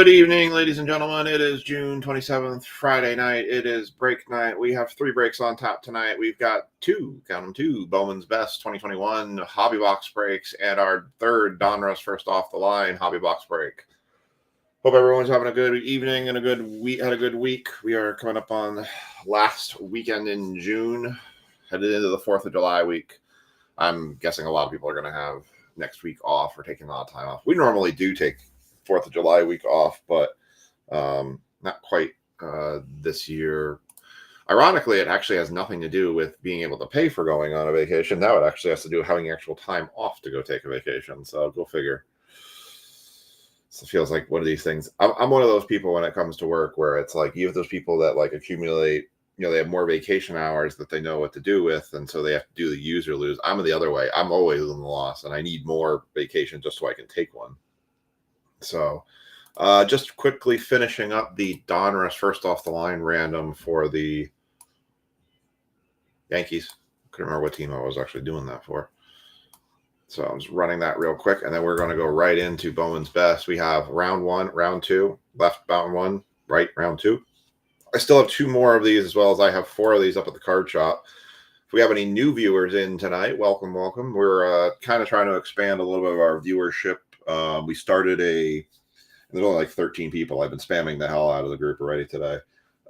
Good evening, ladies and gentlemen. It is June 27th, Friday night. It is break night. We have 3 breaks on tap tonight. We've got count them two, Bowmans Best 2021 Hobby Box breaks, and our third Donruss first off the line Hobby Box break. Hope everyone's having a good evening and a good week. We are coming up on last weekend in June, headed into the 4th of July week. I'm guessing a lot of people are going to have next week off or taking a lot of time off. We normally do take 4th of July week off, but not quite this year. Ironically, it actually has nothing to do with being able to pay for going on a vacation. Now it actually has to do with having actual time off to go take a vacation. So go figure. So it feels like one of these things. I'm one of those people when it comes to work where it's like you have those people that like accumulate, they have more vacation hours that they know what to do with, and so they have to do the use or lose. I'm the other way. I'm always in the loss, and I need more vacation just so I can take one. So just quickly finishing up the Donruss first off the line random for the Yankees. Couldn't remember what team I was actually doing that for. So I'm just running that real quick, and then we're going to go right into Bowman's Best. We have round 1, round 2, left round 1, right round 2. I still have 2 more of these, as well as I have 4 of these up at the card shop. If we have any new viewers in tonight, welcome. We're kind of trying to expand a little bit of our viewership. We started there's only like 13 people. I've been spamming the hell out of the group already today.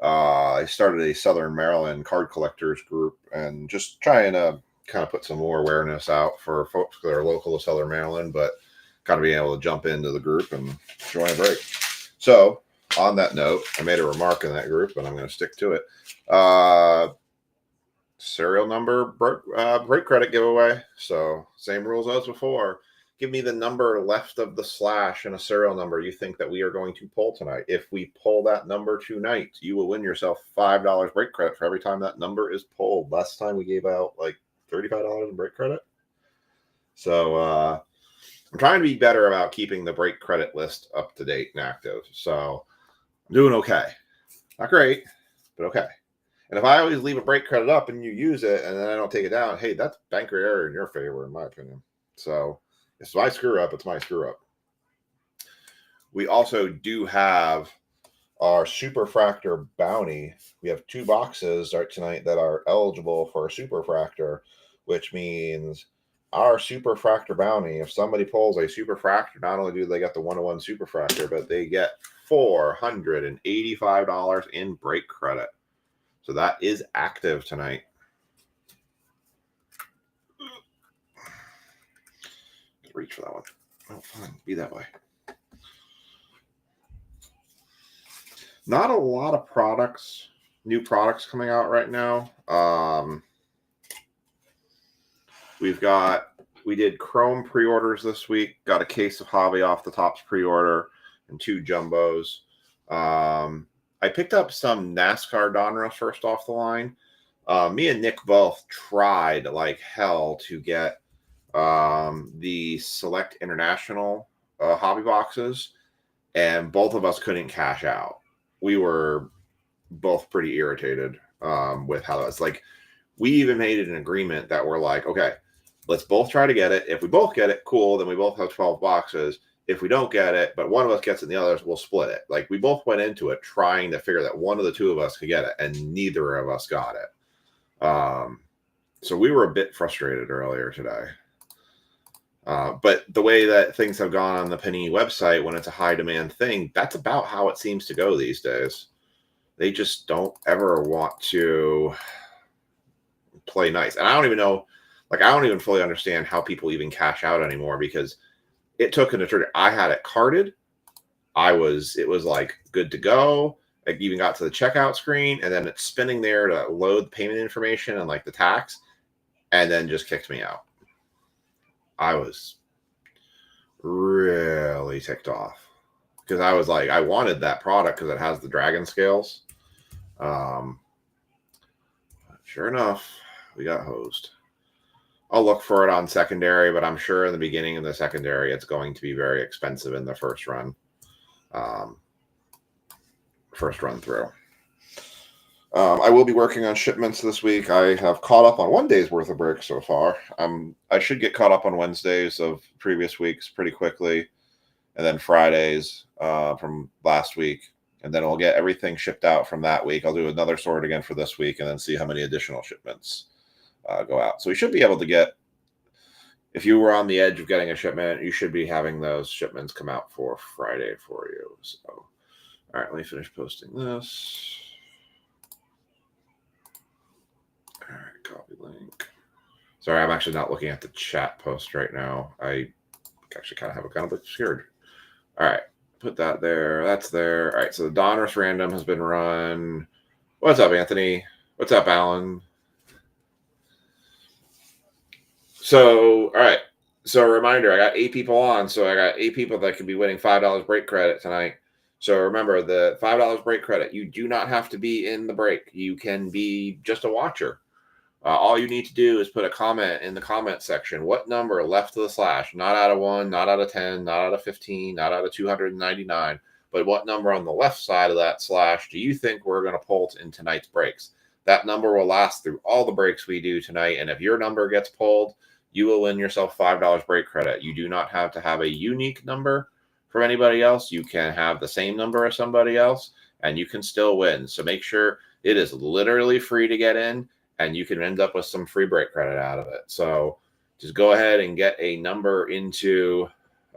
I started a Southern Maryland card collectors group and just trying to kind of put some more awareness out for folks that are local to Southern Maryland, but kind of being able to jump into the group and join a break. So on that note, I made a remark in that group, and I'm going to stick to it. Serial number break credit giveaway. So same rules as before. Give me the number left of the slash and a serial number you think that we are going to pull tonight. If we pull that number tonight, you will win yourself $5 break credit for every time that number is pulled. Last time we gave out like $35 in break credit. So I'm trying to be better about keeping the break credit list up to date and active. So I'm doing okay. Not great, but okay. And if I always leave a break credit up and you use it and then I don't take it down, hey, that's banker error in your favor, in my opinion. So it's my screw up. It's my screw up. We also do have our Superfractor bounty. We have 2 boxes tonight that are eligible for a Superfractor, which means our Superfractor bounty, if somebody pulls a Superfractor, not only do they get the 1-to-1 Superfractor, but they get $485 in break credit. So that is active tonight. Reach for that one. Oh, fine. Be that way. Not a lot of new products coming out right now. We did Chrome pre-orders this week. Got a case of Hobby Off the Tops pre-order and 2 jumbos. I picked up some NASCAR Donruss first off the line. Me and Nick both tried like hell to get the Select International hobby boxes, and both of us couldn't cash out. We were both pretty irritated with how that's like. We even made it an agreement that we're like, okay, let's both try to get it. If we both get it, cool, then we both have 12 boxes. If we don't get it, but one of us gets it and the others, we'll split it. Like, we both went into it trying to figure that one of the 2 of us could get it, and neither of us got it. So we were a bit frustrated earlier today. But the way that things have gone on the Panini website, when it's a high demand thing, that's about how it seems to go these days. They just don't ever want to play nice. And I don't even know, I don't even fully understand how people even cash out anymore, because it took an eternity. I had it carded. It was like good to go. I even got to the checkout screen, and then it's spinning there to load the payment information and like the tax, and then just kicked me out. I was really ticked off because I was like, I wanted that product because it has the dragon scales. Sure enough, we got hosed. I'll look for it on secondary, but I'm sure in the beginning of the secondary, it's going to be very expensive in the first run. First run through. I will be working on shipments this week. I have caught up on 1 day's worth of breaks so far. I should get caught up on Wednesdays of previous weeks pretty quickly. and then Fridays from last week. And then we'll get everything shipped out from that week. I'll do another sort again for this week and then see how many additional shipments go out. So we should be able to get, if you were on the edge of getting a shipment, you should be having those shipments come out for Friday for you. So, all right, let me finish posting this. All right, copy link. Sorry, I'm actually not looking at the chat post right now. I actually kind of have it kind of obscured. All right, put that there. That's there. All right, so the Donruss random has been run. What's up, Anthony? What's up, Alan? So, all right. So, a reminder, I got 8 people on. So, I got 8 people that could be winning $5 break credit tonight. So, remember, the $5 break credit, you do not have to be in the break. You can be just a watcher. All you need to do is put a comment in the comment section. What number left of the slash? Not out of 1, not out of 10, not out of 15, not out of 299, but what number on the left side of that slash do you think we're going to pull in tonight's breaks? That number will last through all the breaks we do tonight. And if your number gets pulled, you will win yourself $5 break credit. You do not have to have a unique number from anybody else. You can have the same number as somebody else, and you can still win. So make sure it is literally free to get in, and you can end up with some free break credit out of it. So just go ahead and get a number into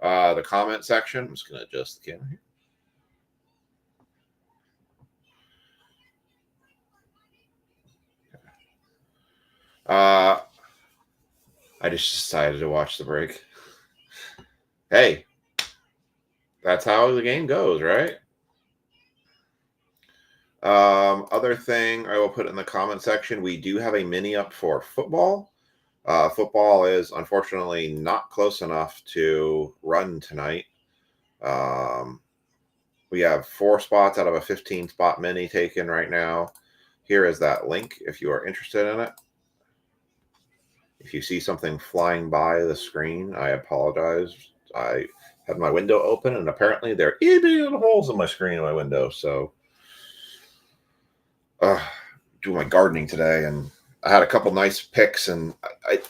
the comment section. I'm just going to adjust the camera here. I just decided to watch the break. Hey, that's how the game goes, right? Other thing I will put in the comment section, we do have a mini up for football. Football is unfortunately not close enough to run tonight. We have 4 spots out of a 15 spot mini taken right now. Here is that link if you are interested in it. If you see something flying by the screen, I apologize. I have my window open, and apparently there are little holes in my screen in my window. So, doing my gardening today, and I had a couple nice picks. And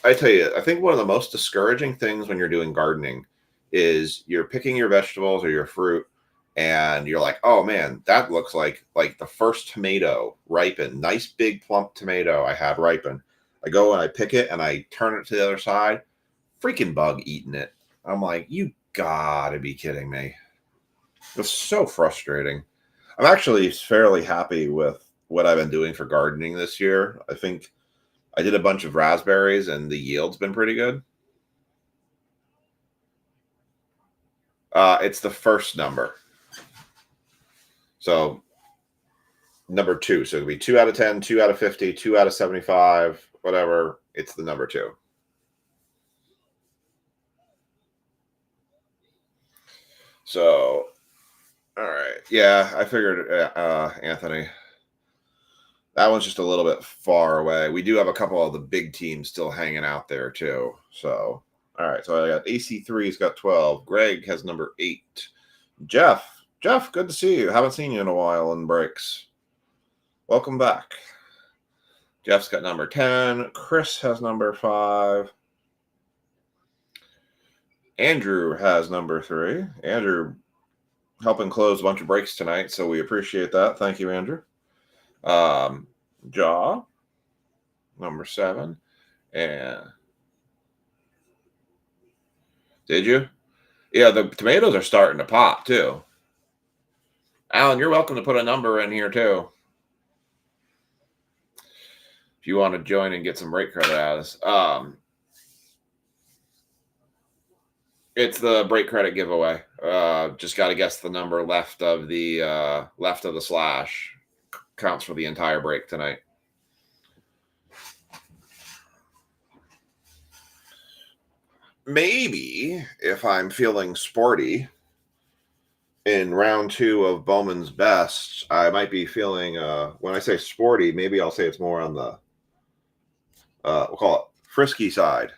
I tell you, I think one of the most discouraging things when you're doing gardening is you're picking your vegetables or your fruit, and you're like, oh man, that looks like the first tomato ripen. Nice big plump tomato I had ripen. I go and I pick it and I turn it to the other side. Freaking bug eating it. I'm like, you gotta be kidding me. It's so frustrating. I'm actually fairly happy with what I've been doing for gardening this year. I think I did a bunch of raspberries and the yield's been pretty good. It's the first number. So number 2. So it'll be 2 out of 10, 2 out of 50, 2 out of 75, whatever. It's the number 2. So, all right. Yeah, I figured, Anthony, that one's just a little bit far away. We do have a couple of the big teams still hanging out there too. So, all right. So I got AC3's got 12. Greg has number 8. Jeff, good to see you. Haven't seen you in a while in breaks. Welcome back. Jeff's got number 10. Chris has number 5. Andrew has number 3. Andrew helping close a bunch of breaks tonight, so we appreciate that. Thank you, Andrew. Jaw, number 7. And did you? Yeah, the tomatoes are starting to pop too. Alan, you're welcome to put a number in here too. If you want to join and get some break credit out of this. It's the break credit giveaway. Just got to guess the number left of the slash. Counts for the entire break tonight. Maybe if I'm feeling sporty in round 2 of Bowman's Best, I might be feeling, when I say sporty, maybe I'll say it's more on the, we'll call it frisky side,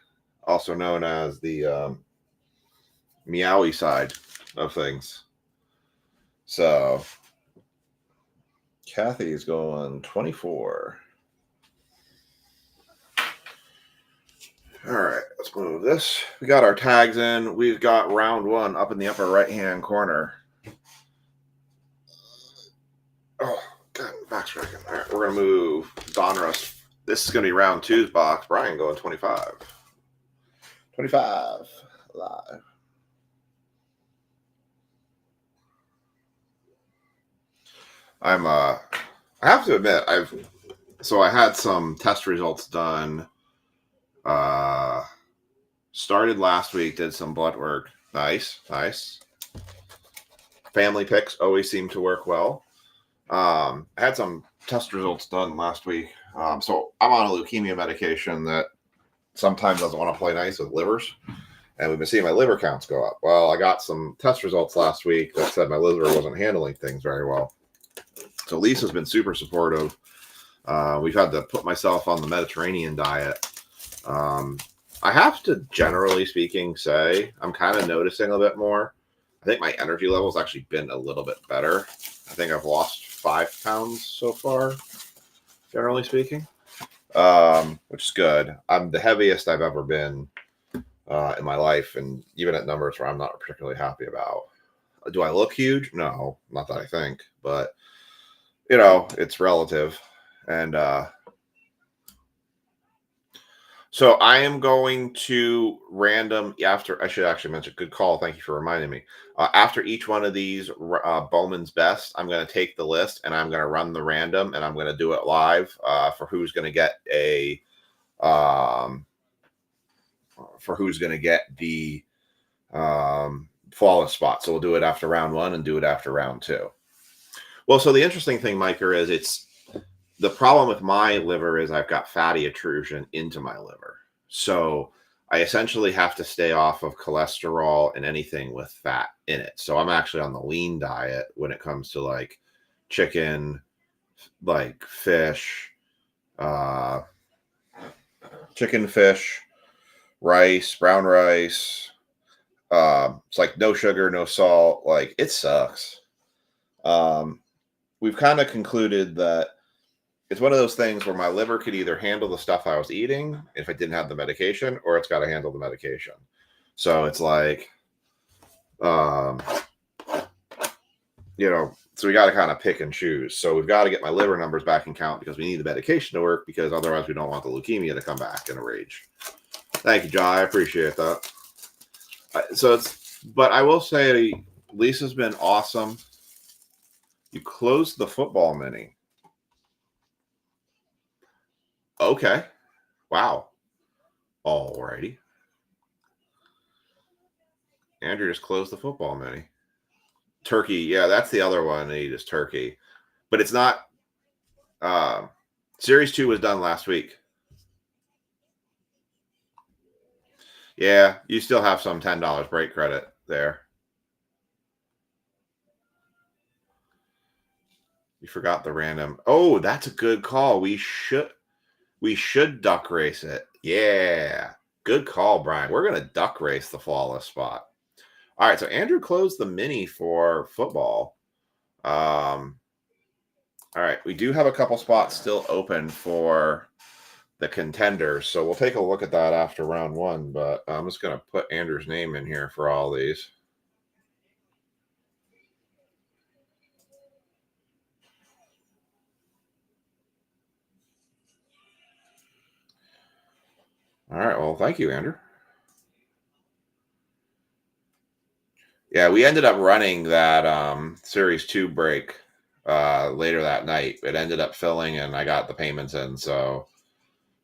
also known as the meowy side of things. So Kathy's going 24. All right, let's move this. We got our tags in. We've got round one up in the upper right-hand corner. Oh, God, back's tracking. All right, we're going to move Donruss. This is going to be round two's box. Brian going 25. 25 live. I have to admit, I had some test results done. Started last week, did some blood work. Nice. Family picks always seem to work well. I had some test results done last week. So I'm on a leukemia medication that sometimes doesn't want to play nice with livers. And we've been seeing my liver counts go up. Well, I got some test results last week that said my liver wasn't handling things very well. So Lisa's been super supportive. We've had to put myself on the Mediterranean diet. I have to, generally speaking, say I'm kind of noticing a bit more. I think my energy level's actually been a little bit better. I think I've lost 5 pounds so far, generally speaking, which is good. I'm the heaviest I've ever been in my life, and even at numbers where I'm not particularly happy about. Do I look huge? No, not that I think, but it's relative. And so I am going to random after. I should actually mention, good call. Thank you for reminding me. After each one of these Bowman's best, I'm going to take the list and I'm going to run the random, and I'm going to do it live for who's going to get the flawless spot. So we'll do it after round one and do it after round two. Well, so the interesting thing, Micah, is the problem with my liver is I've got fatty intrusion into my liver. So I essentially have to stay off of cholesterol and anything with fat in it. So I'm actually on the lean diet when it comes to like chicken, like fish, rice, brown rice. It's like no sugar, no salt. Like it sucks. We've kind of concluded that it's one of those things where my liver could either handle the stuff I was eating if I didn't have the medication, or it's got to handle the medication. So it's like, so we got to kind of pick and choose. So we've got to get my liver numbers back in count because we need the medication to work, because otherwise we don't want the leukemia to come back in a rage. Thank you, John. I appreciate that. But I will say, Lisa's been awesome. You closed the football mini. Okay. Wow. Alrighty. Andrew just closed the football mini. Turkey. Yeah, that's the other one. They is turkey. But it's not. Series 2 was done last week. Yeah, you still have some $10 break credit there. You forgot the random. Oh, that's a good call. We should duck race it. Yeah. Good call, Brian. We're going to duck race the flawless spot. All right, so Andrew closed the mini for football. All right, we do have a couple spots still open for the contenders, so we'll take a look at that after round one, but I'm just going to put Andrew's name in here for all these. All right, well, thank you, Andrew. Yeah, we ended up running that Series 2 break later that night. It ended up filling, and I got the payments in, so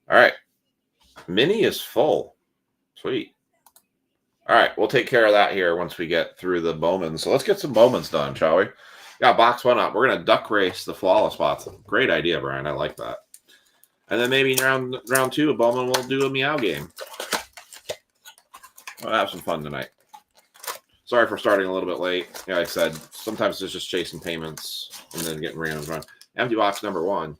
all right. Mini is full. Sweet. All right, we'll take care of that here once we get through the Bowmans. So let's get some Bowmans done, shall we? Got box one up. We're going to duck race the flawless spots. Great idea, Brian. I like that. And then maybe round two, a Bowman will do a meow game. We'll have some fun tonight. Sorry for starting a little bit late. Yeah, like I said, sometimes it's just chasing payments and then getting randoms run. Empty box number one.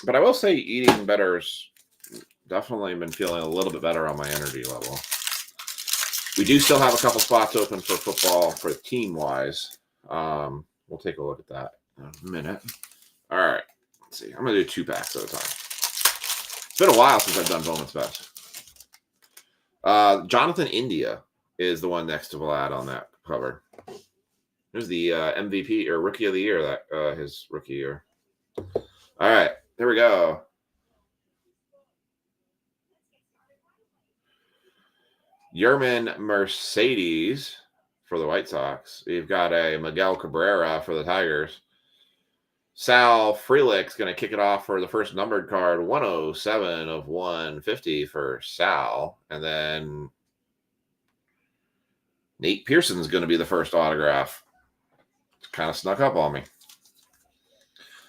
But I will say eating better's definitely been feeling a little bit better on my energy level. We do still have a couple spots open for football for team-wise. We'll take a look at that in a minute. All right. Let's see. I'm going to do 2 packs at a time. It's been a while since I've done Bowman's Best. Jonathan India is the one next to Vlad on that cover. There's the MVP or Rookie of the Year, that his rookie year. All right, here we go. Yerman Mercedes for the White Sox. We've got a Miguel Cabrera for the Tigers. Sal Frelick's going to kick it off for the first numbered card, 107 of 150 for Sal. And then Nate Pearson's going to be the first autograph. It's kind of snuck up on me.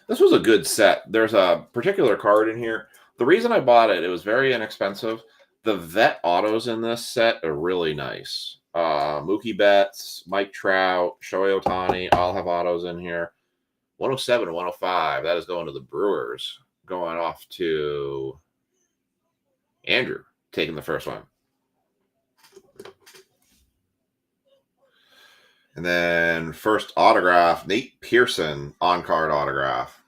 This was a good set. There's a particular card in here. The reason I bought it, it was very inexpensive. The vet autos in this set are really nice. Mookie Betts, Mike Trout, Shohei Ohtani, all have autos in here. 107 and 105. That is going to the Brewers. Going off to Andrew, taking the first one. And then first autograph, Nate Pearson on-card autograph.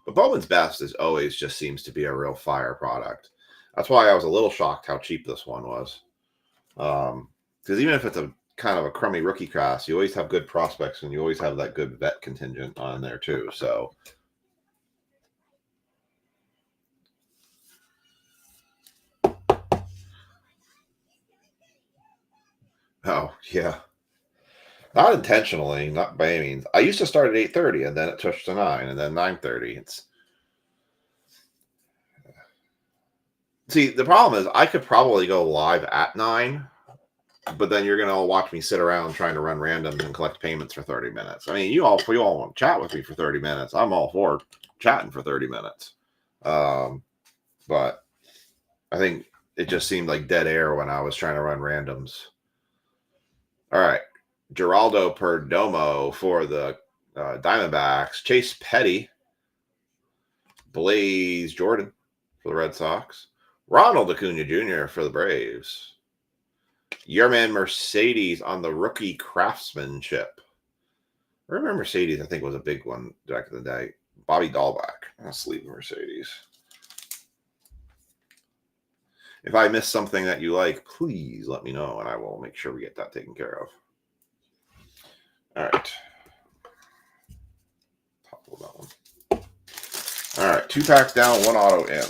But Bowman's Best is always just seems to be a real fire product. That's why I was a little shocked how cheap this one was. Because even if it's a kind of a crummy rookie class, you always have good prospects and you always have that good vet contingent on there too. So oh yeah. Not intentionally, not by any means. I used to start at 8:30 and then it touched to 9 and then 9:30. See, the problem is I could probably go live at 9. But then you're going to watch me sit around trying to run randoms and collect payments for 30 minutes. I mean, if you all want to chat with me for 30 minutes, I'm all for chatting for 30 minutes. But I think it just seemed like dead air when I was trying to run randoms. All right. Geraldo Perdomo for the Diamondbacks. Chase Petty. Blaze Jordan for the Red Sox. Ronald Acuna Jr. for the Braves. Yerman Mercedes on the rookie craftsmanship. I remember Mercedes, I think, was a big one back in the day. Bobby Dahlback. I'll sleep Mercedes. If I miss something that you like, please let me know, and I will make sure we get that taken care of. All right. Topple that one. All right, 2 packs down, 1 auto in.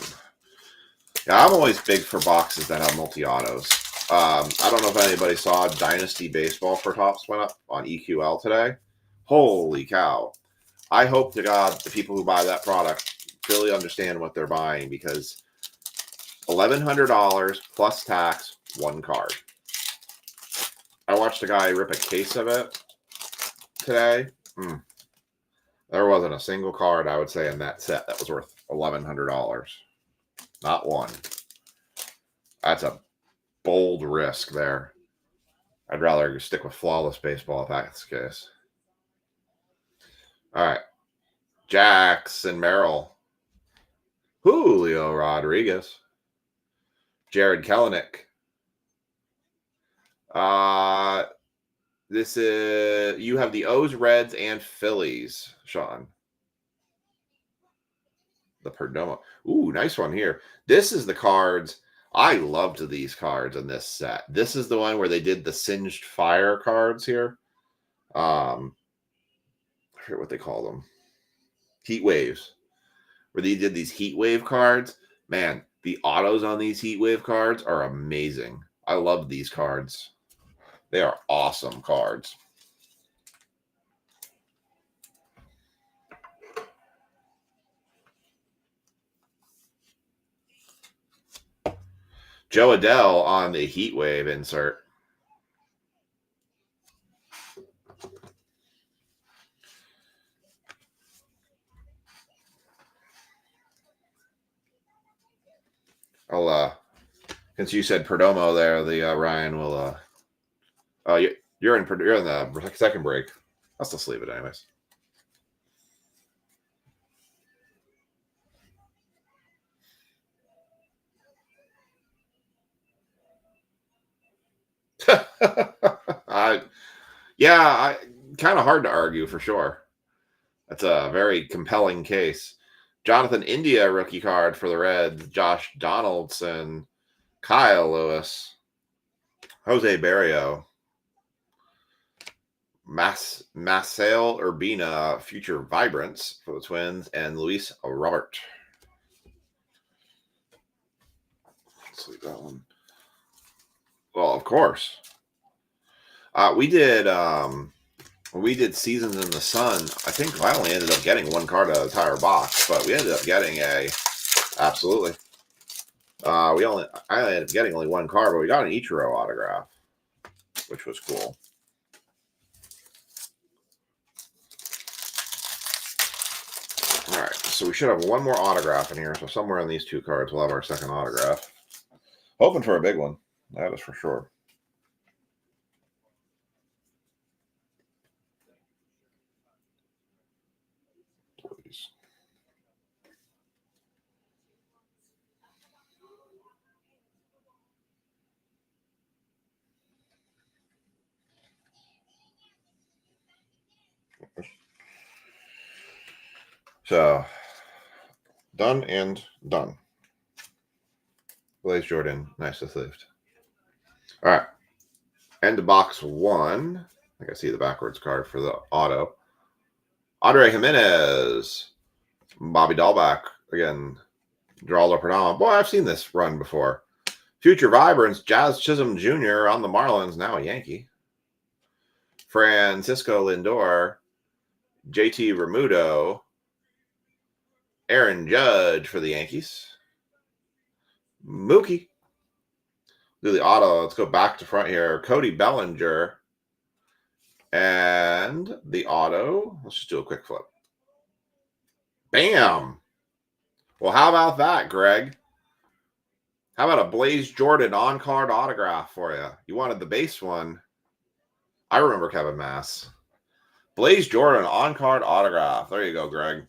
Yeah, I'm always big for boxes that have multi-autos. I don't know if anybody saw Dynasty Baseball for Tops went up on EQL today. Holy cow. I hope to God the people who buy that product really understand what they're buying, because $1,100 plus tax, 1 card. I watched a guy rip a case of it today. There wasn't a single card, I would say, in that set that was worth $1,100. Not one. That's a bold risk there. I'd rather stick with flawless baseball if that's the case. All right. Jackson Merrill. Julio Rodriguez. Jared Kelenic. This is, you have the O's, Reds, and Phillies, Sean. The Perdomo. Ooh, nice one here. This is the cards. I loved these cards in this set. This is the one where they did the Singed Fire cards here. I forget what they call them. Heat Waves. Where they did these Heat Wave cards. Man, the autos on these Heat Wave cards are amazing. I love these cards. They are awesome cards. Joe Adele on the Heat Wave insert. I'll since you said Perdomo there, the Ryan will oh, you're in the second break. I'll still sleep it anyways. Yeah, kind of hard to argue for sure. That's a very compelling case. Jonathan India rookie card for the Reds. Josh Donaldson. Kyle Lewis. Jose Barrio. Marcel Urbina, Future Vibrance for the Twins. And Luis Robert. Let's leave that one. Well, of course. We did Seasons in the Sun. I think I only ended up getting one card out of the entire box, but we ended up getting absolutely. I ended up getting only one card, but we got an Ichiro autograph, which was cool. All right, so we should have one more autograph in here. So somewhere in these two cards, we'll have our second autograph. Hoping for a big one. That is for sure. Please. So, done and done. Blaze Jordan, nice to lift. All right. End of box one. I think I see the backwards card for the auto. Andre Jimenez. Bobby Dahlback. Again, Geraldo Perdomo. Boy, I've seen this run before. Future Vibrance. Jazz Chisholm Jr. on the Marlins. Now a Yankee. Francisco Lindor. JT Remuto. Aaron Judge for the Yankees. Mookie. Do the auto. Let's go back to front here. Cody Bellinger. And the auto. Let's just do a quick flip. Bam. Well, how about that, Greg? How about a Blaze Jordan on-card autograph for you? You wanted the base one. I remember Kevin Mass. Blaze Jordan on-card autograph. There you go, Greg.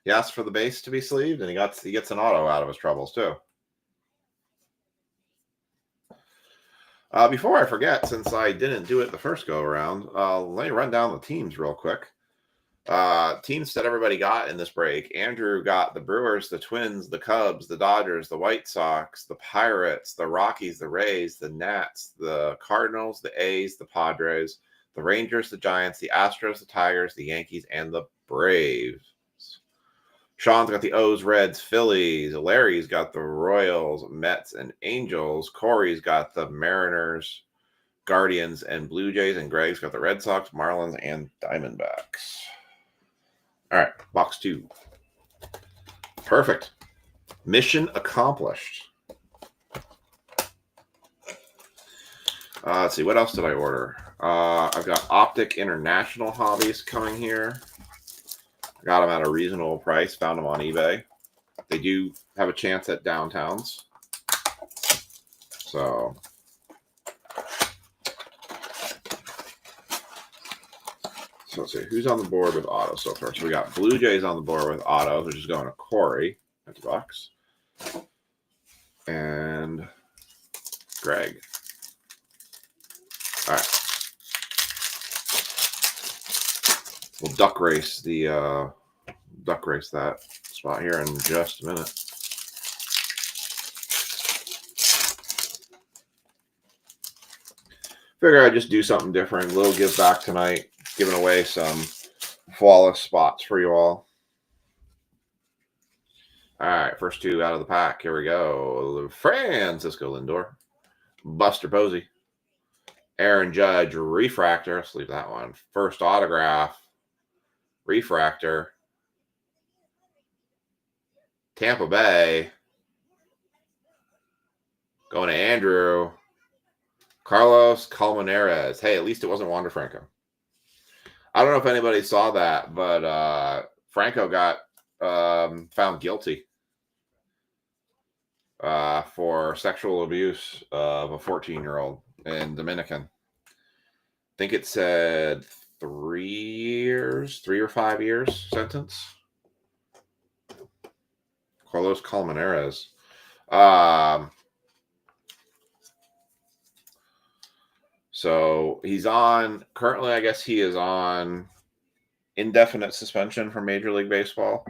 He asked for the base to be sleeved, and he gets an auto out of his troubles, too. Before I forget, since I didn't do it the first go-around, let me run down the teams real quick. Teams that everybody got in this break. Andrew got the Brewers, the Twins, the Cubs, the Dodgers, the White Sox, the Pirates, the Rockies, the Rays, the Nats, the Cardinals, the A's, the Padres, the Rangers, the Giants, the Astros, the Tigers, the Yankees, and the Braves. Sean's got the O's, Reds, Phillies. Larry's got the Royals, Mets, and Angels. Corey's got the Mariners, Guardians, and Blue Jays. And Greg's got the Red Sox, Marlins, and Diamondbacks. All right, box two. Perfect. Mission accomplished. Let's see, what else did I order? I've got Optic International Hobbies coming here. I got them at a reasonable price. Found them on eBay. They do have a chance at downtowns. So let's see. Who's on the board with auto so far? So we got Blue Jays on the board with autos, which is going to Corey at the box. And Greg. All right. We'll duck race that spot here in just a minute. Figure I'd just do something different. A little give back tonight, giving away some flawless spots for you all. All right, first two out of the pack. Here we go. Francisco Lindor, Buster Posey, Aaron Judge, refractor. Let's leave that one. First autograph. Refractor. Tampa Bay. Going to Andrew. Carlos Colmenares. Hey, at least it wasn't Wander Franco. I don't know if anybody saw that, but Franco got found guilty for sexual abuse of a 14-year-old in Dominican. I think it said 3 or 5 years sentence. Carlos Colmenares. So he's on, currently I guess he is on indefinite suspension from Major League Baseball.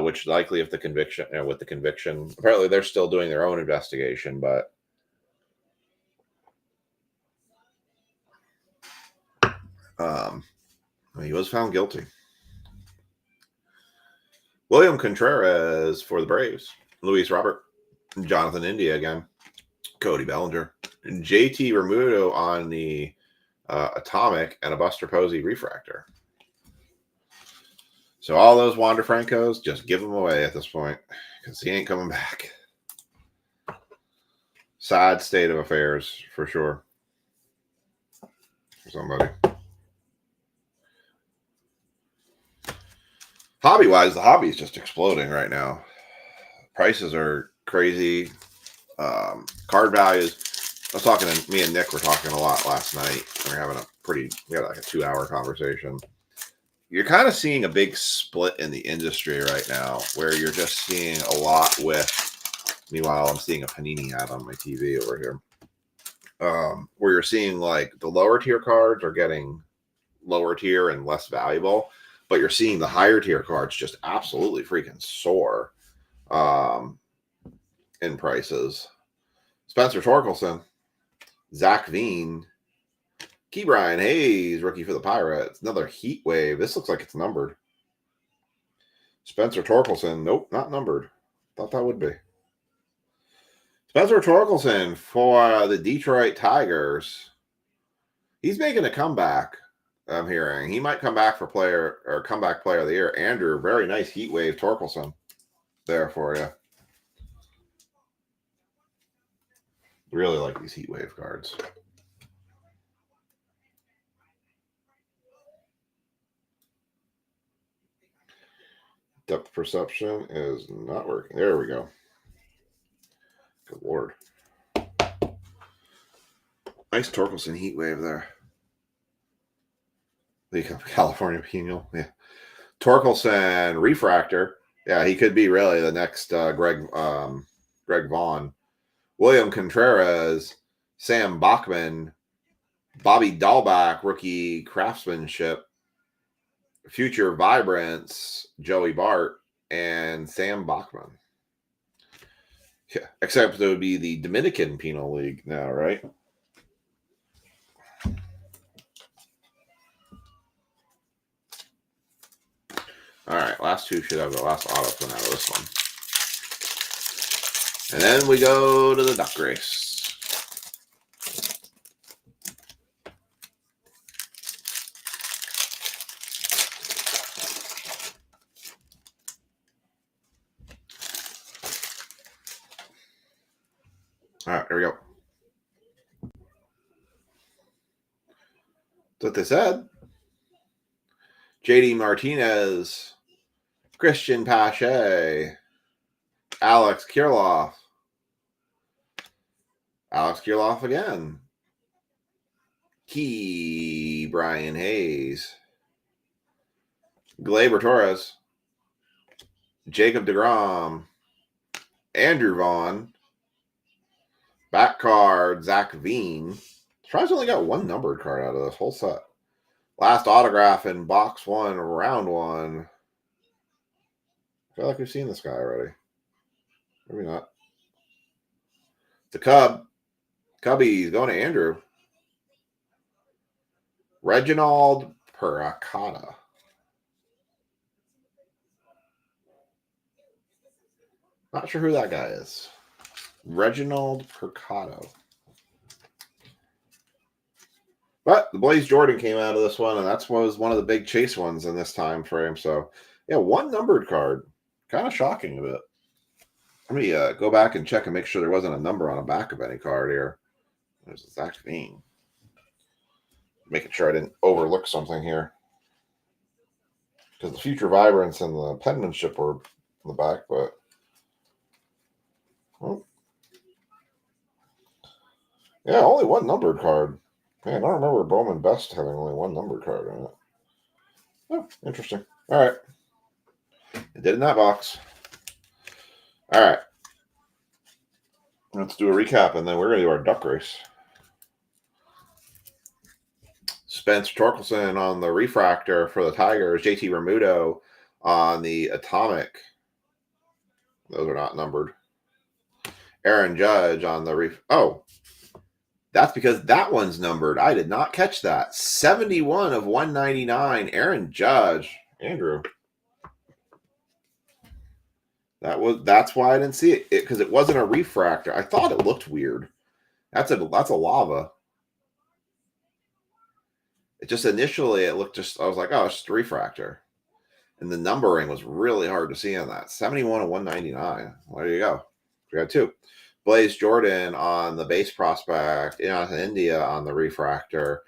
which likely if the conviction, with the conviction, apparently they're still doing their own investigation, but he was found guilty. William Contreras for the Braves, Luis Robert, Jonathan India again, Cody Bellinger, JT Remuto on the Atomic, and a Buster Posey refractor. So all those Wander Francos, just give them away at this point because he ain't coming back. Sad state of affairs for sure for somebody. Hobby-wise, the hobby is just exploding right now. Prices are crazy. Card values. I was talking to me and Nick were talking a lot last night. We had like a 2-hour conversation. You're kind of seeing a big split in the industry right now where you're just seeing a lot with, meanwhile, I'm seeing a Panini ad on my TV over here. Where you're seeing like the lower tier cards are getting lower tier and less valuable, but you're seeing the higher tier cards just absolutely freaking soar in prices. Spencer Torkelson, Zach Veen, Ke'Bryan Hayes, rookie for the Pirates. Another heat wave. This looks like it's numbered. Spencer Torkelson. Nope, not numbered. Thought that would be. Spencer Torkelson for the Detroit Tigers. He's making a comeback, I'm hearing. He might come back for comeback player of the year. Andrew, very nice heat wave Torkelson there for you. Really like these heat wave cards. Depth perception is not working. There we go. Good Lord. Nice Torkelson heat wave there. The California Penal. Yeah. Torkelson refractor. Yeah, he could be really the next Greg Vaughn. William Contreras, Sam Bachman, Bobby Dahlback, rookie craftsmanship, future Vibrance, Joey Bart, and Sam Bachman. Yeah, except it would be the Dominican Penal League now, right? All right, last two should have the last auto coming out of this one. And then we go to the duck race. All right, here we go. That's what they said. JD Martinez, Christian Pache, Alex Kirilloff. Alex Kirilloff again. Ke'Bryan Hayes. Gleyber Torres. Jacob deGrom. Andrew Vaughn. Back card, Zach Veen. Tri's only got one numbered card out of this whole set. Last autograph in box 1, round 1. I feel like we've seen this guy already. Maybe not. The Cubbies going to Andrew. Reginald Peracata. Not sure who that guy is. Reginald Percato. But the Blaze Jordan came out of this one, and that was one of the big chase ones in this time frame. So, yeah, one numbered card. Kind of shocking a bit. Let me go back and check and make sure there wasn't a number on the back of any card here. There's Zach Veen. Making sure I didn't overlook something here. Because the Future Vibrance and the penmanship were on the back, but... Oh. Yeah, only one numbered card. Man, I don't remember Bowman Best having only one numbered card in it. Oh, interesting. All right. It did in that box. All right. Let's do a recap, and then we're going to do our duck race. Spencer Torkelson on the refractor for the Tigers. JT Remuto On the Atomic, those are not numbered. Aaron Judge on the oh, that's because that one's numbered. I did not catch that. 71 of 199. Aaron Judge. Andrew. That's why I didn't see it because it wasn't a refractor. I thought it looked weird. That's a lava. It just initially it looked I was like, oh, it's just a refractor. And the numbering was really hard to see on that. 71 of 199. Well, there you go. We got two. Blaze Jordan on the base prospect. India on the refractor.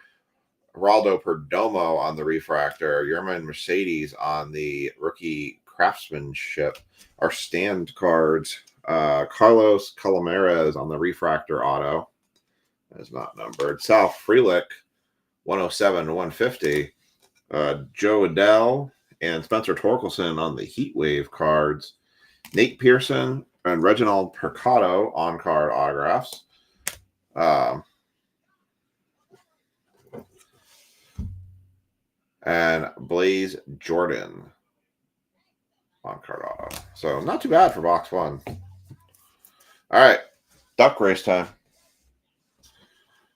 Geraldo Perdomo on the refractor. Yerman Mercedes on the rookie craftsmanship. Our stand cards. Carlos Colomeres on the refractor auto. That is not numbered. Sal Frelick, 107 to 150. Joe Adell and Spencer Torkelson on the Heat Wave cards. Nate Pearson and Reginald Percotto on card autographs. And Blaze Jordan on card auto. So not too bad for box one. All right, duck race time.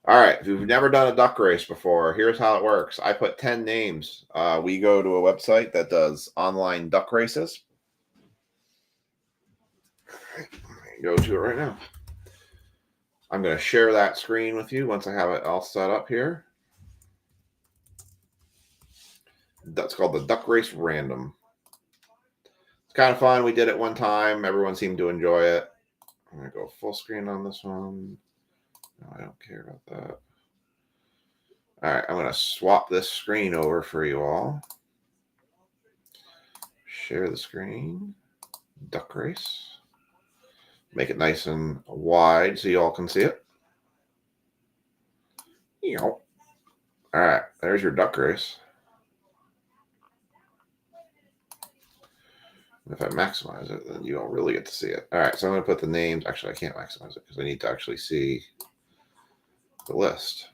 All right, if you've never done a duck race before, here's how it works. I put 10 names. We go to a website that does online duck races. Go to it right now. I'm going to share that screen with you once I have it all set up here. That's called the Duck Race Random. It's kind of fun. We did it one time. Everyone seemed to enjoy it. I'm going to go full screen on this one. No, I don't care about that. All right, I'm going to swap this screen over for you all. Share the screen. Duck Race. Make it nice and wide so you all can see it. All right, there's your duck race. If I maximize it, then you don't really get to see it. All right, so I'm going to put the names. Actually, I can't maximize it because I need to actually see the list.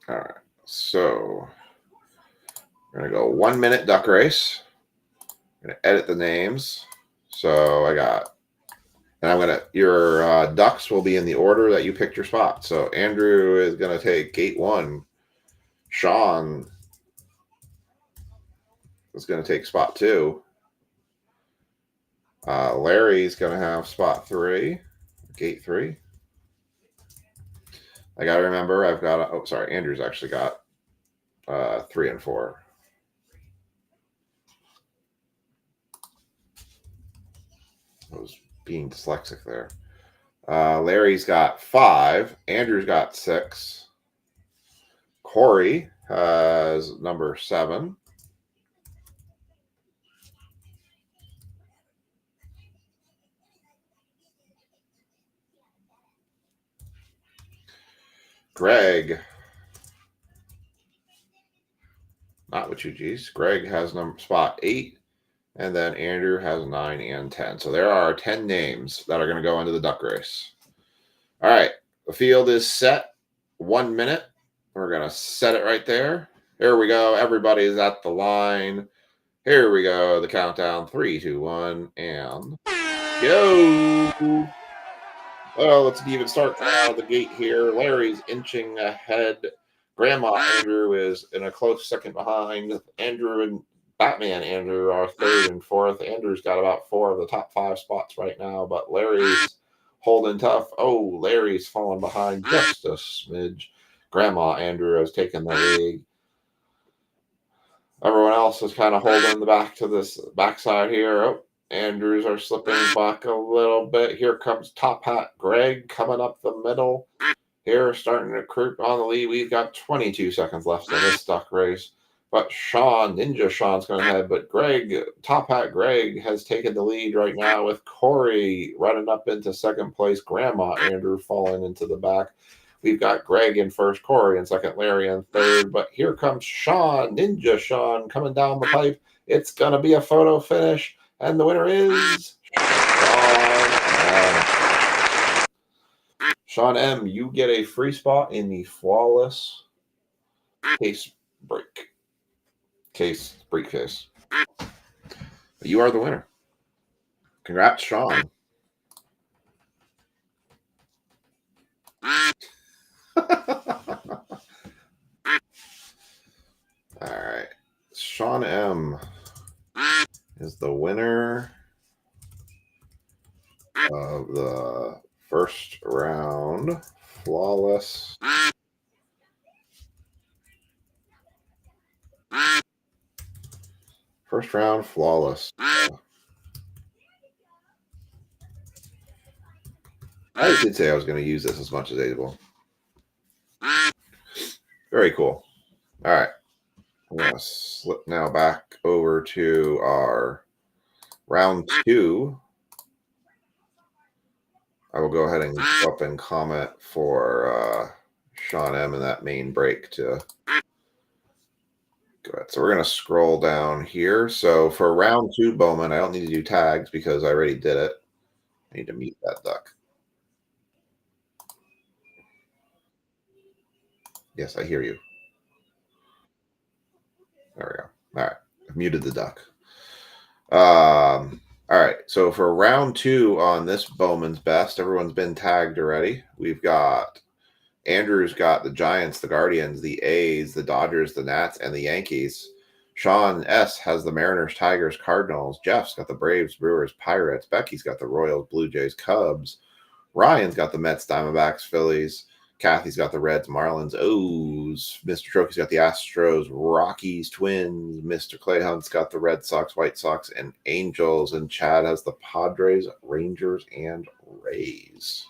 All right, so we're going to go 1 minute duck race. I'm going to edit the names. So I got, and I'm going to, your ducks will be in the order that you picked your spot. So Andrew is going to take gate 1. Sean is going to take spot 2. Larry's going to have spot 3, gate 3. I got to remember I've got, oh, sorry, Andrew's actually got 3 and 4. I was being dyslexic there. Larry's got 5. Andrew's got 6. Corey has number 7. Greg, not with you, G's. Greg has spot 8, and then Andrew has 9 and 10. So there are 10 names that are going to go into the duck race. All right, the field is set. 1 minute. We're going to set it right there. Here we go. Everybody's at the line. Here we go. The countdown. 3, 2, 1, and go. Well, let's even start out of the gate here. Larry's inching ahead. Grandma Andrew is in a close second behind. Andrew and Batman Andrew are 3rd and 4th. Andrew's got about 4 of the top 5 spots right now, but Larry's holding tough. Oh, Larry's falling behind just a smidge. Grandma Andrew has taken the lead. Everyone else is kind of holding the back to this backside here. Oh, Andrews are slipping back a little bit. Here comes Top Hat Greg coming up the middle. Here, starting to creep on the lead. We've got 22 seconds left in this duck race. But Ninja Sean's going ahead. But Top Hat Greg has taken the lead right now with Corey running up into second place. Grandma Andrew falling into the back. We've got Greg in first, Corey in second, Larry in third. But here comes Ninja Sean, coming down the pipe. It's going to be a photo finish. And the winner is Sean M. You get a free spot in the flawless case break. briefcase. But you are the winner. Congrats, Sean. All right. Sean M is the winner of the first round flawless. First round flawless. I did say I was going to use this as much as able. Very cool. All right. I'm going to slip now back over to our round 2. I will go ahead and go up and comment for Sean M in that main break to go ahead. So we're going to scroll down here. So for round 2, Bowman, I don't need to do tags because I already did it. I need to mute that duck. Yes, I hear you. There we go. All right. I've muted the duck. All right. So for round 2 on this Bowman's Best, everyone's been tagged already. We've got Andrew's got the Giants, the Guardians, the A's, the Dodgers, the Nats, and the Yankees. Sean S has the Mariners, Tigers, Cardinals. Jeff's got the Braves, Brewers, Pirates. Becky's got the Royals, Blue Jays, Cubs. Ryan's got the Mets, Diamondbacks, Phillies. Kathy's got the Reds, Marlins, O's. Mr. Troke's got the Astros, Rockies, Twins. Mr. Clay Hunt's got the Red Sox, White Sox, and Angels. And Chad has the Padres, Rangers, and Rays.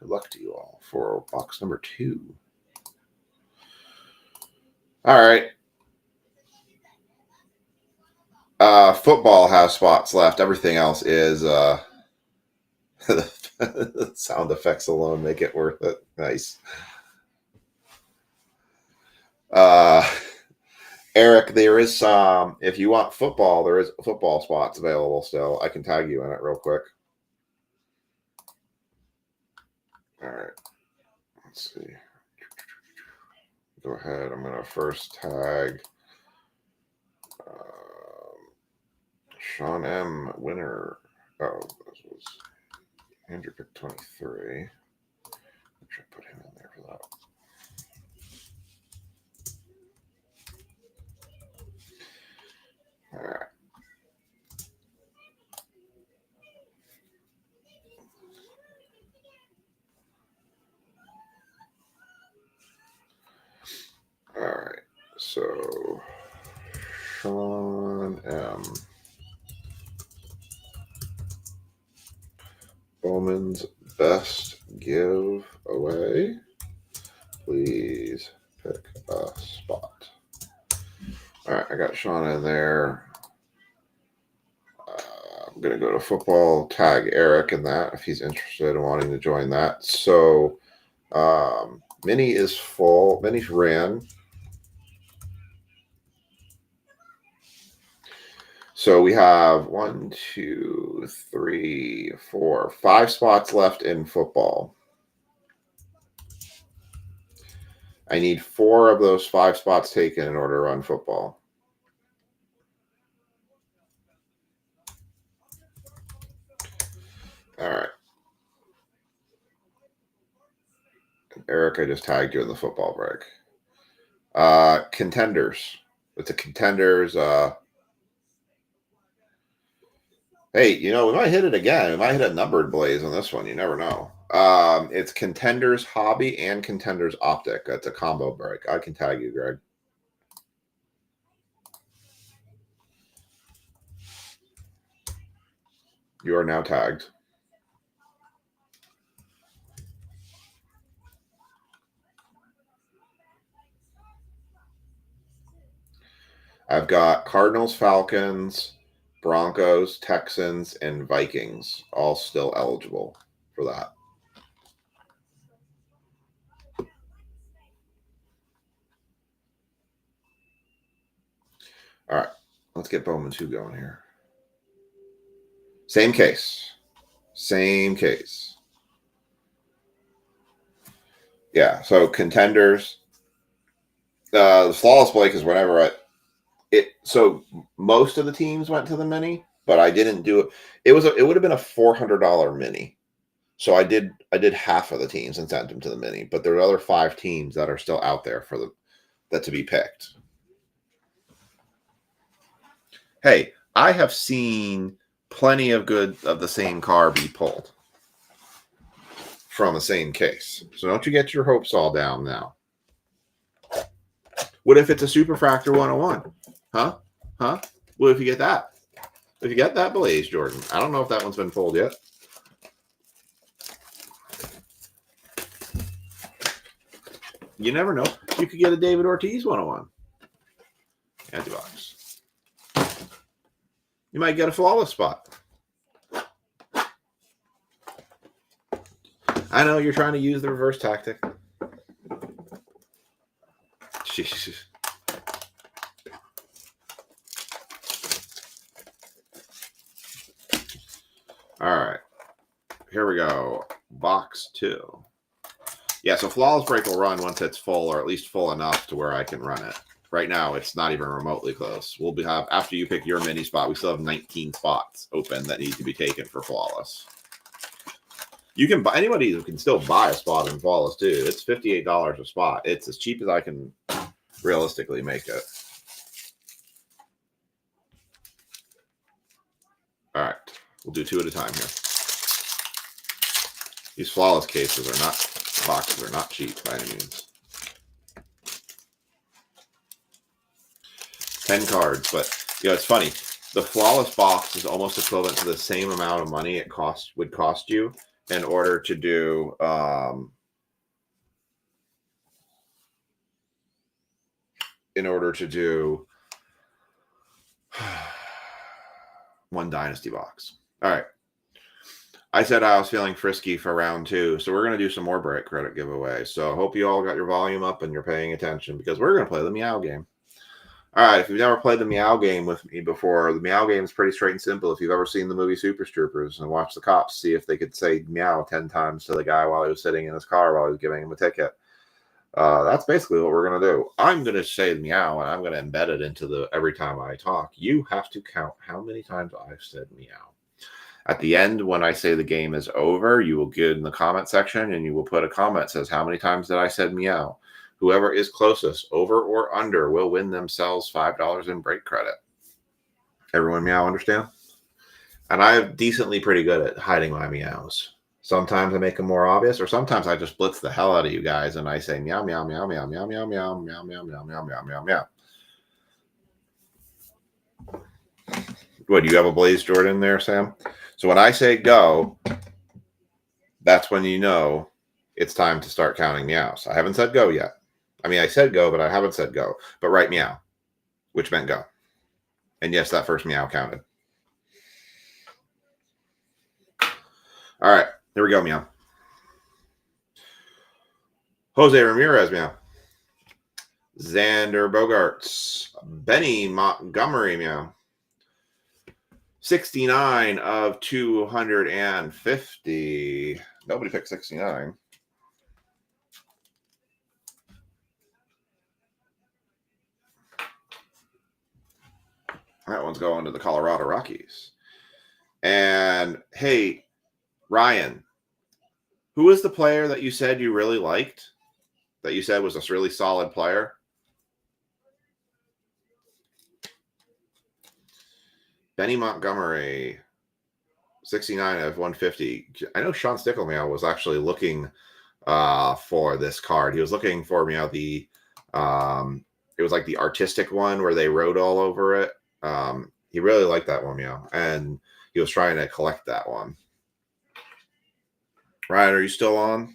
Good luck to you all for box number 2. All right. Football has spots left. Everything else is the sound effects alone make it worth it. Nice. Eric, there is some, if you want football, there is football spots available still. I can tag you in it real quick. All right. Let's see. Go ahead. I'm going to first tag Sean M. winner. Oh, this was Andrew picked 23. I should put him in there for that. All right. All right. So Sean M. Bowman's Best Giveaway. Please pick a spot. All right, I got Sean in there. I'm going to go to football, tag Eric in that if he's interested in wanting to join that. So Mini is full. Mini's ran. So we have 1, 2, 3, 4, 5 spots left in football. I need 4 of those 5 spots taken in order to run football. All right. Eric, I just tagged you in the football break. Contenders. It's a contenders. Hey, you know, we might hit it again. We might hit a numbered blaze on this one. You never know. It's Contenders Hobby and Contenders Optic. That's a combo break. I can tag you, Greg. You are now tagged. I've got Cardinals, Falcons, Broncos, Texans, and Vikings all still eligible for that. All right, let's get Bowman 2 going here. Same case. Same case. Yeah, so contenders. The flawless Blake is whenever So most of the teams went to the mini, but I didn't do it. It would have been a $400 mini. So I did half of the teams and sent them to the mini, but there are other 5 teams that are still out there for that to be picked. Hey, I have seen plenty of good of the same car be pulled from the same case. So don't you get your hopes all down now. What if it's a Superfractor 101? Huh? Huh? What if you get that? If you get that Blaze, Jordan. I don't know if that one's been pulled yet. You never know. You could get a David Ortiz 101. Anti-box. You might get a flawless spot. I know you're trying to use the reverse tactic. Jesus. All right. Here we go. Box 2. Yeah, so Flawless Break will run once it's full, or at least full enough to where I can run it. Right now, it's not even remotely close. We'll have, after you pick your mini spot, we still have 19 spots open that need to be taken for Flawless. You can buy, anybody can still buy a spot in Flawless too. It's $58 a spot. It's as cheap as I can realistically make it. All right, we'll do 2 at a time here. These Flawless cases are not, boxes are not cheap by any means. 10 cards, but you know, it's funny. The Flawless box is almost equivalent to the same amount of money it would cost you in order to do one Dynasty box. All right. I said I was feeling frisky for round 2, so we're going to do some more break credit giveaways. So I hope you all got your volume up and you're paying attention, because we're going to play the Meow game. All right, if you've never played the Meow game with me before, the Meow game is pretty straight and simple. If you've ever seen the movie Super Troopers and watched the cops see if they could say meow 10 times to the guy while he was sitting in his car while he was giving him a ticket, that's basically what we're going to do. I'm going to say meow, and I'm going to embed it into every time I talk. You have to count how many times I've said meow. At the end, when I say the game is over, you will get in the comment section, and you will put a comment that says, how many times did I said meow? Whoever is closest, over or under, will win themselves $5 in break credit. Everyone meow, understand? And I'm decently pretty good at hiding my meows. Sometimes I make them more obvious, or sometimes I just blitz the hell out of you guys and I say meow, meow, meow, meow, meow, meow, meow, meow, meow, meow, meow, meow, meow, meow. What, do you have a Blaze Jordan there, Sam? So when I say go, that's when you know it's time to start counting meows. I haven't said go yet. I mean, I said go, but I haven't said go. But write meow, which meant go. And yes, that first meow counted. All right, here we go, meow. Jose Ramirez, meow. Xander Bogaerts. Benny Montgomery, meow. 69 of 250. Nobody picked 69. That one's going to the Colorado Rockies. And hey, Ryan, who is the player that you said you really liked? That you said was a really solid player? Benny Montgomery, 69 of 150. I know Sean Stickelmeow was actually looking for this card. He was looking for the it was like the artistic one where they wrote all over it. He really liked that one, meow, and he was trying to collect that one. Ryan, are you still on?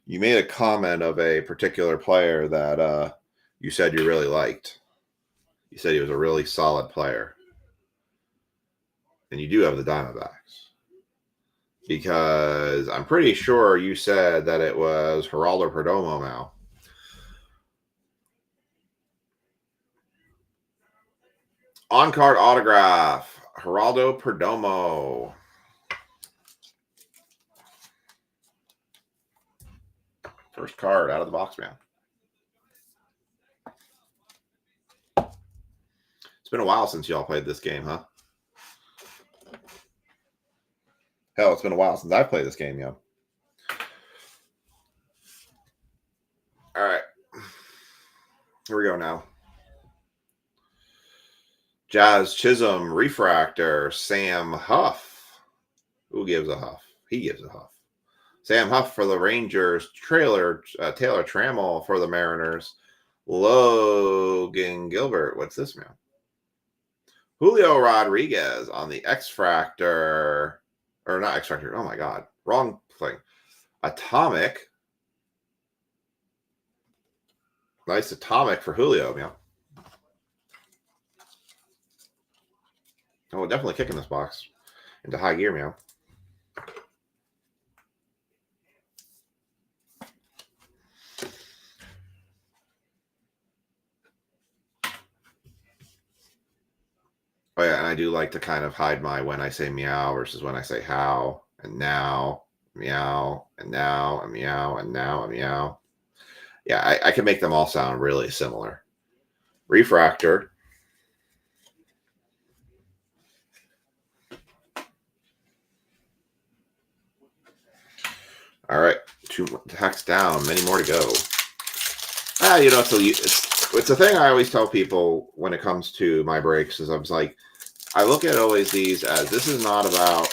You made a comment of a particular player that you said you really liked. You said he was a really solid player. And you do have the Diamondbacks. Because I'm pretty sure you said that it was Geraldo Perdomo now. On-card autograph, Geraldo Perdomo. First card out of the box, man. been a while since y'all played this game, huh? Hell, it's been a while since I played this game, yo. All right. Here we go now. Jazz Chisholm, Refractor, Sam Huff. Who gives a huff? He gives a huff. Sam Huff for the Rangers. Taylor Trammell for the Mariners. Logan Gilbert. What's this, man? Julio Rodriguez on the X-Fractor. Or not X-Fractor. Oh, my God. Wrong thing. Atomic. Nice Atomic for Julio, man. Oh, definitely kicking this box into high gear, man. Oh, yeah, and I do like to kind of hide my when I say meow versus when I say how, and now, meow, and now, and meow, and now, and meow. Yeah, I can make them all sound really similar. Refractor. All right, 2 hacks down, many more to go. You know, it's a thing I always tell people when it comes to my breaks is I look at always these as this is not about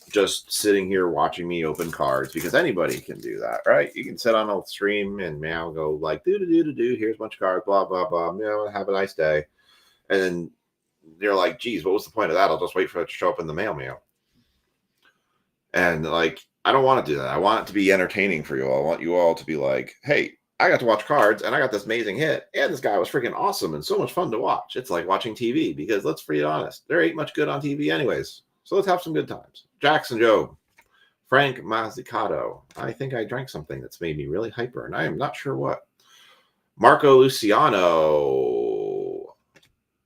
just sitting here watching me open cards, because anybody can do that, right? You can sit on a stream and meow, go like do, here's a bunch of cards, blah blah blah, have a nice day, and then you're like, geez, what was the point of that? I'll just wait for it to show up in the mail. And like, I don't want to do that. I want it to be entertaining for you all. I want you all to be like, hey, I got to watch cards and I got this amazing hit, and this guy was freaking awesome and so much fun to watch. It's like watching TV, because let's be honest, there ain't much good on TV anyways. So let's have some good times. Jackson Joe, Frank Mazzicato. I think I drank something that's made me really hyper, and I am not sure what. Marco Luciano,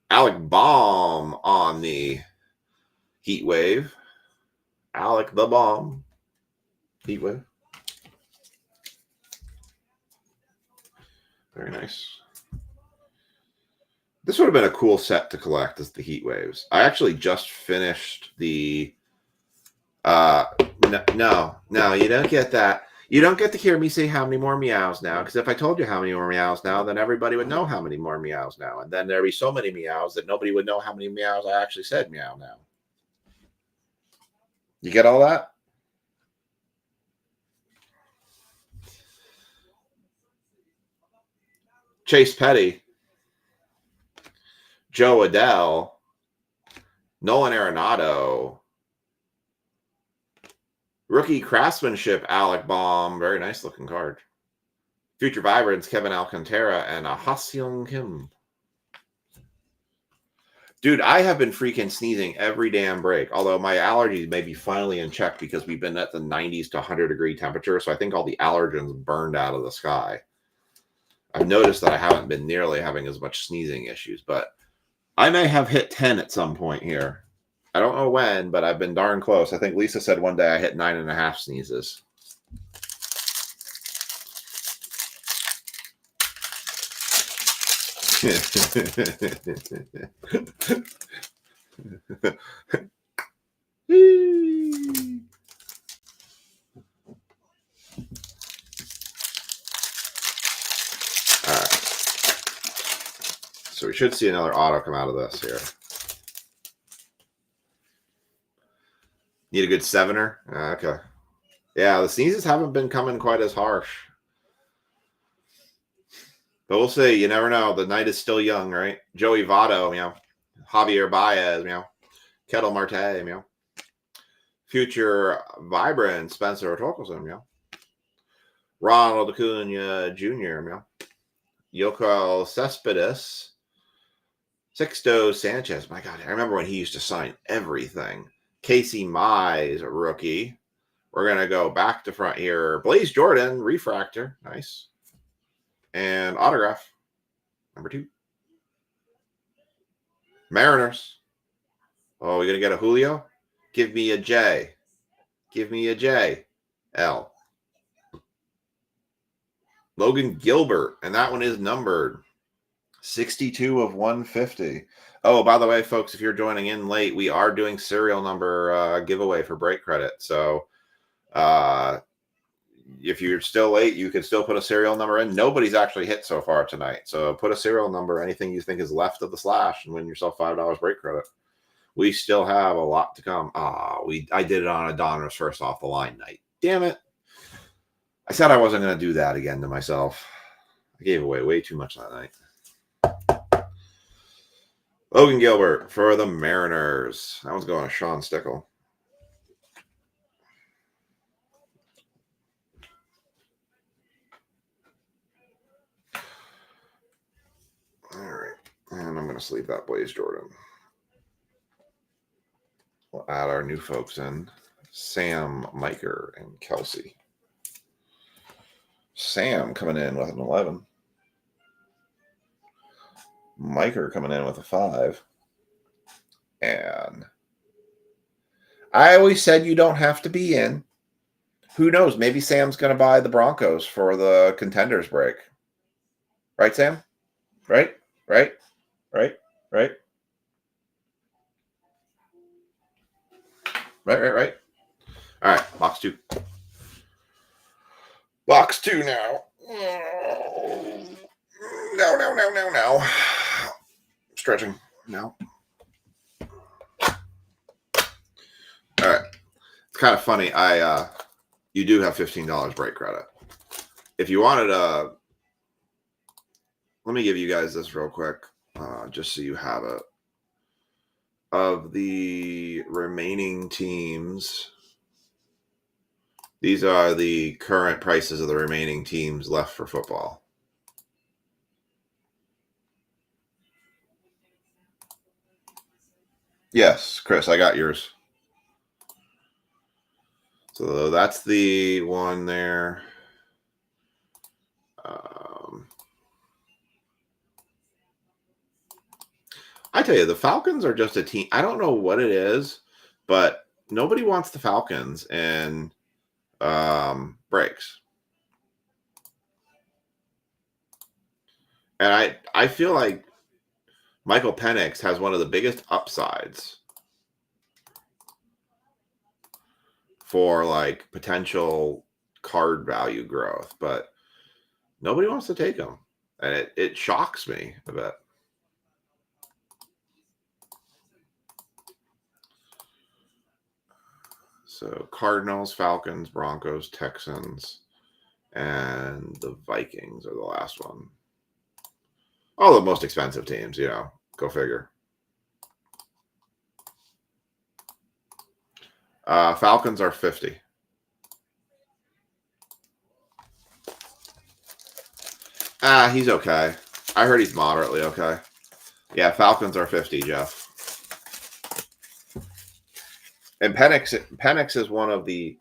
Alec Baum on the Heat Wave. Alec the Bomb. Heat Wave. Very nice. This would have been a cool set to collect, as the Heat Waves. I actually just finished the no, you don't get that. You don't get to hear me say how many more meows now, because if I told you how many more meows now, then everybody would know how many more meows now, and then there'd be so many meows that nobody would know how many meows I actually said meow now. You get all that? Chase Petty, Joe Adele, Nolan Arenado, rookie craftsmanship, Alec Baum. Very nice looking card. Future Vibrance, Kevin Alcantara, and a Ha-Seong Kim. Dude, I have been freaking sneezing every damn break, although my allergies may be finally in check because we've been at the 90s to 100-degree temperature, so I think all the allergens burned out of the sky. I've noticed that I haven't been nearly having as much sneezing issues, but I may have hit 10 at some point here. I don't know when, but I've been darn close. I think Lisa said one day I hit 9.5 sneezes. All right. So we should see another auto come out of this here. Need a good 7er? Okay. Yeah, the sneezes haven't been coming quite as harsh. But we'll see. You never know. The night is still young, right? Joey Votto, meow. Javier Baez, meow. Kettle Marte, meow. Future Vibrant, Spencer Torkelson, meow. Ronald Acuna Jr., meow. Yokel Cespedes. Sixto Sanchez. My God, I remember when he used to sign everything. Casey Mize, rookie. We're going to go back to front here. Blaze Jordan, refractor. Nice. And autograph, number 2. Mariners. Oh, we're going to get a Julio? Give me a J. Give me a J. L. Logan Gilbert. And that one is numbered 62 of 150. Oh, by the way, folks, if you're joining in late, we are doing serial number giveaway for break credit. So if you're still late, you can still put a serial number in. Nobody's actually hit so far tonight. So put a serial number, anything you think is left of the slash, and win yourself $5 break credit. We still have a lot to come. I did it on a Donruss first off the line night. Damn it. I said I wasn't going to do that again to myself. I gave away way too much that night. Logan Gilbert for the Mariners. That one's going to Sean Stickle. All right. And I'm going to sleeve that Blaze Jordan. We'll add our new folks in. Sam, Miker, and Kelsey. Sam coming in with an 11. Miker coming in with a 5. And I always said you don't have to be in. Who knows? Maybe Sam's going to buy the Broncos for the contenders break. Right, Sam? Right? Right? Right? Right? Right. All right, box 2. Box 2 now. No. Stretching. No. All right. It's kind of funny. You do have $15 break credit. If you wanted let me give you guys this real quick, just so you have it. Of the remaining teams, these are the current prices of the remaining teams left for football. Yes, Chris, I got yours. So that's the one there. I tell you, the Falcons are just a team. I don't know what it is, but nobody wants the Falcons in breaks. And I feel like Michael Penix has one of the biggest upsides for like potential card value growth, but nobody wants to take him. And it shocks me a bit. So Cardinals, Falcons, Broncos, Texans, and the Vikings are the last one. All the most expensive teams, go figure. Falcons are 50. He's okay. I heard he's moderately okay. Yeah, Falcons are 50, Jeff. And Penix is one of the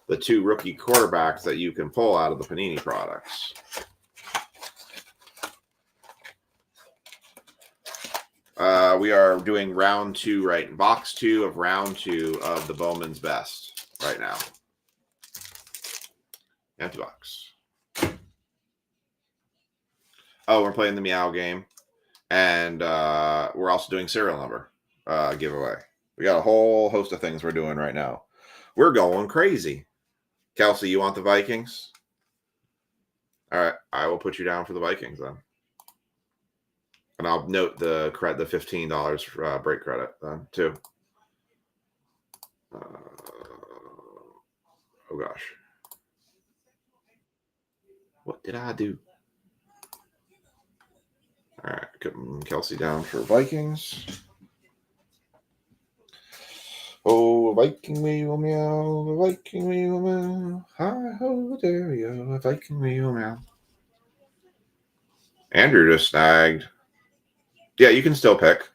2 rookie quarterbacks that you can pull out of the Panini products. We are doing round 2, right? Box 2 of round 2 of the Bowmans Best right now. Empty box. Oh, we're playing the Meow game. And we're also doing serial number giveaway. We got a whole host of things we're doing right now. We're going crazy. Kelsey, you want the Vikings? All right, I will put you down for the Vikings then. And I'll note the $15 break credit then too. Oh gosh. What did I do? All right, putting Kelsey down for Vikings. Oh, Viking we will meow, Viking we will meow. Hi ho, there you, Viking we will meow. Andrew just snagged. Yeah, you can still pick.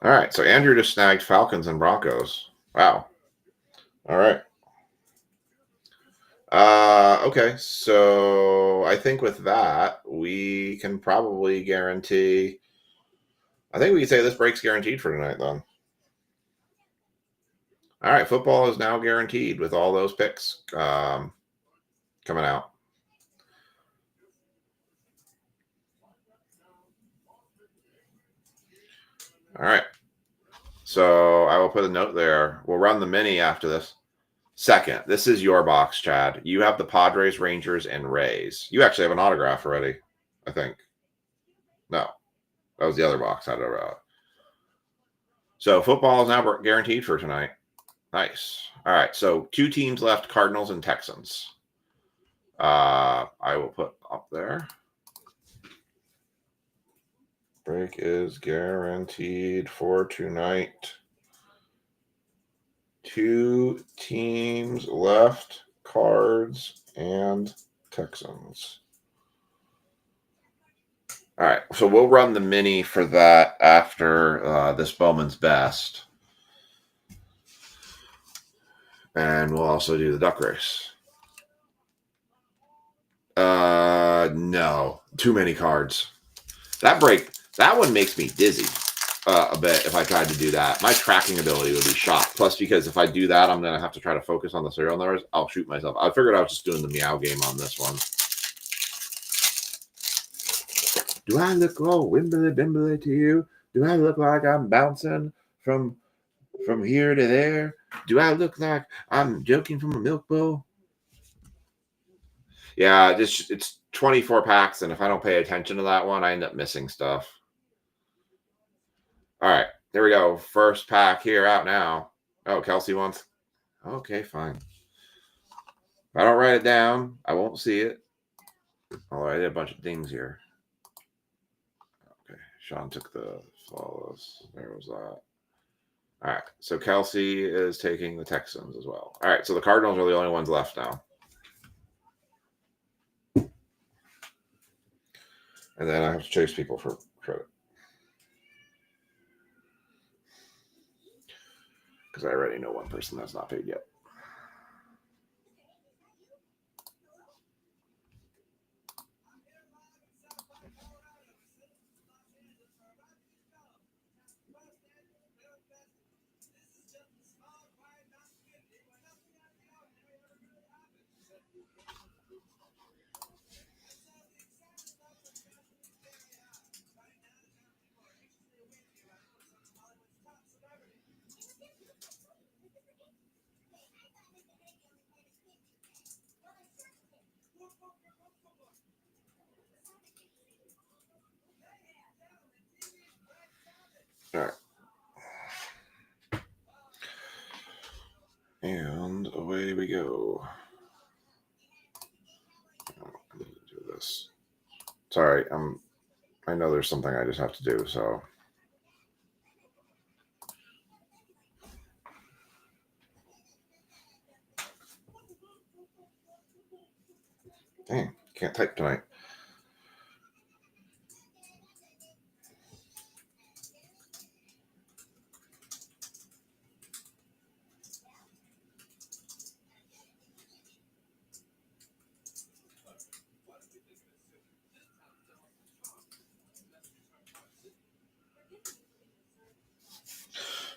All right, so Andrew just snagged Falcons and Broncos. Wow. All right. Okay, so I think with that, we can probably guarantee. I think we can say this break's guaranteed for tonight, then. All right, football is now guaranteed with all those picks coming out. All right. So I will put a note there. We'll run the mini after this. Second, this is your box, Chad. You have the Padres, Rangers, and Rays. You actually have an autograph already, I think. No, that was the other box. I don't know. So football is now guaranteed for tonight. Nice. All right. So 2 teams left, Cardinals and Texans. I will put up there. Break is guaranteed for tonight. 2 teams left, Cards and Texans. All right, so we'll run the mini for that after this Bowman's Best. And we'll also do the duck race. No, too many cards. That one makes me dizzy a bit if I tried to do that. My tracking ability would be shot. Plus, because if I do that, I'm going to have to try to focus on the serial numbers. I'll shoot myself. I figured I was just doing the meow game on this one. Do I look all wimbly bimbly to you? Do I look like I'm bouncing from here to there? Do I look like I'm joking from a milk bowl? Yeah, it's 24 packs, and if I don't pay attention to that one, I end up missing stuff. All right, there we go. First pack here out now. Oh, Kelsey wants. Okay, fine. If I don't write it down, I won't see it. Oh, I did a bunch of things here. Okay, Sean took the flawless. There was that. All right, so Kelsey is taking the Texans as well. All right, so the Cardinals are the only ones left now. And then I have to chase people for credit. Because I already know one person that's not paid yet. All right. And away we go. Oh, I need to do this. Sorry, I know there's something I just have to do, so. Dang, can't type tonight.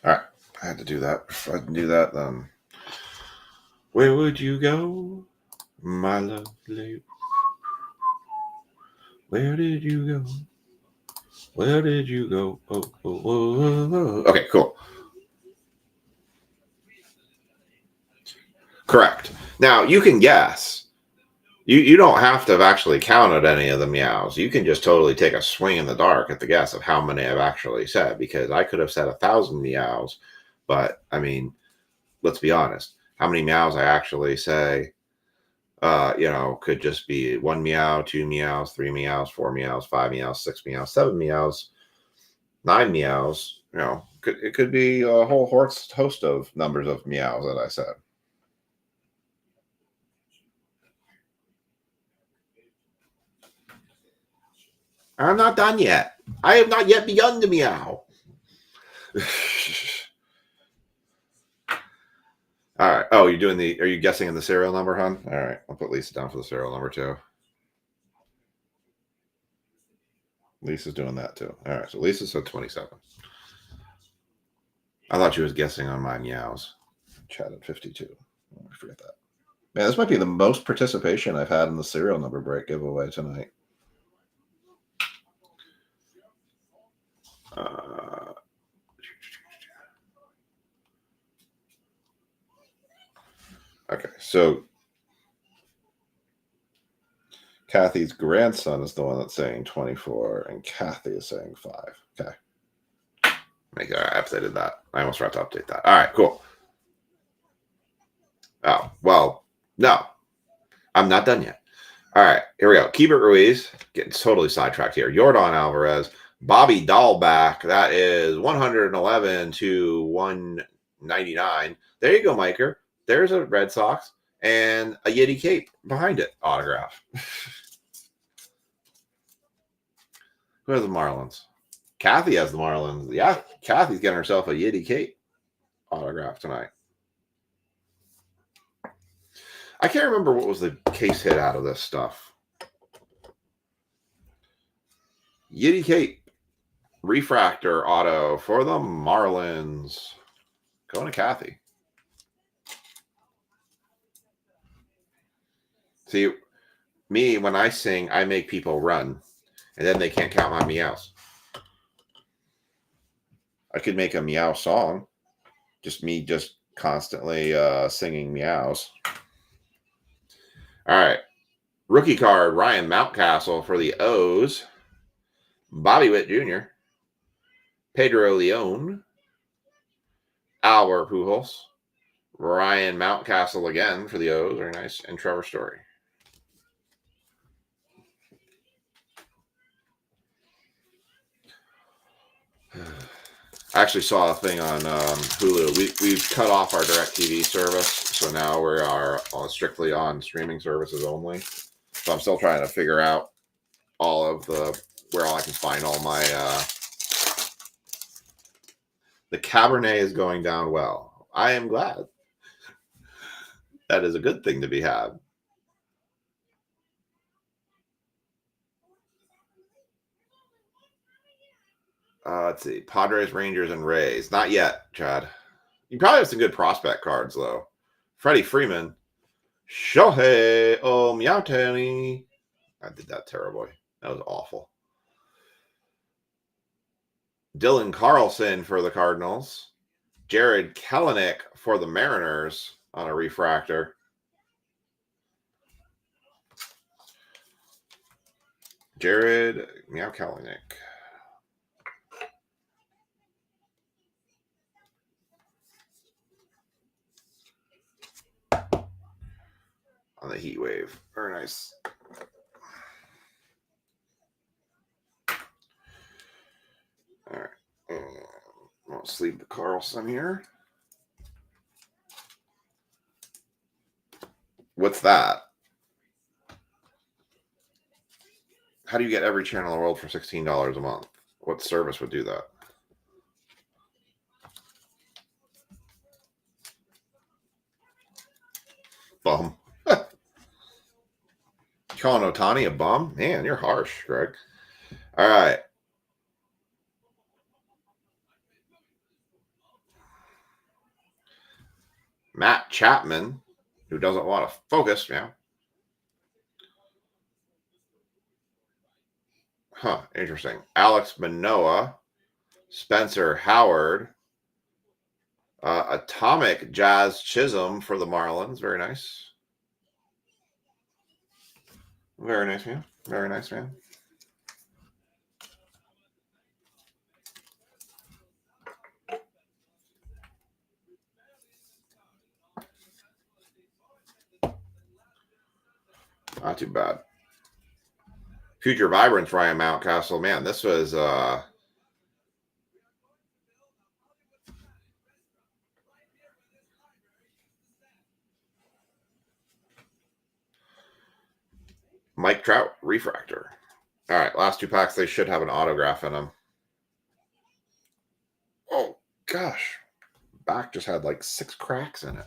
All right, I had to do that. If I didn't do that, then where would you go, my lovely? Where did you go? Where did you go? Oh, oh, oh, oh, oh. Okay, cool. Correct. Now you can guess. You don't have to have actually counted any of the meows. You can just totally take a swing in the dark at the guess of how many I've actually said, because I could have said 1,000 meows, but I mean, let's be honest. How many meows I actually say, could just be 1 meow, 2 meows, 3 meows, 4 meows, 5 meows, 6 meows, 7 meows, 9 meows. It could be a whole host of numbers of meows that I said. I'm not done yet. I have not yet begun to meow. All right. Oh, you're doing are you guessing in the serial number, hon? All right. I'll put Lisa down for the serial number too. Lisa's doing that too. All right. So Lisa said 27. I thought she was guessing on my meows. Chad at 52. I forget that. Man, this might be the most participation I've had in the serial number break giveaway tonight. Okay, so Kathy's grandson is the one that's saying 24, and Kathy is saying 5. Okay. I updated that. I almost forgot to update that. All right, cool. Oh, well, no. I'm not done yet. All right, here we go. Keibert Ruiz, getting totally sidetracked here. Yordan Alvarez, Bobby Dahlback, that is 111 to 199. There you go, Miker. There's a Red Sox and a Yeti cape behind it, autograph. Who has the Marlins? Kathy has the Marlins. Yeah, Kathy's getting herself a Yeti cape autograph tonight. I can't remember what was the case hit out of this stuff. Yeti cape. Refractor auto for the Marlins. Going to Kathy. See, me, when I sing, I make people run. And then they can't count my meows. I could make a meow song. Just me just constantly singing meows. All right. Rookie card, Ryan Mountcastle for the O's. Bobby Witt Jr. Pedro Leon. Albert Pujols. Ryan Mountcastle again for the O's. Very nice. And Trevor Story. I actually saw a thing on Hulu. We've cut off our DirecTV service, so now we are strictly on streaming services only. So I'm still trying to figure out all of where I can find all my. The Cabernet is going down well. I am glad. That is a good thing to be had. Let's see. Padres, Rangers, and Rays. Not yet, Chad. You probably have some good prospect cards, though. Freddie Freeman. Shohei Ohtani. I did that terribly. That was awful. Dylan Carlson for the Cardinals. Jared Kelenic for the Mariners on a refractor. Jared Kelenic. On the Heat Wave. Very nice. All right. I'll sleeve the Carlson here. What's that? How do you get every channel in the world for $16 a month? What service would do that? Bum. Calling Ohtani a bum? Man, you're harsh, Greg. All right. Matt Chapman, who doesn't want to focus now. Huh, interesting. Alex Manoah, Spencer Howard, Atomic Jazz Chisholm for the Marlins. Very nice. Very nice, man. Very nice, man. Not too bad. Future Vibrance, Ryan Mountcastle. Man, this was Mike Trout, refractor. All right, last two packs, they should have an autograph in them. Oh, gosh. Back just had like 6 cracks in it.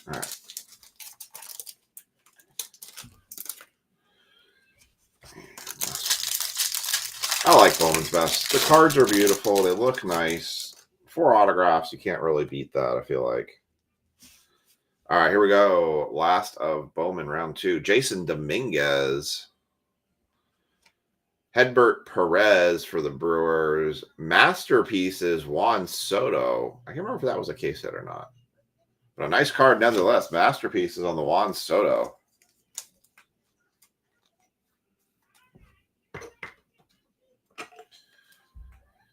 All right. I like Bowman's Best. The cards are beautiful. They look nice. 4 autographs. You can't really beat that, I feel like. All right, here we go. Last of Bowman, round 2. Jason Dominguez. Hedbert Perez for the Brewers. Masterpieces, Juan Soto. I can't remember if that was a case hit or not. But a nice card nonetheless. Masterpieces on the Juan Soto.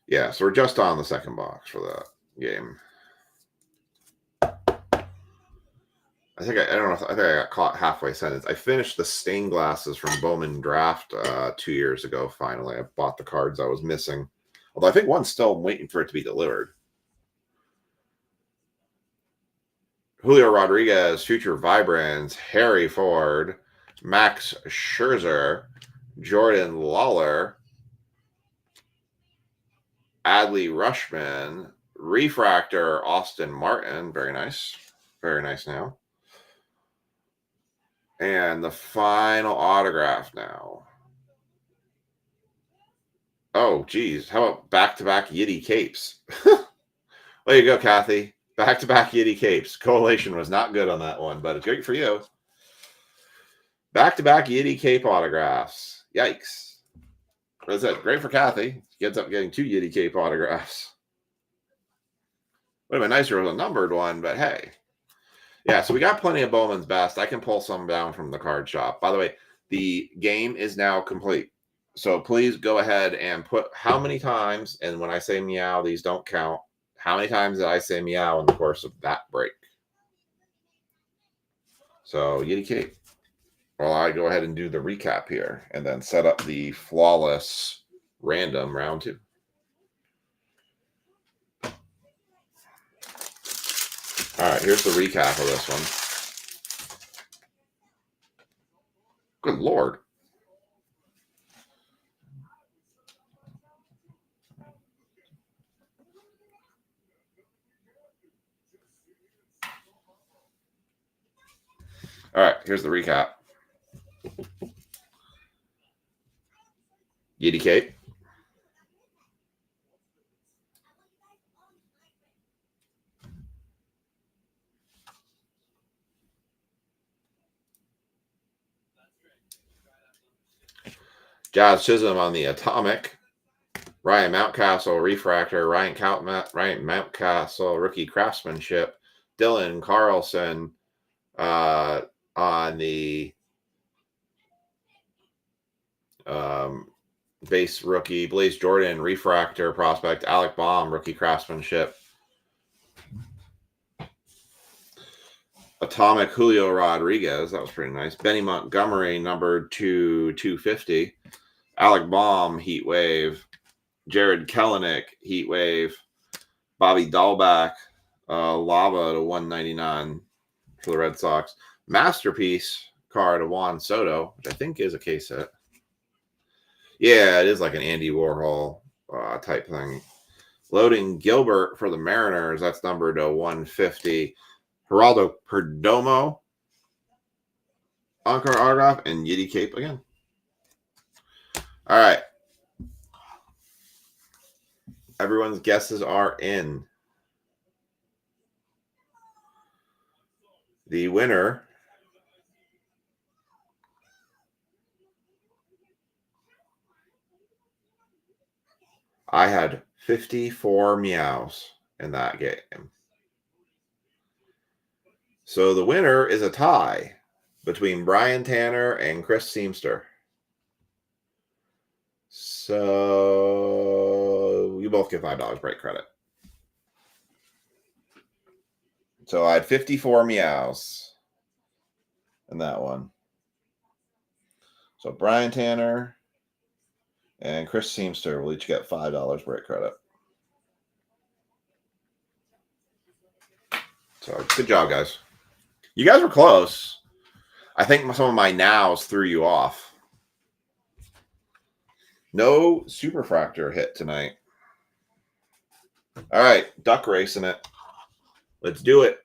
Yeah, so we're just on the second box for that game. I think I don't know. I think I got caught halfway sentence. I finished the stained glasses from Bowman Draft 2 years ago. Finally, I bought the cards I was missing. Although I think one's still waiting for it to be delivered. Julio Rodriguez, Future Vibrance, Harry Ford, Max Scherzer, Jordan Lawler, Adley Rushman, Refractor, Austin Martin. Very nice. Very nice now. And the final autograph now. Oh, geez. How about back-to-back Yiddy Capes? There you go, Kathy. Back-to-back Yiddy Capes. Correlation was not good on that one, but it's great for you. Back-to-back Yiddy Cape autographs. Yikes. What is that? Great for Kathy. She ends up getting 2 Yiddy Cape autographs. Would have been nicer with a numbered one, but hey. Yeah, so we got plenty of Bowman's Best. I can pull some down from the card shop. By the way, the game is now complete. So please go ahead and put how many times, and when I say meow, these don't count. How many times did I say meow in the course of that break? So, Yiddy Cape. Well, I go ahead and do the recap here and then set up the flawless random round 2. All right, here's the recap of this one. Good Lord. All right, here's the recap. Yiddy Cape. Jazz Chisholm on the Atomic. Ryan Mountcastle, Refractor. Ryan Mountcastle, Rookie Craftsmanship. Dylan Carlson on the base rookie. Blaze Jordan, Refractor Prospect. Alec Baum, Rookie Craftsmanship. Atomic Julio Rodriguez. That was pretty nice. Benny Montgomery, numbered to 250. Alec Baum, Heat Wave. Jared Kelenic, Heat Wave. Bobby Dahlback, Lava to 199 for the Red Sox. Masterpiece card of Juan Soto, which I think is a case hit. Yeah, it is like an Andy Warhol type thing. Loading Gilbert for the Mariners. That's numbered to 150. Geraldo Perdomo, on-card autograph, and Yiddy Cape again. All right. Everyone's guesses are in. The winner I had 54 meows in that game. So the winner is a tie between Brian Tanner and Chris Seamster. So you both get $5 break credit. So I had 54 meows in that one. So Brian Tanner and Chris Seamster will each get $5 break credit. So good job, guys. You guys were close. I think some of my nows threw you off. No Superfractor hit tonight. All right, duck racing it. Let's do it.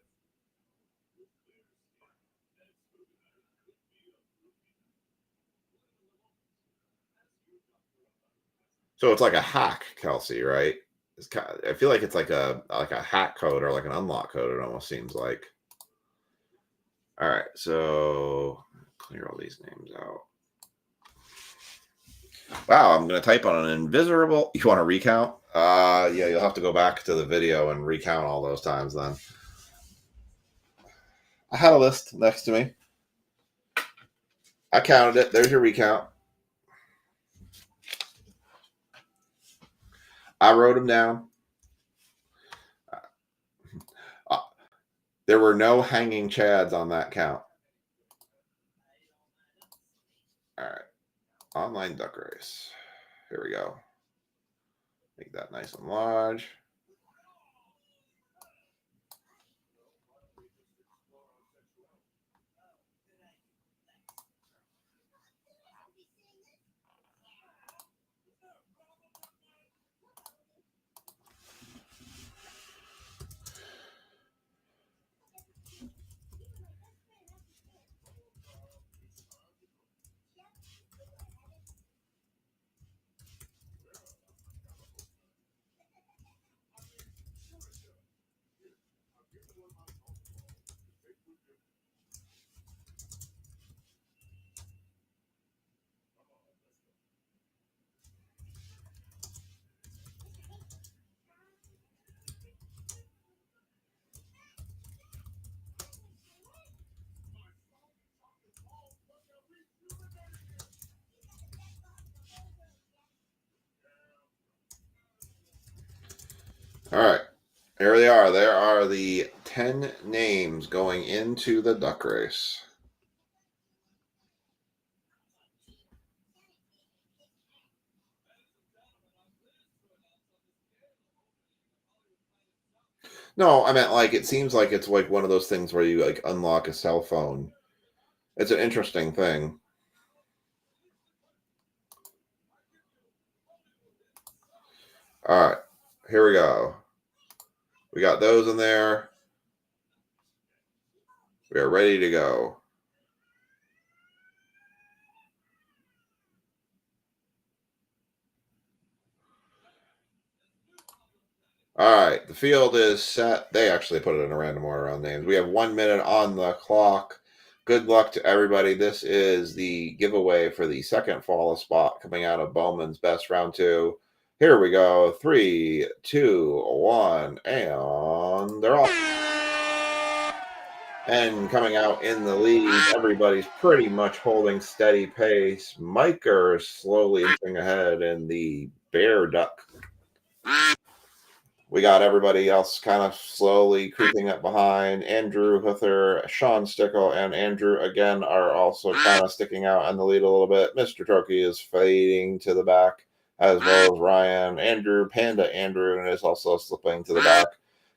So it's like a hack, Kelsey, right? I feel like it's like a hack code or like an unlock code. It almost seems like. All right, so clear all these names out. Wow, I'm going to type on an invisible. You want to recount? Yeah, you'll have to go back to the video and recount all those times then. I had a list next to me. I counted it. There's your recount. I wrote them down. There were no hanging chads on that count. All right. Online duck race. Here we go. Make that nice and large. All right. Here they are. There are the 10 names going into the duck race. No, I meant like it seems like it's like one of those things where you like unlock a cell phone. It's an interesting thing. All right. Here we go. We got those in there. We are ready to go. All right, the field is set. They actually put it in a random order on names. We have 1 minute on the clock. Good luck to everybody. This is the giveaway for the second fall spot coming out of Bowman's Best Round 2. Here we go. 3, 2, 1, and they're off. And coming out in the lead, everybody's pretty much holding steady pace. Miker slowly inching ahead in the bear duck. We got everybody else kind of slowly creeping up behind. Andrew Huther, Sean Stickle, and Andrew again are also kind of sticking out in the lead a little bit. Mr. Turkey is fading to the back, as well as Ryan. Andrew, Panda Andrew, is also slipping to the back.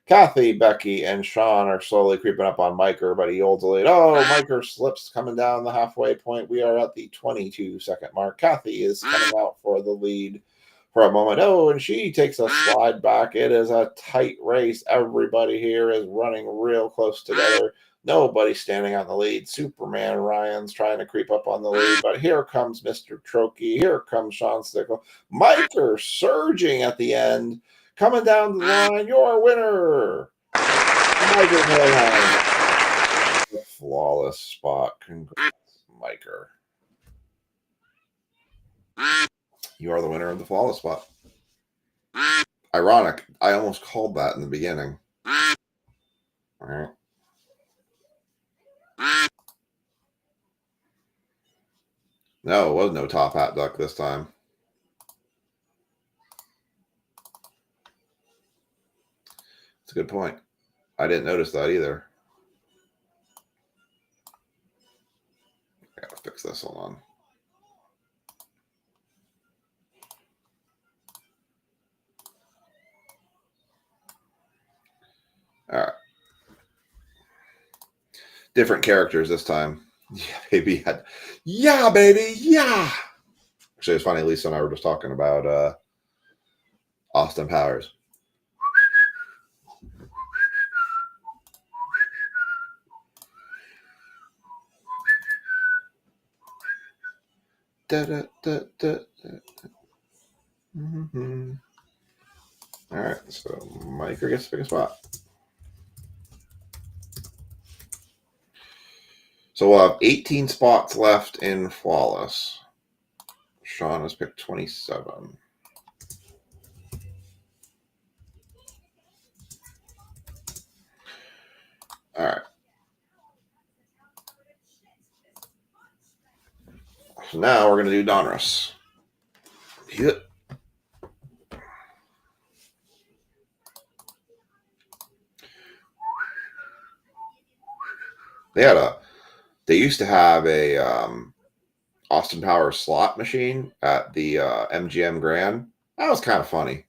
Kathy, Becky, and Sean are slowly creeping up on Miker, but he holds the lead. Oh, Miker slips coming down the halfway point. We are at the 22-second mark. Kathy is coming out for the lead for a moment. Oh, and she takes a slide back. It is a tight race. Everybody here is running real close together. Nobody standing on the lead. Superman Ryan's trying to creep up on the lead, but here comes Mr. Trokey. Here comes Sean Stickle. Miker surging at the end. Coming down the line, your winner, Miker Mayhem. A flawless spot. Congrats, Miker. You are the winner of the flawless spot. Ironic. I almost called that in the beginning. All right. No, it was no top hat duck this time. That's a good point. I didn't notice that either. I gotta fix this. Hold on. All right. Different characters this time. Yeah, baby. Yeah, baby. Yeah. Actually, it's funny. Lisa and I were just talking about Austin Powers. Da, da, da, da, da. Mm-hmm. All right, so Mike gets to pick a spot. So we'll have 18 spots left in Flawless. Sean has picked 27. All right. So now we're going to do Donruss. Yep. They used to have a Austin Powers slot machine at the MGM Grand. That was kind of funny.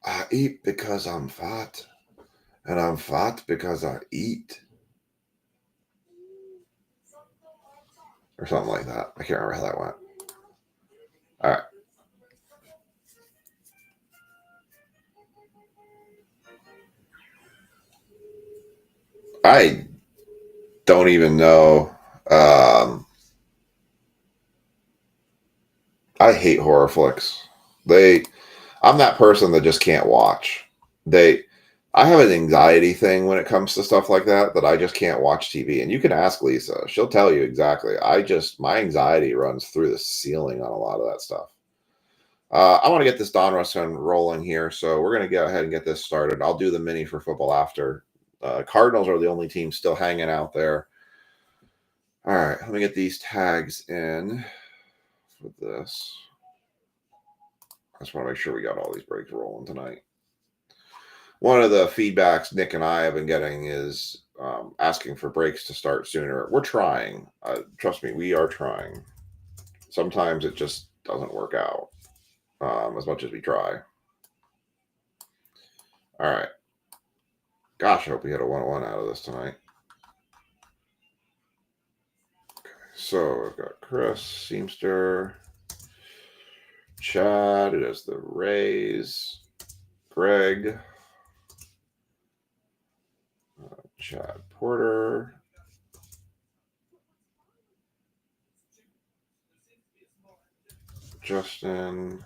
I eat because I'm fat, and I'm fat because I eat. Or something like that. I can't remember how that went. All right. I don't even know. I hate horror flicks. I'm that person that just can't watch. I have an anxiety thing when it comes to stuff like that I just can't watch TV. And you can ask Lisa; she'll tell you exactly. My anxiety runs through the ceiling on a lot of that stuff. I want to get this Donruss rolling here, so we're going to go ahead and get this started. I'll do the mini for football after. Cardinals are the only team still hanging out there. All right, let me get these tags in for this. I just want to make sure we got all these breaks rolling tonight. One of the feedbacks Nick and I have been getting is asking for breaks to start sooner. We're trying. Trust me, we are trying. Sometimes it just doesn't work out as much as we try. All right. Gosh, I hope we had a 1-1 out of this tonight. Okay, so I've got Chris, Seamster, Chad, who does the Rays, Greg, Chad Porter, Justin,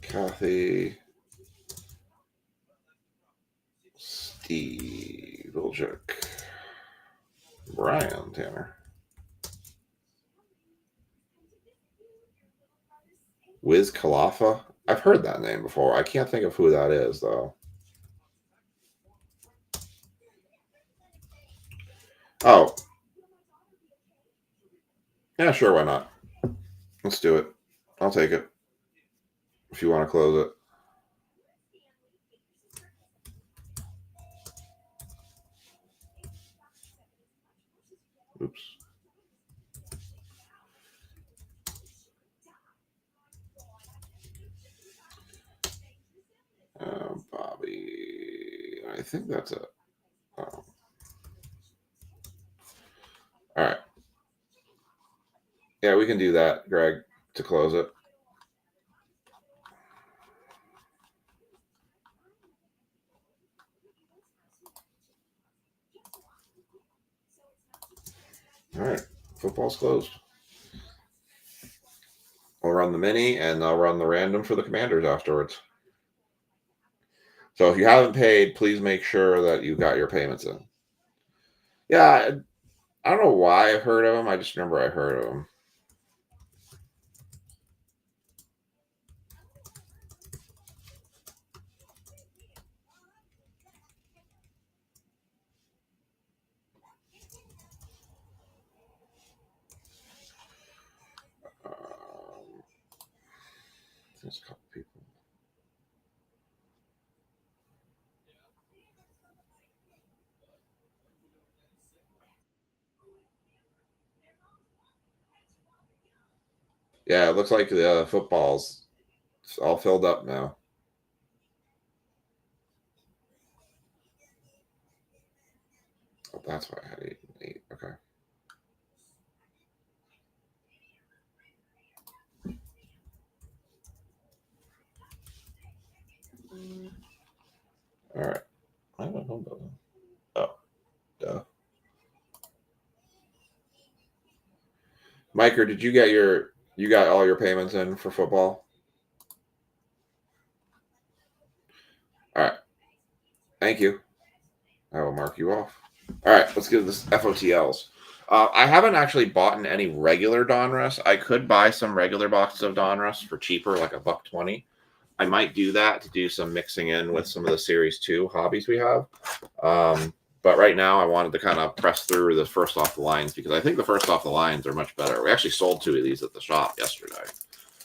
Kathy, Steve Vilchuk, Brian Tanner, Wiz Khalifa. I've heard that name before. I can't think of who that is, though. Oh. Yeah, sure, why not? Let's do it. I'll take it. If you want to close it. Oops. Bobby. I think that's it. Oh. All right. Yeah, we can do that, Greg, to close it. All right. Football's closed. I'll run the mini and I'll run the random for the Commanders afterwards. So if you haven't paid, please make sure that you got your payments in. Yeah, I don't know why I've heard of them. I just remember I heard of them. There's a couple people. Yeah, it looks like the football's all filled up now. Oh, that's why I had 8 and 8. Okay. All right. I don't know. Oh, duh. Micah, did you get you got all your payments in for football? All right. Thank you. I will mark you off. All right, let's get this FOTLs. I haven't actually bought in any regular Donruss. I could buy some regular boxes of Donruss for cheaper, like $1.20. I might do that to do some mixing in with some of the Series 2 hobbies we have. But right now, I wanted to kind of press through the first off the lines because I think the first off the lines are much better. We actually sold 2 of these at the shop yesterday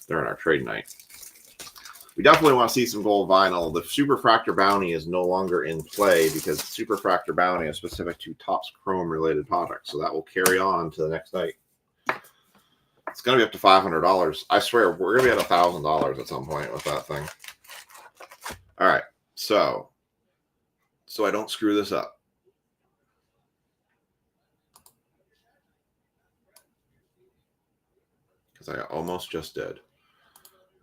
during our trade night. We definitely want to see some gold vinyl. The Superfractor Bounty is no longer in play because Superfractor Bounty is specific to Topps Chrome related products. So that will carry on to the next night. It's going to be up to $500. I swear, we're going to be at $1,000 at some point with that thing. All right. So I don't screw this up. Because I almost just did.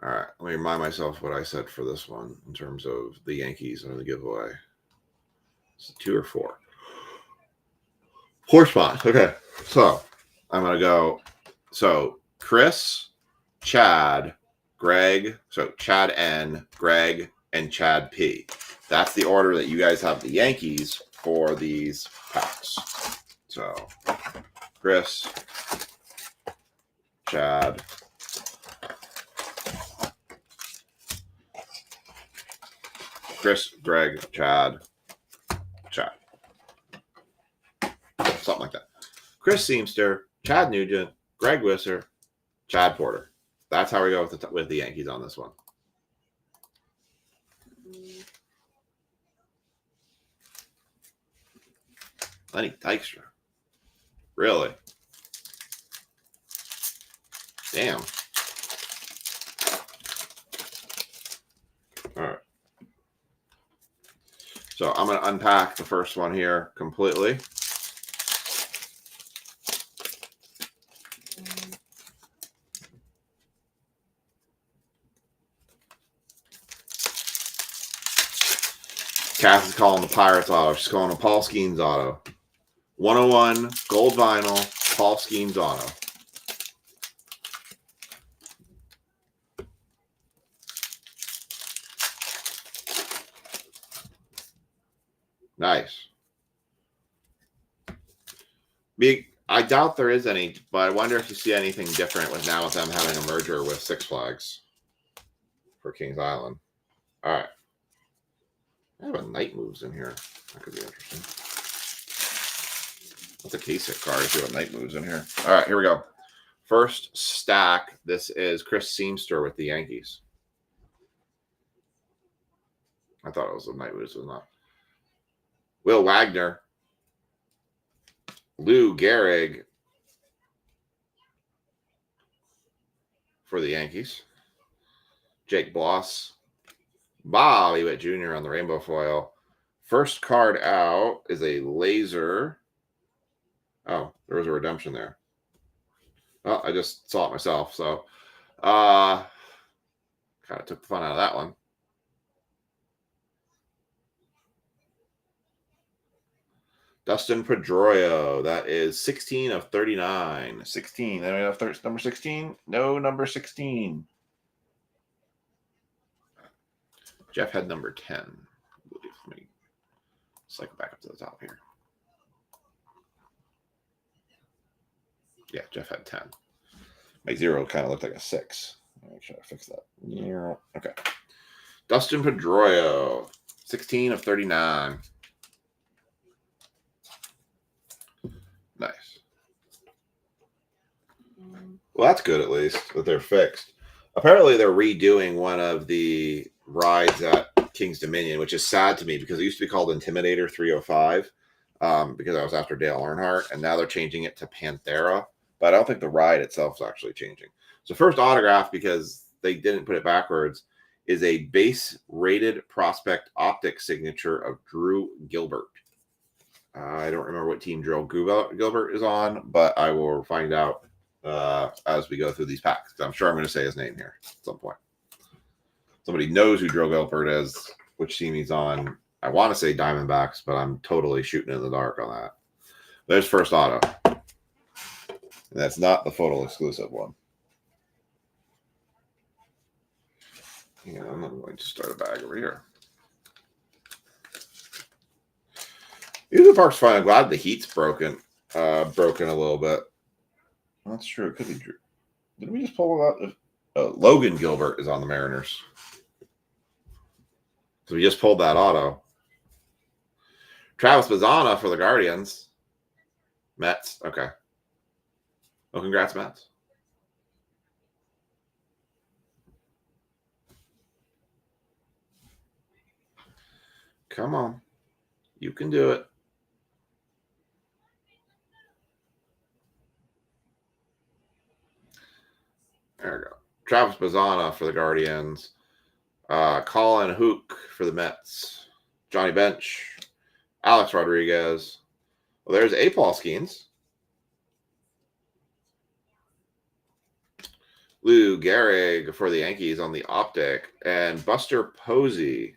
All right, let me remind myself what I said for this one in terms of the Yankees and the giveaway. Is it 2 or 4? 4 spots. Okay, so I'm going to go. So Chris, Chad, Greg. So Chad N, Greg, and Chad P. That's the order that you guys have the Yankees for these packs. So Chris, Chad, Chris, Greg, Chad. Something like that. Chris Seamster, Chad Nugent, Greg Wisser, Chad Porter. That's how we go with the Yankees on this one. Lenny Dykstra. Really? Damn. All right. So I'm going to unpack the first one here completely. Cass is calling the Pirates auto. She's calling a Paul Skeens auto. 101 gold vinyl Paul Skeens auto. Nice. I doubt there is any, but I wonder if you see anything different with now with them having a merger with Six Flags for Kings Island. All right. I have a Night Moves in here. That could be interesting. That's a Kasich card if you have Night Moves in here. All right, here we go. First stack. This is Chris Seamster with the Yankees. I thought it was a Night Moves, it was not. Will Wagner. Lou Gehrig for the Yankees. Jake Bloss. Bobby Witt Jr. on the rainbow foil. First card out is a laser. Oh, there was a redemption there. Oh, I just saw it myself. So, kind of took the fun out of that one. Dustin Pedroia. That is 16 of 39. 16. Then we have number 16. No, number 16. Jeff had number 10. Let me cycle back up to the top here. Yeah, Jeff had 10. My 0 kind of looked like a 6. Make sure I fix that. Yeah. Okay. Dustin Pedroia. 16 of 39. Nice. Well, that's good at least that they're fixed. Apparently, they're redoing one of the rides at King's Dominion, which is sad to me because it used to be called Intimidator 305 because I was after Dale Earnhardt, and now they're changing it to Panthera. But I don't think the ride itself is actually changing. So first autograph, because they didn't put it backwards, is a base-rated prospect optic signature of Drew Gilbert. I don't remember what team Drew Gilbert is on, but I will find out as we go through these packs. I'm sure I'm going to say his name here at some point. Somebody knows who Drew Gilbert is, which team he's on. I want to say Diamondbacks, but I'm totally shooting in the dark on that. There's first auto. And that's not the FOTL exclusive one. Yeah, I'm going to start a bag over here. Usually Park's fine. I'm glad the heat's broken a little bit. That's true. It could be true. Did we just pull it out? Logan Gilbert is on the Mariners. So we just pulled that auto. Travis Bazzana for the Guardians. Mets. Okay. Well, congrats, Mets. Come on. You can do it. There we go. Travis Bazzana for the Guardians. Colin Hook for the Mets. Johnny Bench. Alex Rodriguez. Well, there's A. Paul Skeens. Lou Gehrig for the Yankees on the optic. And Buster Posey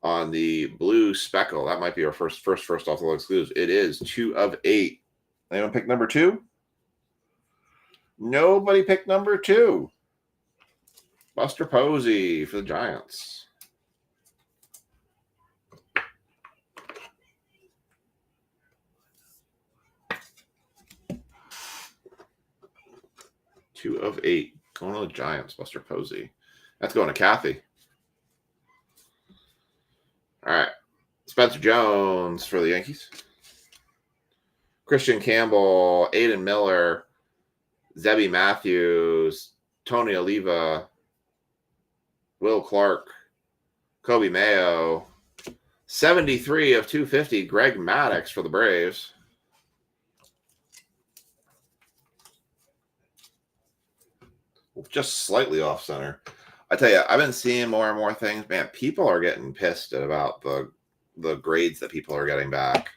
on the blue speckle. That might be our first off the load exclusive. It is 2 of 8. Anyone pick number 2? Nobody picked number 2. Buster Posey for the Giants. Two of 8. Going to the Giants, Buster Posey. That's going to Kathy. All right. Spencer Jones for the Yankees. Christian Campbell, Aiden Miller, Zebby Matthews, Tony Oliva, Will Clark, Kobe Mayo, 73 of 250, Greg Maddux for the Braves. Just slightly off center. I tell you, I've been seeing more and more things. Man, people are getting pissed about the grades that people are getting back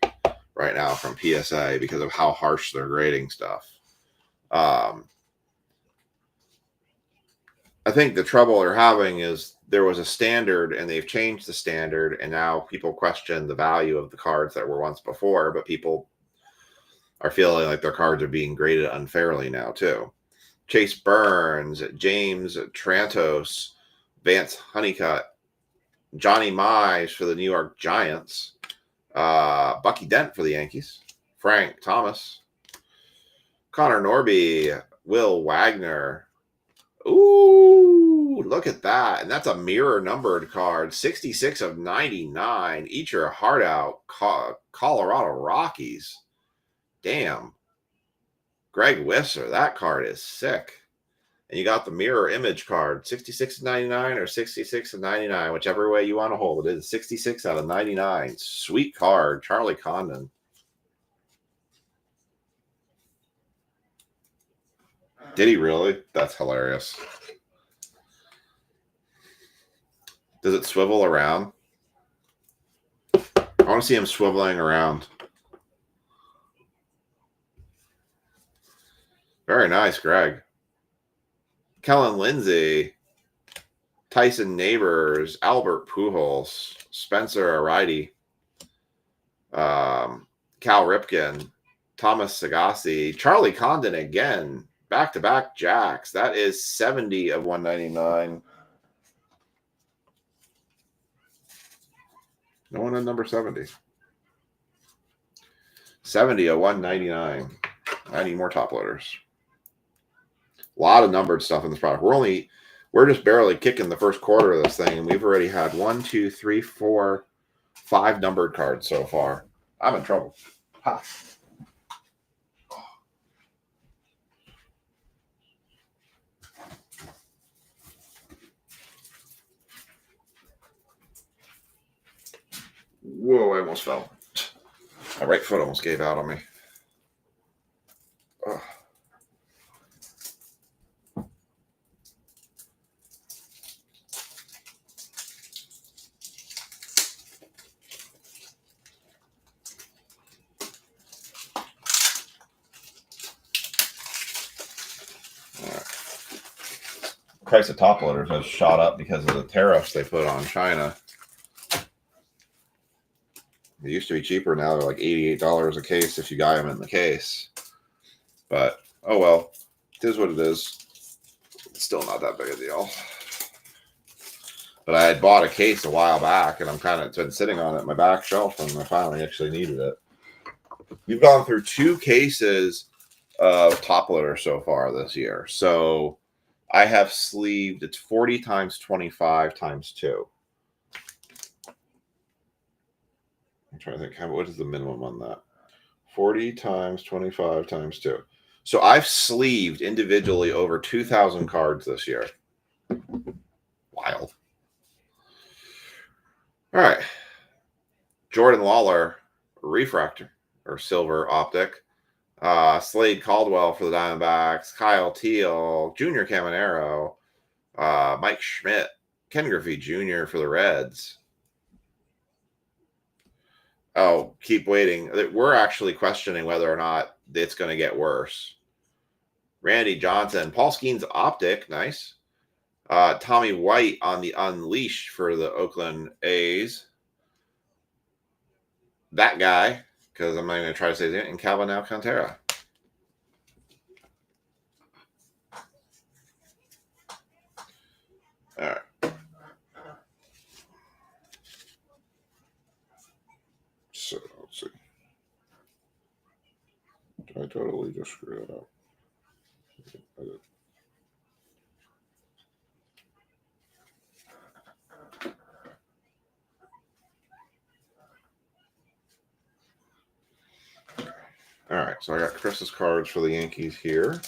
right now from PSA because of how harsh they're grading stuff. I think the trouble they're having is there was a standard and they've changed the standard, and now people question the value of the cards that were once before, but people are feeling like their cards are being graded unfairly now too. Chase Burns, James Trantos, Vance Honeycutt, Johnny Mize for the New York Giants, Bucky Dent for the Yankees, Frank Thomas, Connor Norby, Will Wagner. Ooh, look at that. And that's a mirror numbered card, 66 of 99. Eat your heart out, Colorado Rockies. Damn. Greg Wisser, that card is sick. And you got the mirror image card, 66 of 99 or 66 of 99, whichever way you want to hold it. It is 66 out of 99. Sweet card, Charlie Condon. Did he really? That's hilarious. Does it swivel around? I want to see him swiveling around. Very nice, Greg. Kellen Lindsay, Tyson Neighbors, Albert Pujols, Spencer Aridy, Cal Ripken, Thomas Sagassi, Charlie Condon again, back-to-back jacks. That is 70 of 199. No one on number 70. 70 of 199. I need more top loaders. A lot of numbered stuff in this product. We're just barely kicking the first quarter of this thing, and we've already had 1, 2, 3, 4, 5 numbered cards so far. I'm in trouble. Ha. Whoa, I almost fell. My right foot almost gave out on me. Ugh. Price of top loaders has shot up because of the tariffs they put on China. They used to be cheaper. Now they're like $88 a case if you got them in the case. But, oh well. It is what it is. It's still not that big a deal. But I had bought a case a while back, and I'm kind of been sitting on it in my back shelf, and I finally actually needed it. We've gone through 2 cases of top loader so far this year. So I have sleeved, it's 40 times 25 times 2. I'm trying to think, what is the minimum on that? 40 times 25 times 2. So I've sleeved individually over 2,000 cards this year. Wild. All right. Jordan Lawler, refractor or silver optic. Slade Caldwell for the Diamondbacks. Kyle Teal, Junior Caminero. Mike Schmidt. Ken Griffey Jr. for the Reds. Oh, keep waiting. We're actually questioning whether or not it's going to get worse. Randy Johnson. Paul Skeens optic. Nice. Tommy White on the Unleash for the Oakland A's. That guy, because I'm not going to try to say it, and Calvin Alcantara. All right. So, let's see. Did I totally just screw that up? I did. All right, so I got Chris's cards for the Yankees here.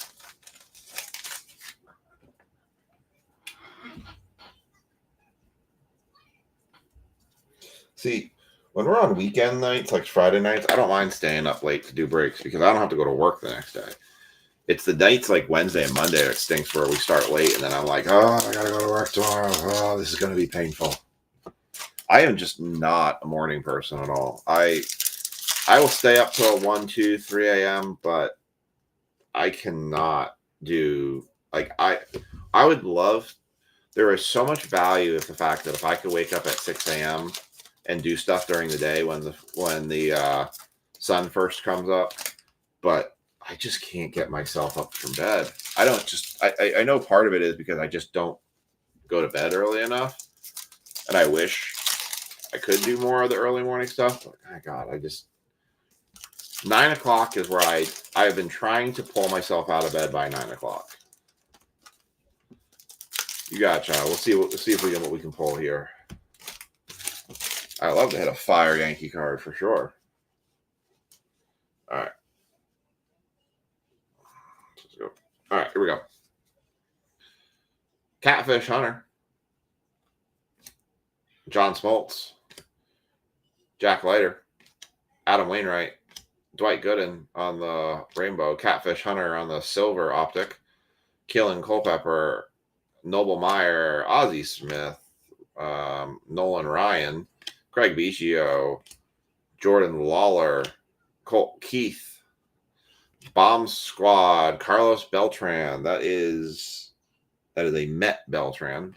See, when we're on weekend nights, like Friday nights, I don't mind staying up late to do breaks because I don't have to go to work the next day. It's the nights like Wednesday and Monday that stinks where we start late and then I'm like, oh, I got to go to work tomorrow. Oh, this is going to be painful. I am just not a morning person at all. I will stay up till 1, 2, 3 a.m., but I cannot do, like, I would love, there is so much value in the fact that if I could wake up at 6 a.m. and do stuff during the day when the sun first comes up, but I just can't get myself up from bed. I don't just, I know part of it is because I just don't go to bed early enough, and I wish I could do more of the early morning stuff, but my God, 9 o'clock is where I've been trying to pull myself out of bed by 9 o'clock. You got it, John. We'll see what we can pull here. I love to hit a fire Yankee card for sure. All right. Let's go. All right, here we go. Catfish Hunter. John Smoltz. Jack Leiter. Adam Wainwright. Dwight Gooden on the rainbow. Catfish Hunter on the silver optic. Keelan Culpepper. Noble Meyer. Ozzie Smith. Nolan Ryan. Craig Biggio. Jordan Lawler. Colt Keith. Bomb Squad. Carlos Beltran. That is a Met Beltran.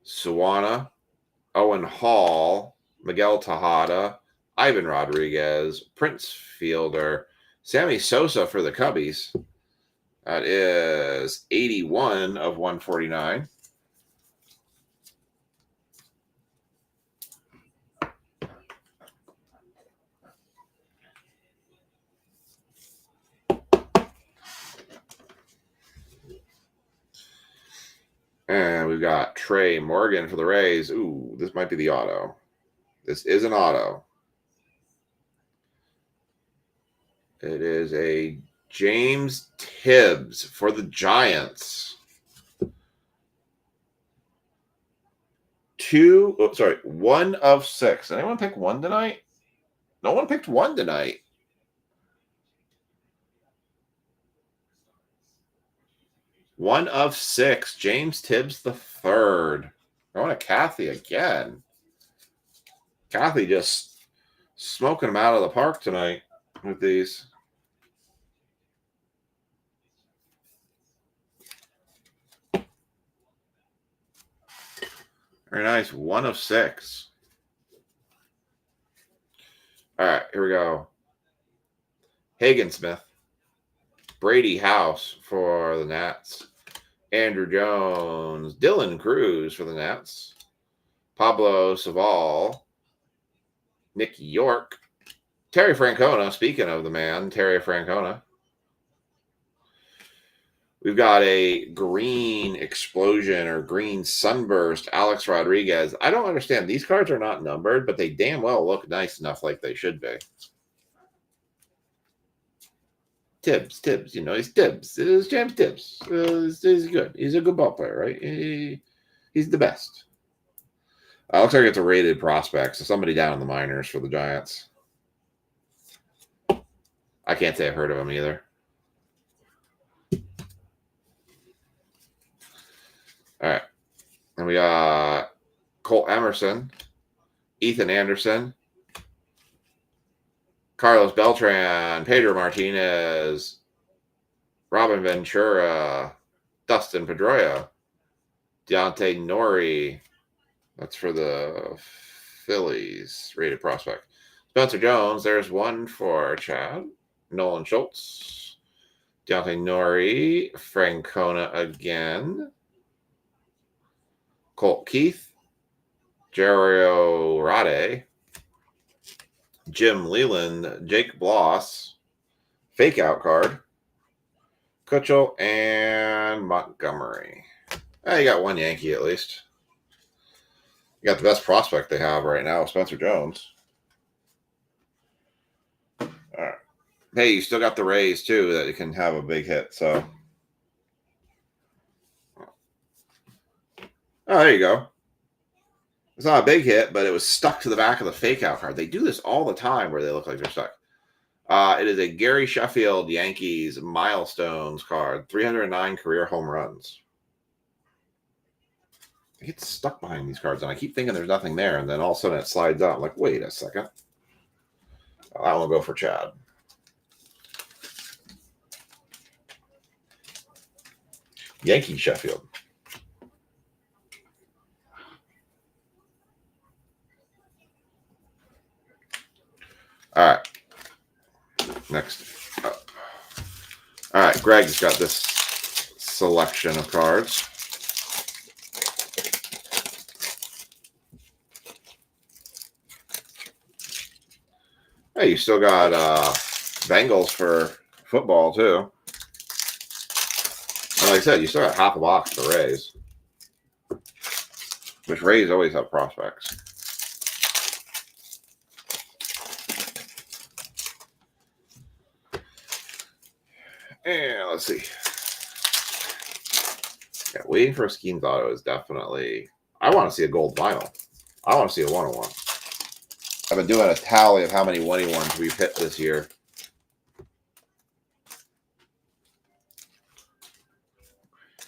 Suwana. Owen Hall. Miguel Tejada. Ivan Rodriguez. Prince Fielder. Sammy Sosa for the Cubbies. That is 81 of 149. And we've got Trey Morgan for the Rays. Ooh, this might be the auto. This is an auto. It is a James Tibbs for the Giants. 1 of 6. Did anyone pick 1 tonight? No one picked 1 tonight. One of 6. James Tibbs the third. Going to Kathy again. Kathy just smoking them out of the park tonight with these. Very nice. 1 of 6. All right, here we go. Hagen Smith Brady House for the Nats. Andrew Jones. Dylan Cruz for the Nats. Pablo Savall. Nick York. Terry Francona. Speaking of the man, Terry Francona. We've got a green explosion or green sunburst, Alex Rodriguez. I don't understand. These cards are not numbered, but they damn well look nice enough like they should be. Tibbs. You know, he's Tibbs. It's James Tibbs. He's good. He's a good ball player, right? He's the best. Looks like it's a rated prospect, so somebody down in the minors for the Giants. I can't say I've heard of him either. All right. And we got Colt Emerson, Ethan Anderson, Carlos Beltran, Pedro Martinez, Robin Ventura, Dustin Pedroia, Deontay Nori. That's for the Phillies, rated prospect. Spencer Jones, there's one for Chad. Nolan Schultz, Deontay Nori, Francona again. Colt Keith, Jerio Rade, Jim Leland, Jake Bloss, fake out card, Kutchel, and Montgomery. You got one Yankee at least. You got the best prospect they have right now, Spencer Jones. All right. Hey, you still got the Rays too that you can have a big hit. So, there you go. It's not a big hit, but it was stuck to the back of the fake out card. They do this all the time where they look like they're stuck. It is a Gary Sheffield Yankees milestones card. 309 career home runs. I get stuck behind these cards, and I keep thinking there's nothing there, and then all of a sudden it slides out. I'm like, wait a second. I will go for Chad. Yankee Sheffield. All right. Next up. All right. Greg's got this selection of cards. Hey, you still got Bengals for football, too. And like I said, you still got half a box for Rays. Which Rays always have prospects. And let's see. Yeah, waiting for a Skeens auto is definitely... I want to see a gold vinyl. I want to see a 101. I've been doing a tally of how many 101s we've hit this year.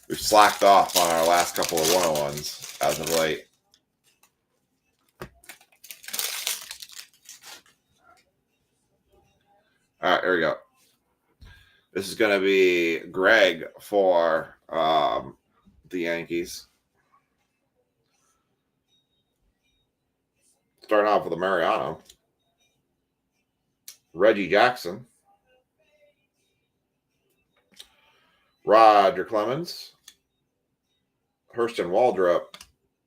We've slacked off on our last couple of 101s as of late. All right, here we go. This is going to be Greg for the Yankees. Starting off with a Mariano. Reggie Jackson. Roger Clemens. Hurston Waldrop.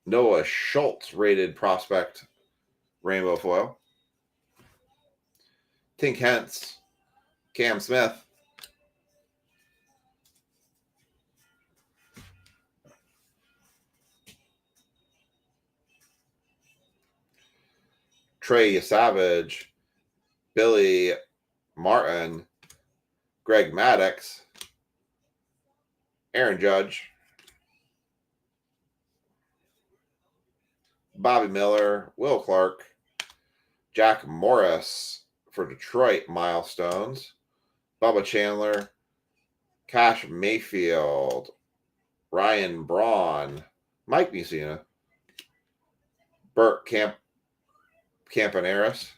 Noah Schultz, rated prospect, rainbow foil. Tink Hence. Cam Smith. Trey Savage, Billy Martin, Greg Maddox, Aaron Judge, Bobby Miller, Will Clark, Jack Morris for Detroit milestones, Bubba Chandler, Cash Mayfield, Ryan Braun, Mike Mussina, Burt Campaneris,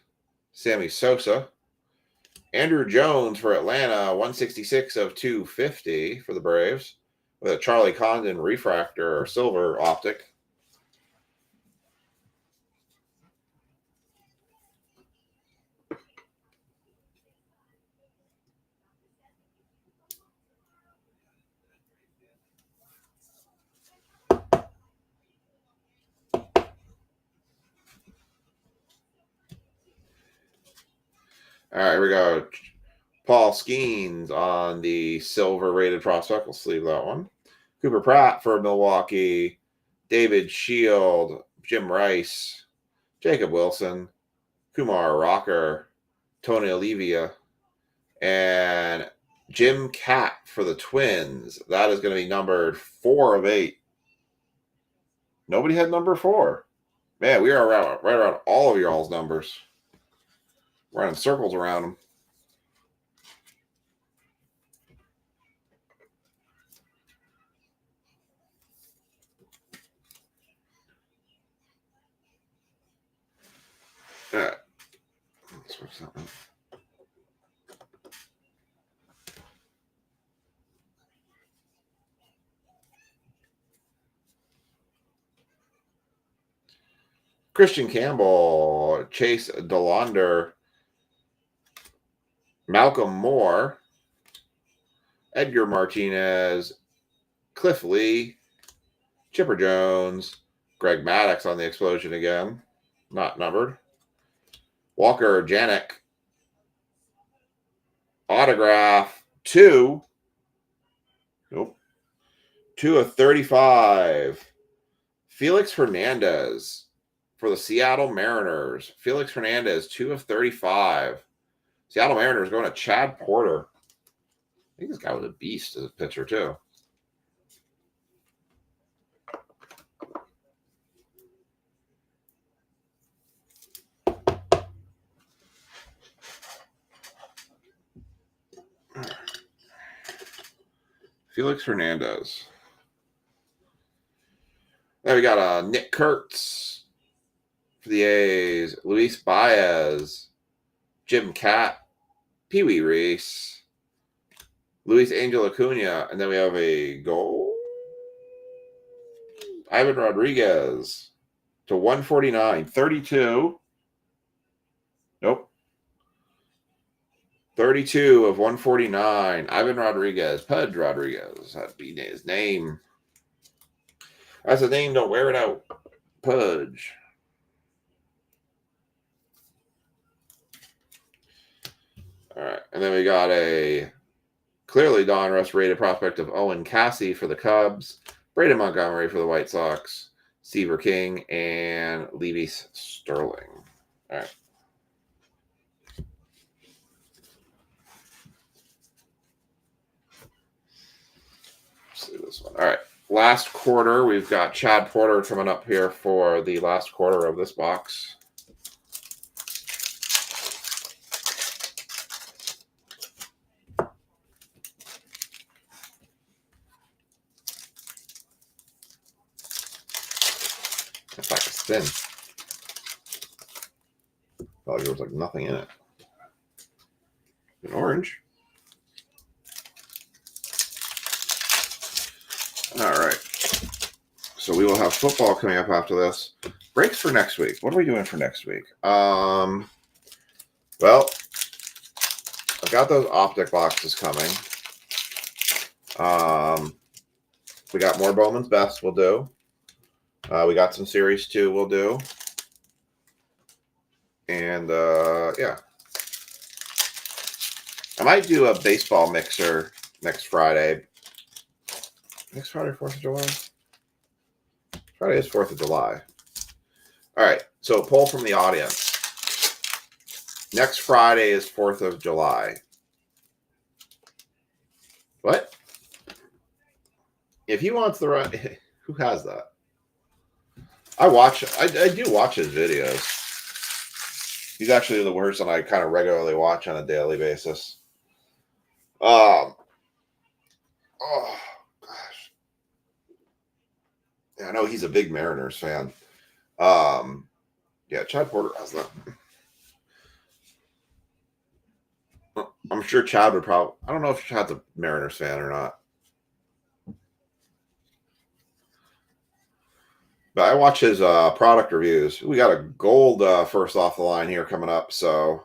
Sammy Sosa, Andrew Jones for Atlanta, 166 of 250 for the Braves, with a Charlie Condon refractor or silver optic. All right, here we go. Paul Skeens on the silver rated prospect. We'll sleeve that one. Cooper Pratt for Milwaukee. David Shield, Jim Rice, Jacob Wilson, Kumar Rocker, Tony Olivia, and Jim Cat for the Twins. That is going to be numbered 4 of 8. Nobody had number 4. Man, we are right around all of y'all's numbers. Running circles around them. All right. Let's switch that one. Christian Campbell, Chase DeLaunder, Malcolm Moore, Edgar Martinez, Cliff Lee, Chipper Jones, Greg Maddux on the explosion again, not numbered. Walker Janik, autograph 2. Nope. 2 of 35. Felix Hernandez for the Seattle Mariners. Felix Hernandez, 2 of 35. Seattle Mariners going to Chad Porter. I think this guy was a beast as a pitcher, too. Felix Hernandez. Then we got Nick Kurtz for the A's. Luis Baez. Jim Cat. Pee Wee Reese. Luis Angel Acuna. And then we have a goal. Ivan Rodriguez to 149. 32. Nope. 32 of 149. Ivan Rodriguez. Pudge Rodriguez. That'd be his name. That's a name. Don't wear it out. Pudge. All right. And then we got a clearly Donruss rated prospect of Owen Cassie for the Cubs. Braden Montgomery for the White Sox. Seaver King and Levis Sterling. All right. See this one. All right. Last quarter, we've got Chad Porter coming up here for the last quarter of this box. That pack is thin. Felt like there was like nothing in it. An orange. All right. So we will have football coming up after this. Breaks for next week. What are we doing for next week? Well, I've got those optic boxes coming. We got more Bowman's Best we'll do. We got some Series 2 we'll do. And, yeah. I might do a baseball mixer next Friday. Next Friday, 4th of July? Friday is 4th of July. All right. So, poll from the audience. Next Friday is 4th of July. What? If he wants the right... Who has that? I do watch his videos. He's actually the person I kind of regularly watch on a daily basis. Oh, gosh. Yeah, I know he's a big Mariners fan. Yeah, Chad Porter has that. I'm sure Chad would probably... I don't know if Chad's a Mariners fan or not. But I watch his product reviews. We got a gold first off the line here coming up, so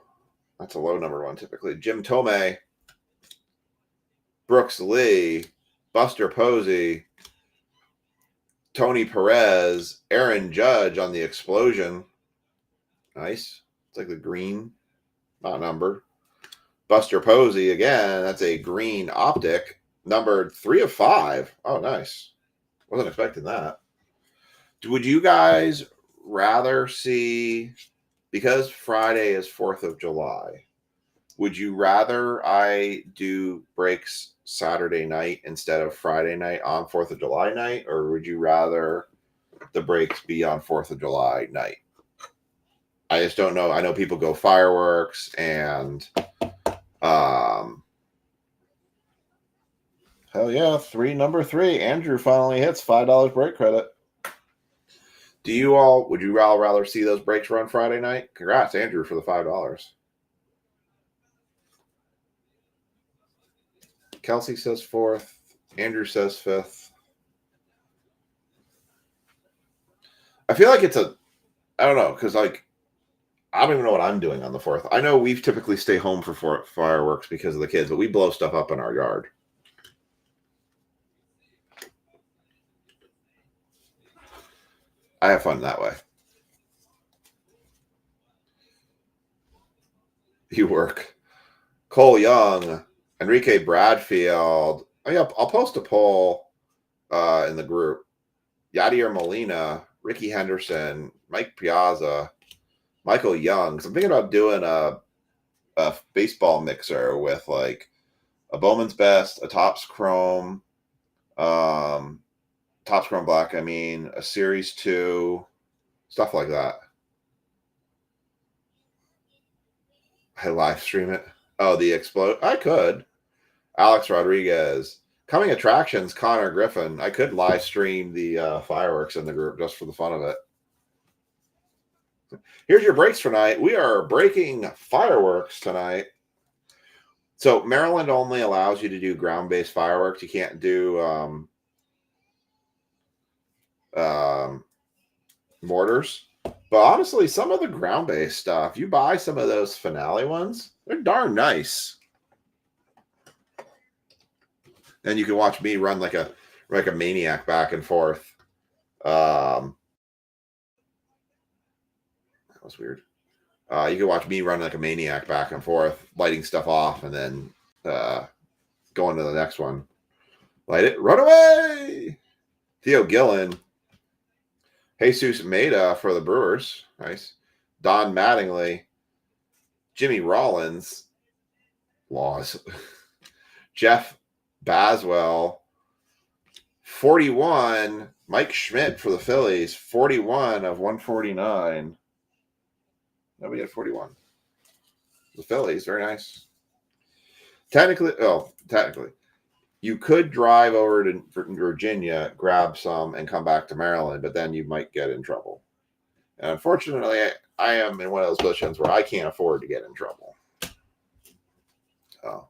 that's a low number one typically. Jim Tomei, Brooks Lee, Buster Posey, Tony Perez, Aaron Judge on the explosion. Nice. It's like the green, not numbered. Buster Posey again. That's a green optic, numbered 3 of 5. Oh, nice. Wasn't expecting that. Would you guys rather see, because Friday is 4th of July, would you rather I do breaks Saturday night instead of Friday night on 4th of July night, or would you rather the breaks be on 4th of July night? I just don't know. I know people go fireworks and hell yeah, number 3. Andrew finally hits $5 break credit. Would you all rather see those breaks run Friday night? Congrats, Andrew, for the $5. Kelsey says 4th. Andrew says 5th. I feel like I don't know, because like, I don't even know what I'm doing on the 4th. I know we typically stay home for fireworks because of the kids, but we blow stuff up in our yard. I have fun that way. You work. Cole Young, Enrique Bradfield. Oh, yeah, I'll post a poll in the group. Yadier Molina, Ricky Henderson, Mike Piazza, Michael Young. So I'm thinking about doing a baseball mixer with like a Bowman's Best, a Topps Chrome, Topps Chrome Black, a Series 2, stuff like that. I live stream it. Oh, the explode. I could. Alex Rodriguez. Coming attractions, Connor Griffin. I could live stream the fireworks in the group just for the fun of it. Here's your breaks tonight. We are breaking fireworks tonight. So Maryland only allows you to do ground-based fireworks. You can't do mortars. But honestly, some of the ground-based stuff, you buy some of those finale ones, they're darn nice. And you can watch me run like a maniac back and forth. That was weird. You can watch me run like a maniac back and forth, lighting stuff off, and then going to the next one. Light it, run away! Theo Gillen. Jesus Maeda for the Brewers. Nice. Don Mattingly. Jimmy Rollins. Laws. Jeff Baswell. 41. Mike Schmidt for the Phillies. 41 of 149. Nobody had 41. The Phillies. Very nice. Technically, you could drive over to Virginia, grab some, and come back to Maryland, but then you might get in trouble. And unfortunately, I am in one of those positions where I can't afford to get in trouble. Oh.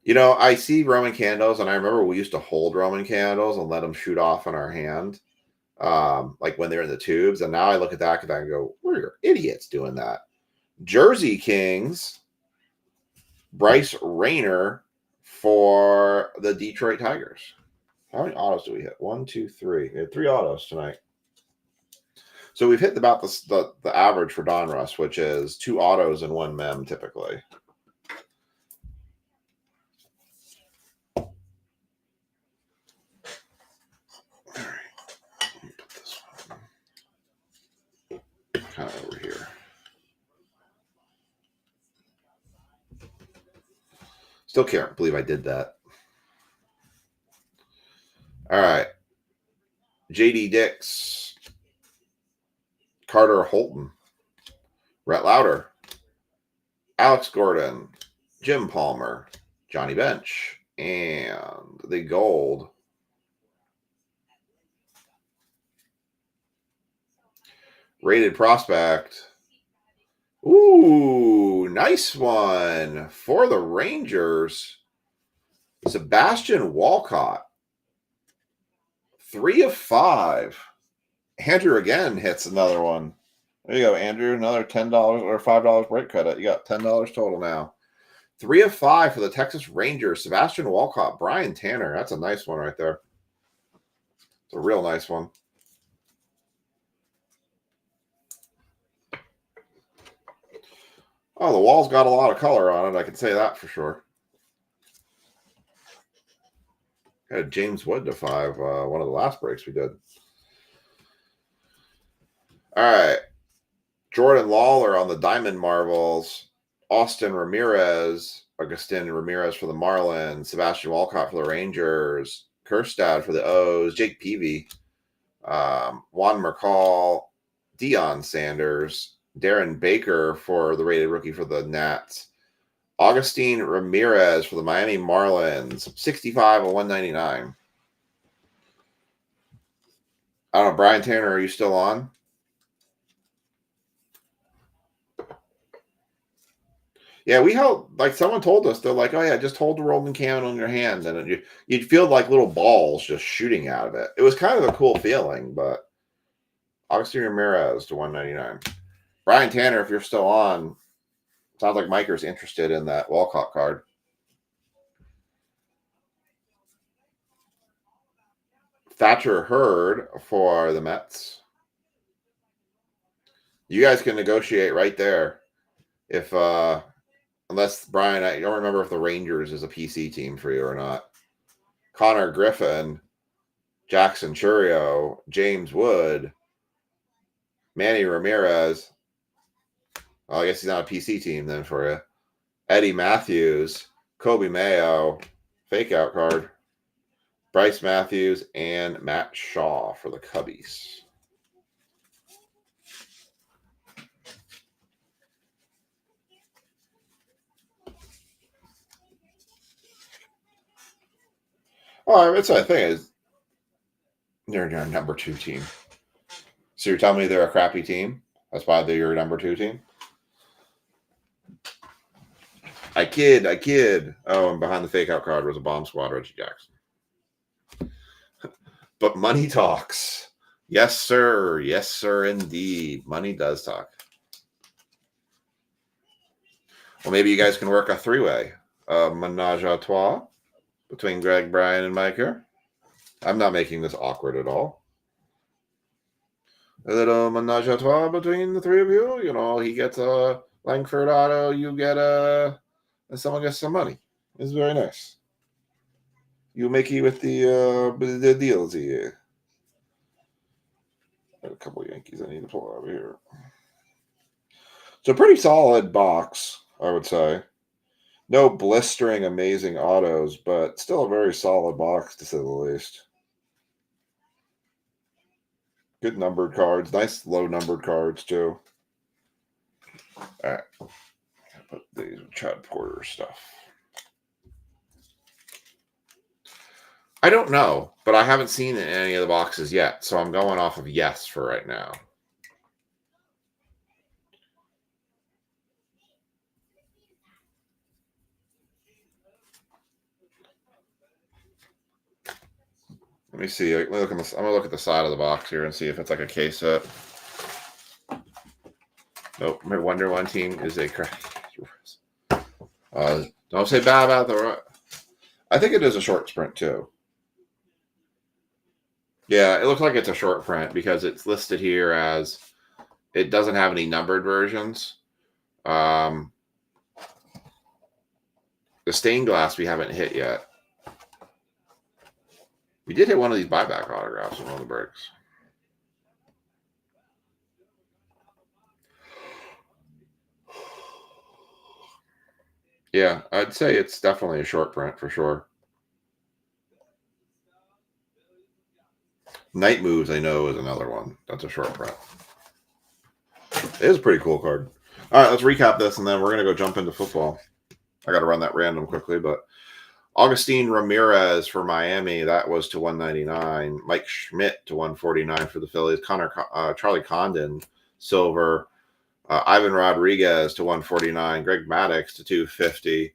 You know, I see Roman candles, and I remember we used to hold Roman candles and let them shoot off in our hand, like when they're in the tubes. And now I look at that and go, we're idiots doing that. Jersey Kings, Bryce Rayner for the Detroit Tigers. How many autos do we hit? 1, 2, 3. We had 3 autos tonight. So we've hit about the average for Donruss, which is 2 autos and 1 mem typically. All right. Let me put this one kind of over here. Still can't believe I did that. All right. JD Dix. Carter Holton. Rhett Lauder. Alex Gordon. Jim Palmer. Johnny Bench. And the gold. Rated prospect. Ooh, nice one. For the Rangers. Sebastian Walcott. 3 of 5. Andrew again hits another one. There you go, Andrew. Another $10 or $5 break credit. You got $10 total now. 3 of 5 for the Texas Rangers. Sebastian Walcott. Brian Tanner. That's a nice one right there. It's a real nice one. Oh, the wall's got a lot of color on it. I can say that for sure. Got James Wood to 5. One of the last breaks we did. All right. Jordan Lawler on the Diamond Marvels. Austin Ramirez. Agustin Ramirez for the Marlins. Sebastian Walcott for the Rangers. Kerstad for the O's. Jake Peavy. Juan McCall. Deion Sanders. Darren Baker for the rated rookie for the Nats. Augustine Ramirez for the Miami Marlins. 65 of 199. I don't know, Brian Tanner, are you still on? Yeah, we held, like someone told us, they're like, oh yeah, just hold the rolling can on your hand, and you'd feel like little balls just shooting out of it. It was kind of a cool feeling, but Augustine Ramirez to 199. Brian Tanner, if you're still on, sounds like Miker's interested in that Walcott card. Thatcher Hurd for the Mets. You guys can negotiate right there. If unless Brian, I don't remember if the Rangers is a PC team for you or not. Connor Griffin, Jackson Churio, James Wood, Manny Ramirez. Well, I guess he's not a PC team then for you. Eddie Matthews, Kobe Mayo, fake out card. Bryce Matthews and Matt Shaw for the Cubbies. Oh, it's the thing is, they're a number 2 team. So you're telling me they're a crappy team? That's why they're your number 2 team? I kid. Oh, and behind the fake out card was a bomb squad, Reggie Jackson. But money talks. Yes, sir. Yes, sir, indeed. Money does talk. Well, maybe you guys can work a 3-way. Menage a trois between Greg, Brian, and Miker. I'm not making this awkward at all. A little menage a trois between the 3 of you. You know, he gets a Langford auto, you get and someone gets some money. It's very nice. You Mickey with the deals here. Got a couple of Yankees I need to pull over here. It's a pretty solid box, I would say. No blistering, amazing autos, but still a very solid box, to say the least. Good numbered cards. Nice low-numbered cards, too. All right. Put these Chad Porter stuff. I don't know, but I haven't seen it in any of the boxes yet, so I'm going off of yes for right now. Let me see. I'm gonna look at the side of the box here and see if it's like a case set. Nope. My Wonder One team is a crack. Don't say bad about the. I think it is a short sprint too. Yeah, it looks like it's a short print because it's listed here as it doesn't have any numbered versions. The stained glass we haven't hit yet. We did hit one of these buyback autographs in one of the breaks. Yeah, I'd say it's definitely a short print for sure. Night Moves, I know, is another one. That's a short print. It is a pretty cool card. All right, let's recap this, and then we're going to go jump into football. I got to run that random quickly, but Augustine Ramirez for Miami, that was to 199. Mike Schmidt to 149 for the Phillies. Charlie Condon, silver. Ivan Rodriguez to 149. Greg Maddux to 250.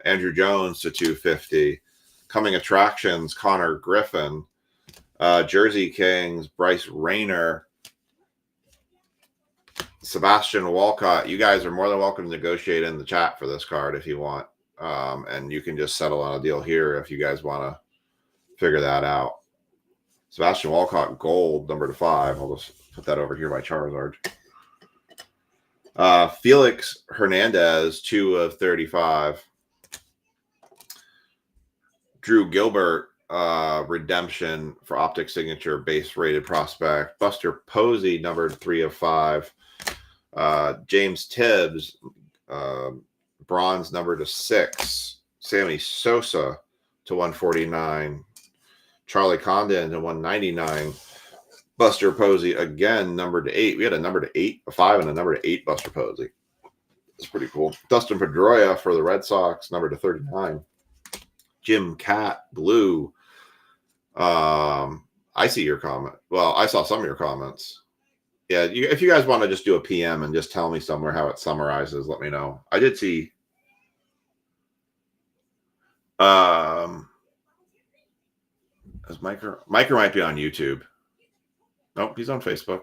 Andrew Jones to 250. Coming attractions, Connor Griffin. Jersey Kings, Bryce Rayner. Sebastian Walcott. You guys are more than welcome to negotiate in the chat for this card if you want. And you can just settle on a deal here if you guys want to figure that out. Sebastian Walcott, gold, number 5. I'll just put that over here by Charizard. Felix Hernandez, 2 of 35. Drew Gilbert, redemption for optic signature, base rated prospect. Buster Posey, numbered 3 of 5. James Tibbs, bronze, number to 6. Sammy Sosa to 149. Charlie Condon to 199. Buster Posey again, number to 8. We had a number to 8, a 5, and a number to 8 Buster Posey. It's pretty cool. Dustin Pedroia for the Red Sox, number to 39. Jim Cat, blue. I see your comment. Well, I saw some of your comments. Yeah, if you guys want to just do a PM and just tell me somewhere how it summarizes, let me know. I did see. Is Miker might be on YouTube. Nope, he's on Facebook.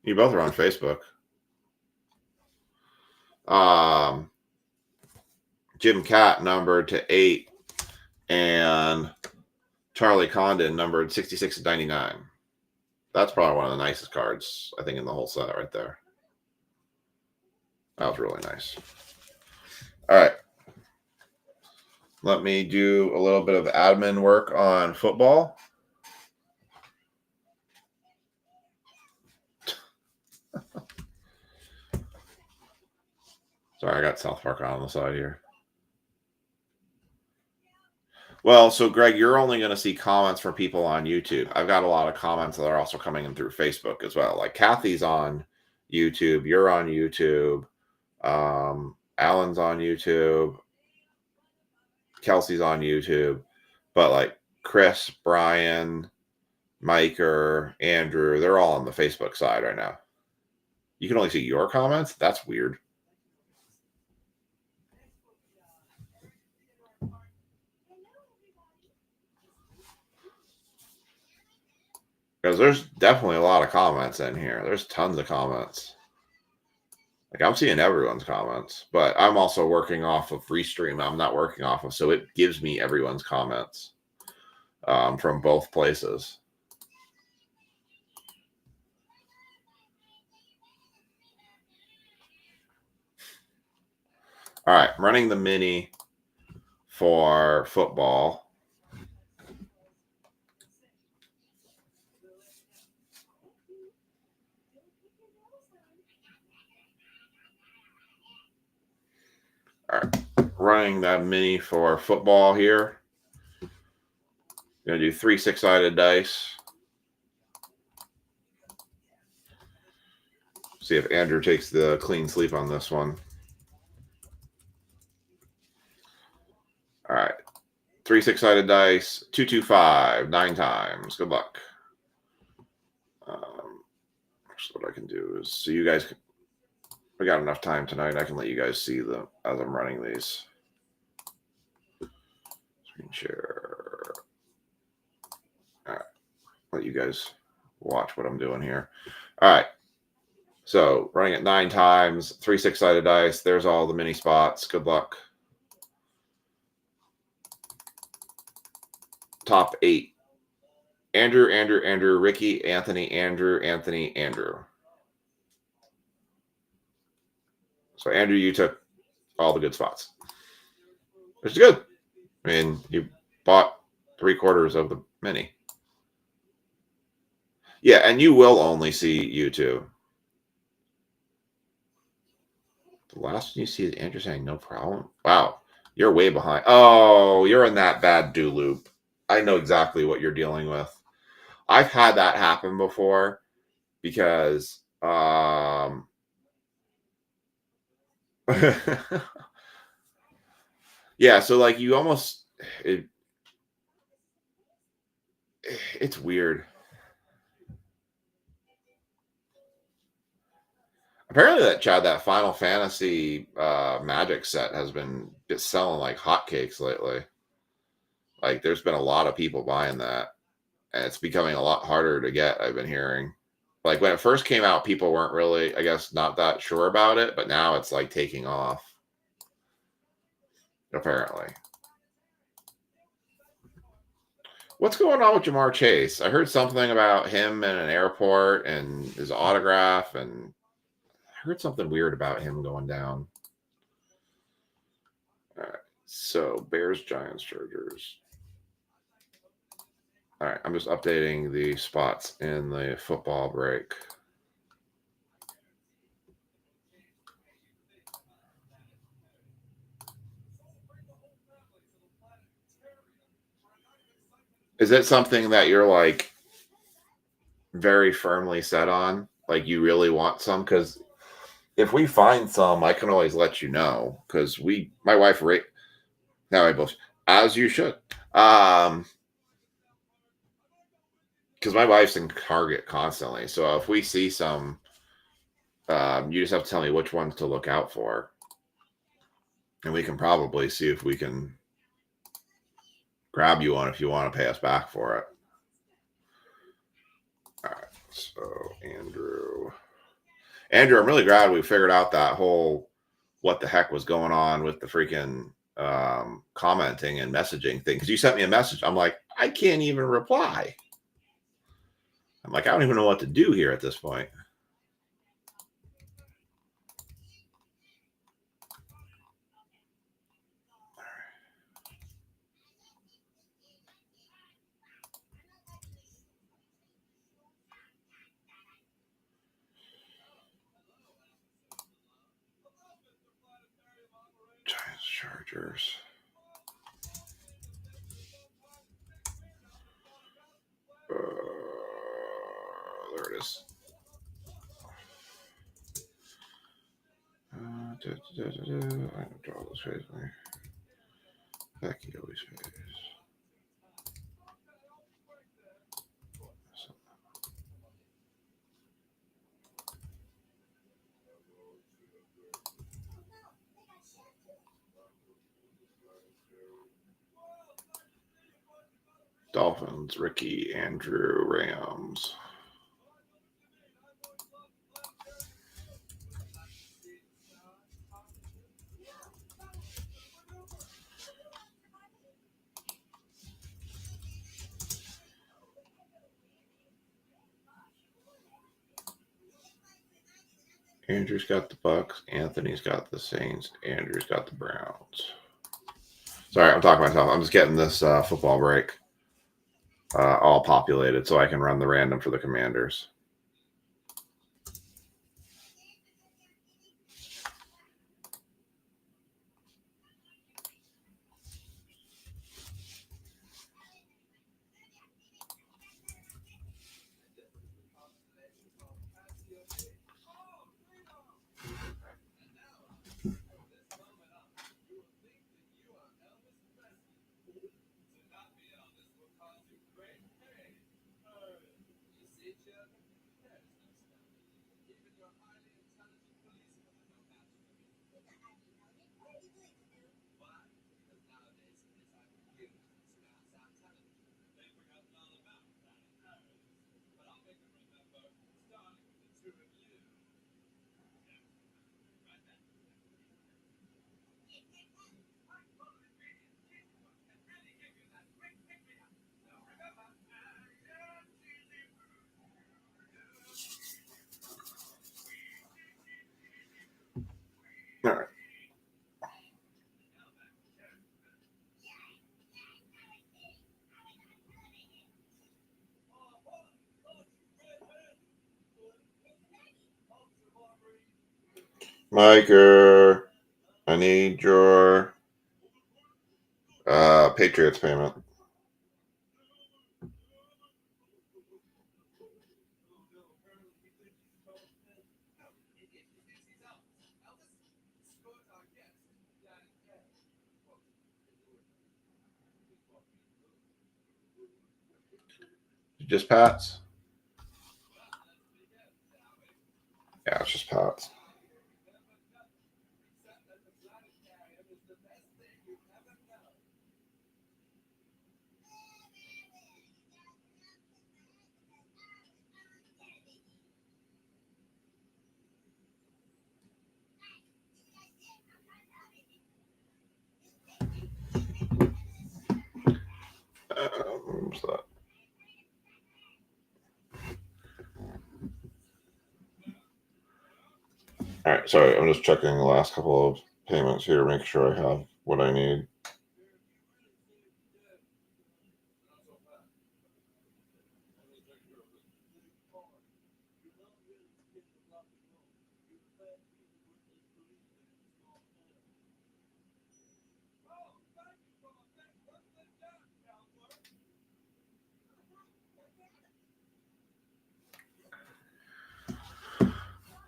You both are on Facebook. Jim Cat numbered to 8, and Charlie Condon numbered 66 to 99. That's probably one of the nicest cards, I think, in the whole set right there. That was really nice. All right. Let me do a little bit of admin work on football. Sorry, I got South Park on the side here. Well, so Greg, you're only going to see comments from people on YouTube. I've got a lot of comments that are also coming in through Facebook as well. Like Kathy's on YouTube. You're on YouTube. Alan's on YouTube. Kelsey's on YouTube. But like Chris, Brian, Mike, Andrew, they're all on the Facebook side right now. You can only see your comments? That's weird. Because there's definitely a lot of comments in here. There's tons of comments. Like I'm seeing everyone's comments, but I'm also working off of Restream. I'm not working off of, so it gives me everyone's comments from both places. All right, I'm running the mini for football. All right, running that mini for football here. Going to do 3 6-sided dice. See if Andrew takes the clean sweep on this one. All right. 3 6-sided dice. 2 2 5. 9 times. Good luck. So what I can do is, so you guys, we got enough time tonight. I can let you guys see them as I'm running these. Screen share. All right. Let you guys watch what I'm doing here. All right. So running it 9 times, 3 6-sided dice. There's all the mini spots. Good luck. Top 8. Andrew, Ricky, Anthony, Andrew. So Andrew, you took all the good spots. Which is good. I mean, you bought 3/4 of the mini. Yeah, and you will only see YouTube. The last one you see is Andrew saying no problem. Wow, you're way behind. Oh, you're in that bad do loop. I know exactly what you're dealing with. I've had that happen before because yeah, so like you almost it's weird. Apparently that Final Fantasy Magic set has been selling like hotcakes lately. Like there's been a lot of people buying that. And it's becoming a lot harder to get, I've been hearing. Like when it first came out, people weren't really, I guess, not that sure about it, but now it's like taking off. Apparently. What's going on with Jamar Chase? I heard something about him in an airport and his autograph, and heard something weird about him going down. All right. So Bears, Giants, Chargers. All right. I'm just updating the spots in the football break. Is it something that you're like very firmly set on? Like you really want some? Because if we find some, I can always let you know. Because my wife, now I both, as you should. Because my wife's in Target constantly. So if we see some, you just have to tell me which ones to look out for. And we can probably see if we can grab you one if you want to pay us back for it. All right. So, Andrew, I'm really glad we figured out that whole what the heck was going on with the freaking commenting and messaging thing. Because you sent me a message. I'm like, I can't even reply. I'm like, I don't even know what to do here at this point. Giants, Chargers. There it is. I don't draw this phase. Becky always phase. Dolphins, Ricky, Andrew, Rams. Andrew's got the Bucks. Anthony's got the Saints. Andrew's got the Browns. Sorry, I'm talking to myself. I'm just getting this football break all populated so I can run the random for the Commanders. All right. Mike, I need your Patriots payment. Just Pats? Yeah, it's just Pats. What's that? All right, sorry, I'm just checking the last couple of payments here to make sure I have what I need.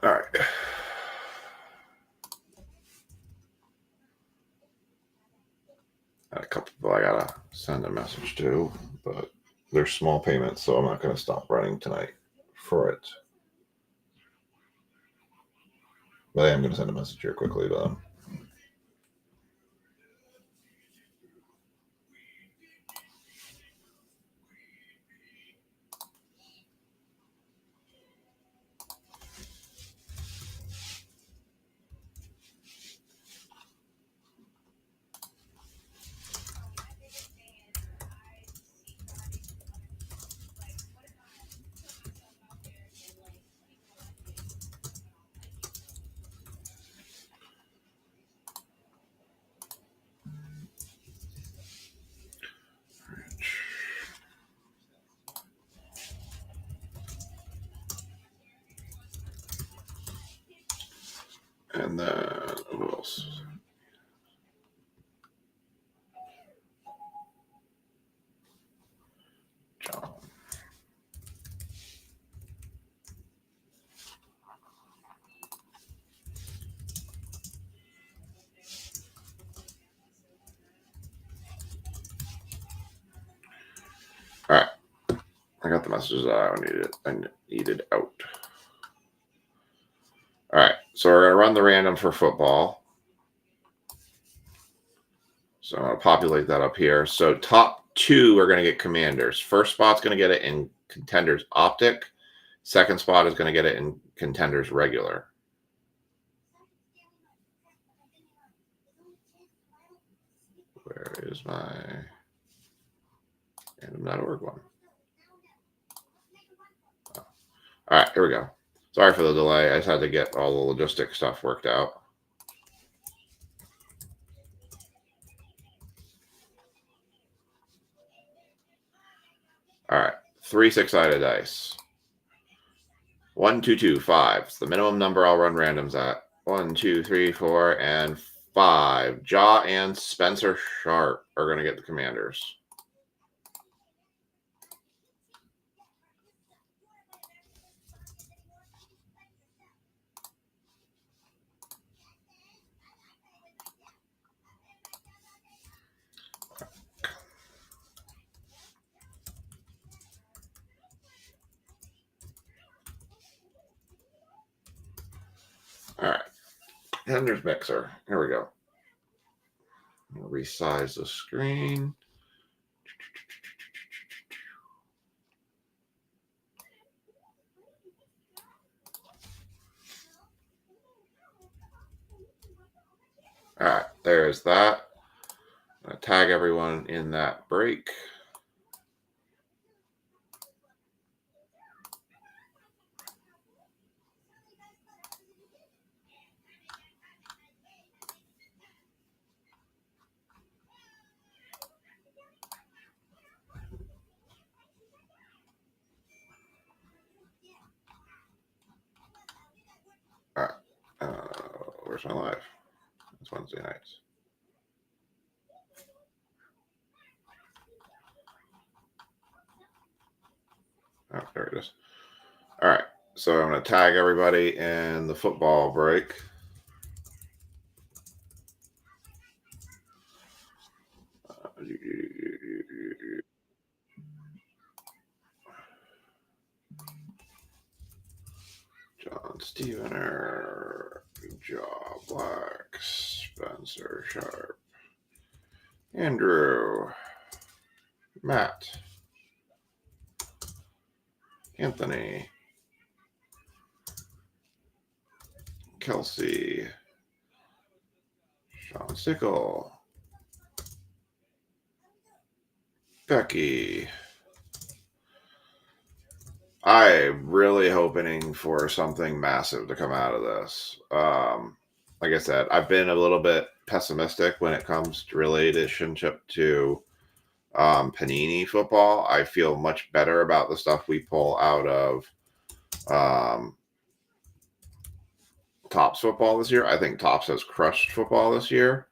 All right. A couple people I gotta send a message to, but they're small payments, so I'm not gonna stop running tonight for it. But I am gonna send a message here quickly to them. And then who else? John. All right. I got the messages that I needed out. All right. So we're going to run the random for football. So I'm going to populate that up here. So top 2 are going to get Commanders. First spot's going to get it in Contenders Optic. Second spot is going to get it in Contenders Regular. Where is my random.org one? Oh. All right, here we go. Sorry for the delay. I just had to get all the logistic stuff worked out. All right, 3 6-sided dice. 1, 2, 2, 5. It's the minimum number I'll run randoms at. 1, 2, 3, 4, and 5. Jaw and Spencer Sharp are going to get the Commanders. All right, Contenders Mixer. Here we go. I'll resize the screen. All right, there's that. I'm going to tag everyone in that break. All right, where's my live? It's Wednesday nights. Oh, there it is. All right, so I'm going to tag everybody in the football break. John Stevener, Jaw Black, Spencer Sharp, Andrew, Matt, Anthony, Kelsey, Sean Sickle, Becky, I'm really hoping for something massive to come out of this. Like I said, I've been a little bit pessimistic when it comes to relationship to Panini football. I feel much better about the stuff we pull out of Topps football this year. I think Topps has crushed football this year.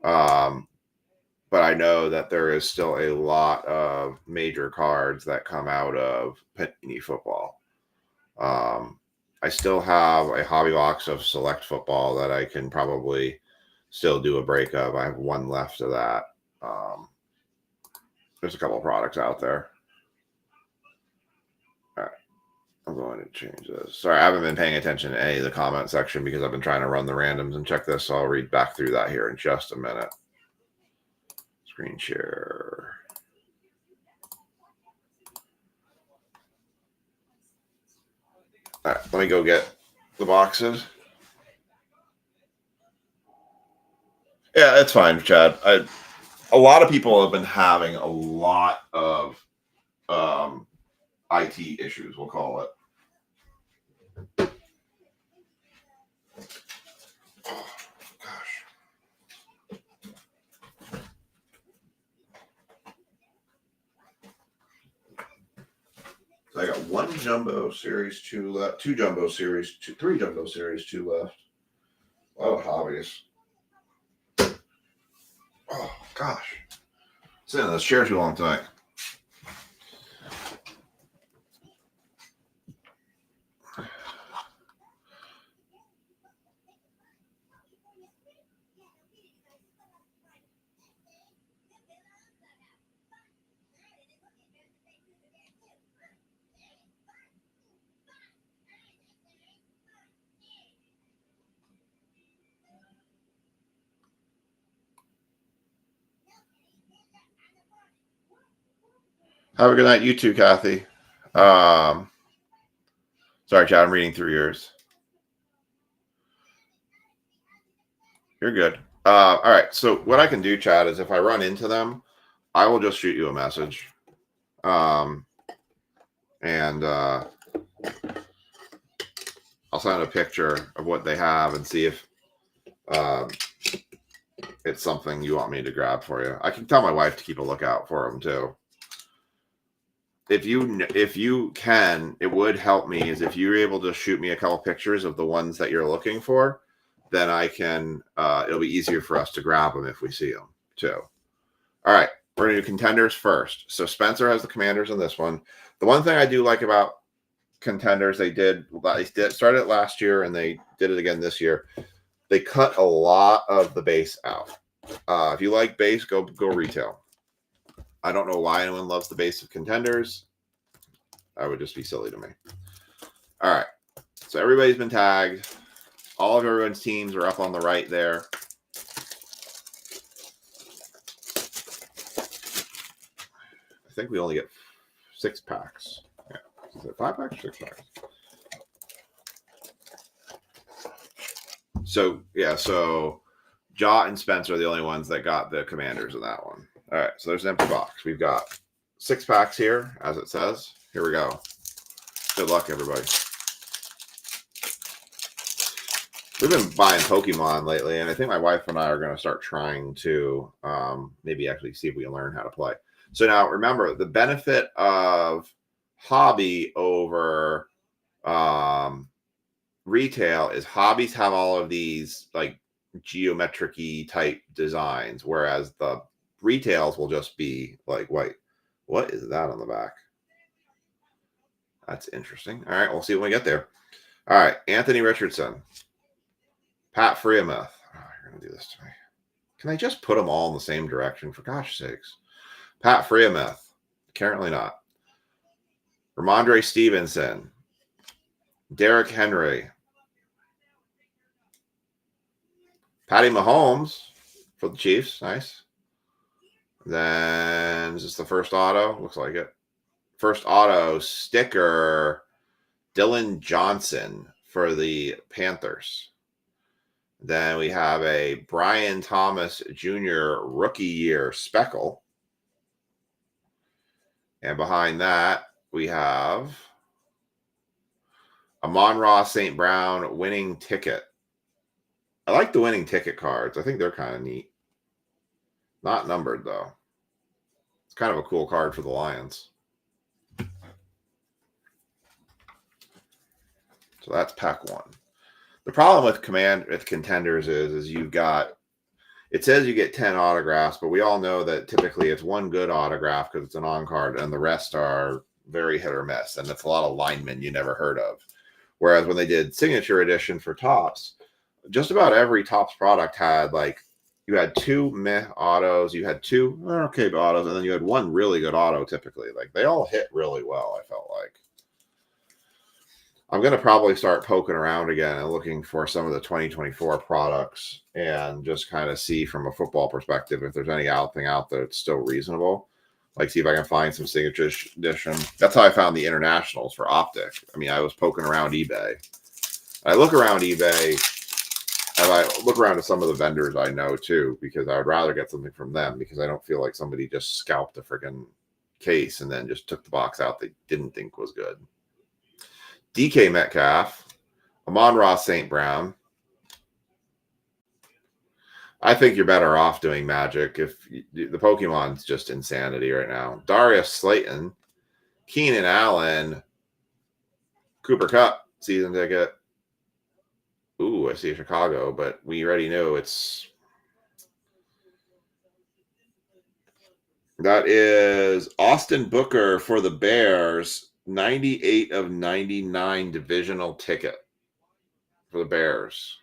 But I know that there is still a lot of major cards that come out of Panini football. I still have a hobby box of select football that I can probably still do a break of. I have one left of that. There's a couple of products out there. All right. I'm going to change this. Sorry, I haven't been paying attention to any of the comment section because I've been trying to run the randoms and check this. So I'll read back through that here in just a minute. Screen share. All right, let me go get the boxes. Yeah, it's fine, Chad. A lot of people have been having a lot of IT issues, we'll call it. Oh, gosh. So I got one Jumbo Series 2 left, two Jumbo Series 2, three Jumbo Series 2 left. A lot of hobbies. Oh, gosh. Sitting in this chair too long tonight. Have a good night, you too, Kathy. Sorry, Chad, I'm reading through yours. You're good. All right. So what I can do, Chad, is if I run into them, I will just shoot you a message. And I'll send a picture of what they have and see if it's something you want me to grab for you. I can tell my wife to keep a lookout for them too. If you can, it would help me is if you're able to shoot me a couple pictures of the ones that you're looking for, then I can, it'll be easier for us to grab them if we see them too. All right, we're going to do contenders first. So Spencer has the Commanders in this one. The one thing I do like about contenders, they started it last year and they did it again this year. They cut a lot of the base out. If you like base, go retail. I don't know why anyone loves the base of contenders. That would just be silly to me. All right. So everybody's been tagged. All of everyone's teams are up on the right there. I think we only get 6 packs. Yeah. Is it 5 packs or 6 packs? So, yeah. So Jot and Spencer are the only ones that got the Commanders in that one. All right, so there's an empty box. We've got 6 packs here, as it says. Here we go. Good luck, everybody. We've been buying Pokemon lately, and I think my wife and I are going to start trying to maybe actually see if we can learn how to play. So now, remember, the benefit of hobby over retail is hobbies have all of these like geometric-y type designs, whereas the retails will just be like white. What is that on the back? That's interesting. All right, we'll see when we get there. All right, Anthony Richardson, Pat Freiermuth. Oh, you're gonna do this to me. Can I just put them all in the same direction for gosh sakes? Pat Freiermuth, currently not. Ramondre Stevenson, Derrick Henry, Patty Mahomes for the Chiefs. Nice. Then is this the first auto? Looks like it. First auto sticker, Dylan Johnson for the Panthers. Then we have a Brian Thomas Jr. rookie year speckle. And behind that, we have Amon-Ra St. Brown winning ticket. I like the winning ticket cards. I think they're kind of neat. Not numbered, though. It's kind of a cool card for the Lions. So that's pack 1. The problem with contenders is you've got, it says you get 10 autographs, but we all know that typically it's one good autograph because it's an on card, and the rest are very hit or miss, and it's a lot of linemen you never heard of. Whereas when they did signature edition for Topps, just about every Topps product had, like, you had 2 meh autos, you had 2 okay autos, and then you had 1 really good auto typically. Like, they all hit really well, I felt like. I'm going to probably start poking around again and looking for some of the 2024 products and just kind of see from a football perspective if there's anything out there that's still reasonable. Like, see if I can find some signature edition. That's how I found the internationals for Optic. I mean, I was poking around eBay. I look around eBay, and I look around to some of the vendors I know too, because I would rather get something from them, because I don't feel like somebody just scalped a freaking case and then just took the box out they didn't think was good. DK Metcalf, Amon-Ra St. Brown. I think you're better off doing Magic. If the Pokemon's just insanity right now. Darius Slayton, Keenan Allen, Cooper Kupp season ticket. Ooh, I see Chicago, but we already know it's. That is Austin Booker for the Bears. 98 of 99 divisional ticket for the Bears.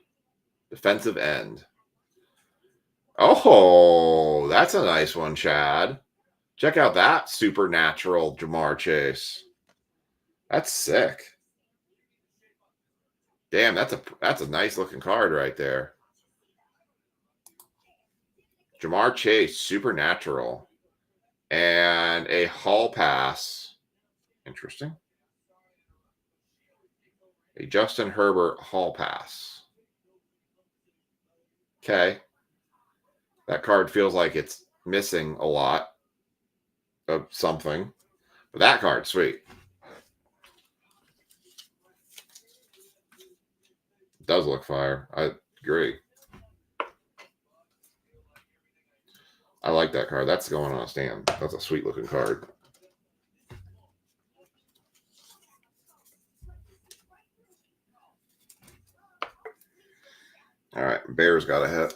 Defensive end. Oh, that's a nice one, Chad. Check out that supernatural Jamar Chase. That's sick. Damn, that's a nice looking card right there. Jamar Chase, supernatural. And a hall pass. Interesting. A Justin Herbert hall pass. Okay. That card feels like it's missing a lot of something. But that card, sweet. It does look fire. I agree. I like that card. That's going on a stand. That's a sweet looking card. All right, Bears got a hit.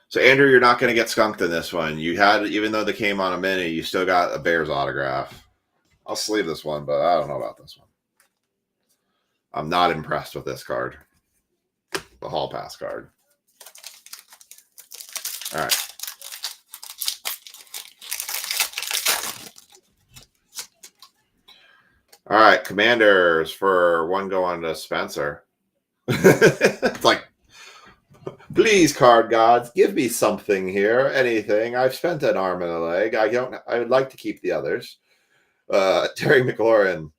So, Andrew, you're not going to get skunked in this one. You had, even though they came on a mini, you still got a Bears autograph. I'll sleeve this one, but I don't know about this one. I'm not impressed with this card. The hall pass card. All right. All right, Commanders for one go on to Spencer. It's like, please, card gods, give me something here. Anything. I've spent an arm and a leg. I would like to keep the others. Terry McLaurin,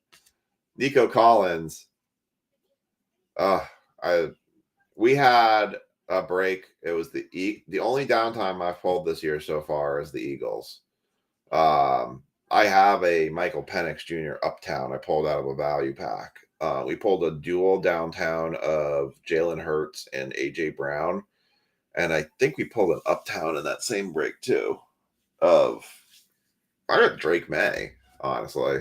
Nico Collins. We had a break. It was the only downtime I've pulled this year so far is the Eagles. I have a Michael Penix Jr. Uptown I pulled out of a value pack. We pulled a dual downtown of Jalen Hurts and A.J. Brown. And I think we pulled an Uptown in that same break, too. I got Drake May, honestly.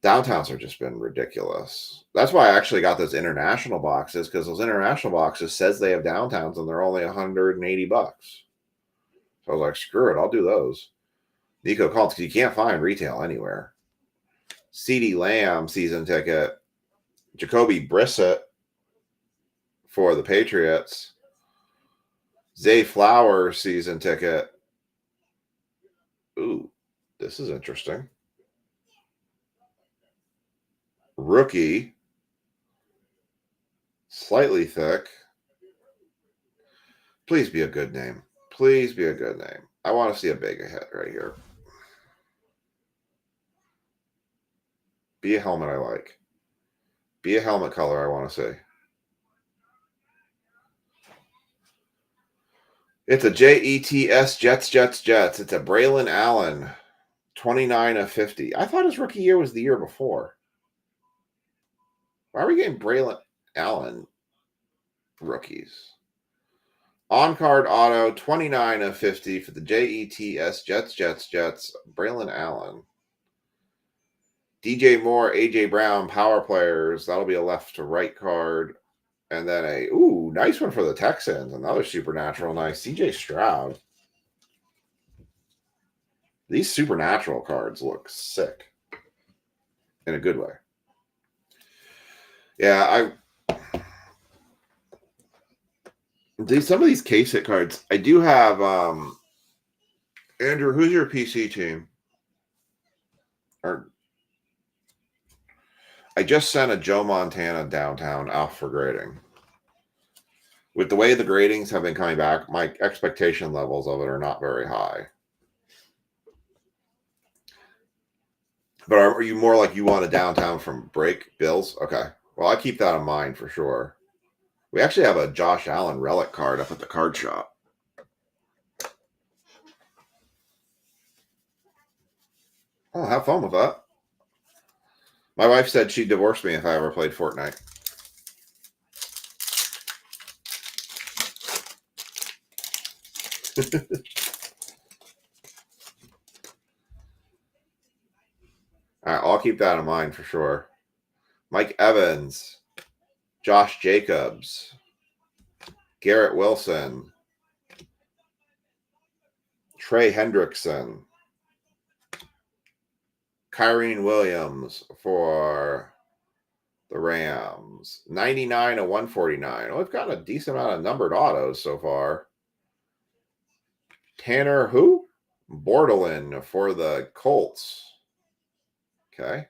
Downtowns have just been ridiculous. That's why I actually got those international boxes, because those international boxes says they have downtowns and they're only $180. So I was like, screw it, I'll do those. Nico Collins, because you can't find retail anywhere. CeeDee Lamb season ticket. Jacoby Brissett for the Patriots. Zay Flowers season ticket. Ooh, this is interesting. Rookie. Slightly thick. Please be a good name. Please be a good name. I want to see a big hit right here. Be a helmet I like. Be a helmet color I want to see. It's a Jets, Jets. It's a Braylon Allen, 29 of 50. I thought his rookie year was the year before. Why are we getting Braylon Allen rookies? On-card auto, 29 of 50 for the Jets, Braylon Allen. DJ Moore, AJ Brown, power players. That'll be a left to right card. And then nice one for the Texans. Another supernatural nice. CJ Stroud. These supernatural cards look sick. In a good way. Yeah, some of these case hit cards. I do have Andrew, who's your PC team? I just sent a Joe Montana downtown out for grading. With the way the gradings have been coming back, my expectation levels of it are not very high. But are you more like you want a downtown from break Bills? Okay. Well, I keep that in mind for sure. We actually have a Josh Allen relic card up at the card shop. Oh, have fun with that. My wife said she'd divorce me if I ever played Fortnite. All right, I'll keep that in mind for sure. Mike Evans, Josh Jacobs, Garrett Wilson, Trey Hendrickson, Kyrene Williams for the Rams. 99 of 149. Well, we've got a decent amount of numbered autos so far. Tanner who? Bordelin for the Colts. Okay.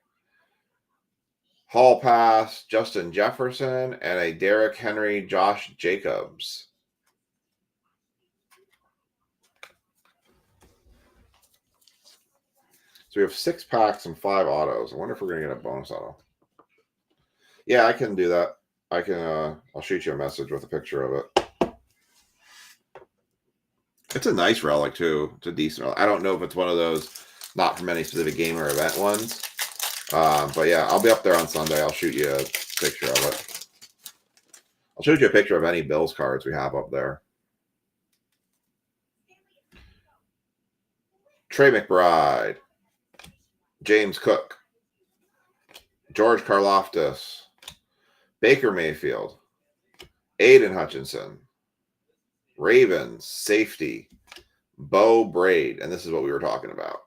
Hall Pass, Justin Jefferson, and a Derrick Henry, Josh Jacobs. So we have 6 packs and 5 autos. I wonder if we're going to get a bonus auto. Yeah, I can do that. I can. I'll shoot you a message with a picture of it. It's a nice relic too. It's a decent relic. I don't know if it's one of those not from any specific game or event ones. But yeah, I'll be up there on Sunday. I'll shoot you a picture of it. I'll shoot you a picture of any Bills cards we have up there. Trey McBride, James Cook, George Karlaftis, Baker Mayfield, Aiden Hutchinson, Ravens, safety, Bo Braid, and this is what we were talking about.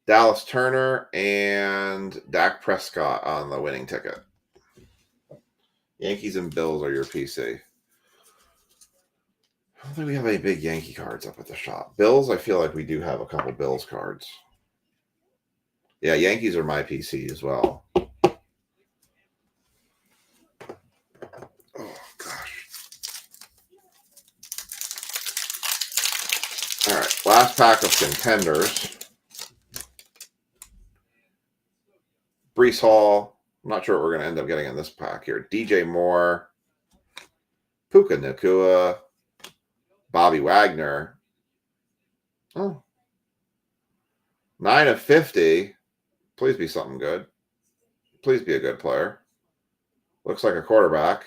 Dallas Turner and Dak Prescott on the winning ticket. Yankees and Bills are your PC. I don't think we have any big Yankee cards up at the shop. Bills, I feel like we do have a couple Bills cards. Yeah, Yankees are my PC as well. Oh, gosh. All right, last pack of contenders. Breece Hall. I'm not sure what we're going to end up getting in this pack here. DJ Moore. Puka Nacua. Bobby Wagner. Oh. 9 of 50. Please be something good. Please be a good player. Looks like a quarterback.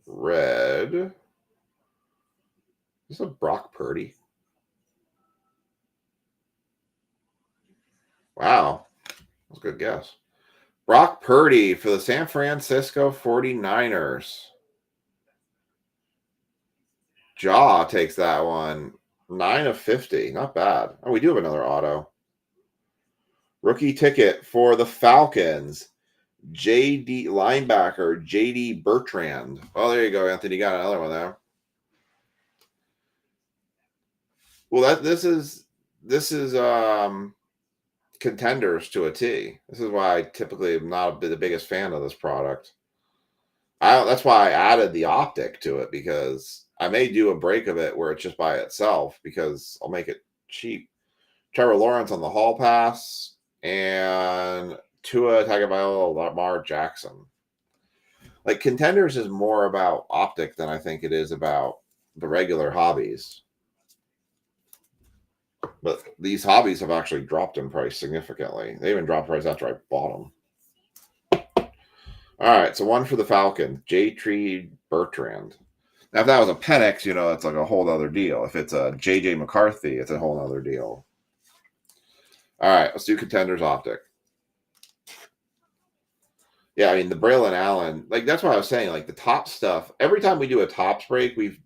Red. Is this a Brock Purdy? Wow. That's a good guess. Brock Purdy for the San Francisco 49ers. Jaw takes that one. 9 of 50. Not bad. Oh, we do have another auto. Rookie ticket for the Falcons. JD linebacker, JD Bertrand. Oh, there you go, Anthony. You got another one there. Well, this is contenders to a T. This is why I typically am not the biggest fan of this product. That's why I added the optic to it, because I may do a break of it where it's just by itself, because I'll make it cheap. Trevor Lawrence on the Hall Pass and Tua Tagovailoa, Lamar Jackson. Like, contenders is more about optic than I think it is about the regular hobbies. But these hobbies have actually dropped in price significantly. They even dropped price after I bought them. All right, so one for the Falcon, J. Tree Bertrand. Now, if that was a Penix, you know, it's like a whole other deal. If it's a J.J. McCarthy, it's a whole other deal. All right, let's do Contenders Optic. Yeah, I mean the Braylon Allen, like that's what I was saying. Like the top stuff, every time we do a tops break, we've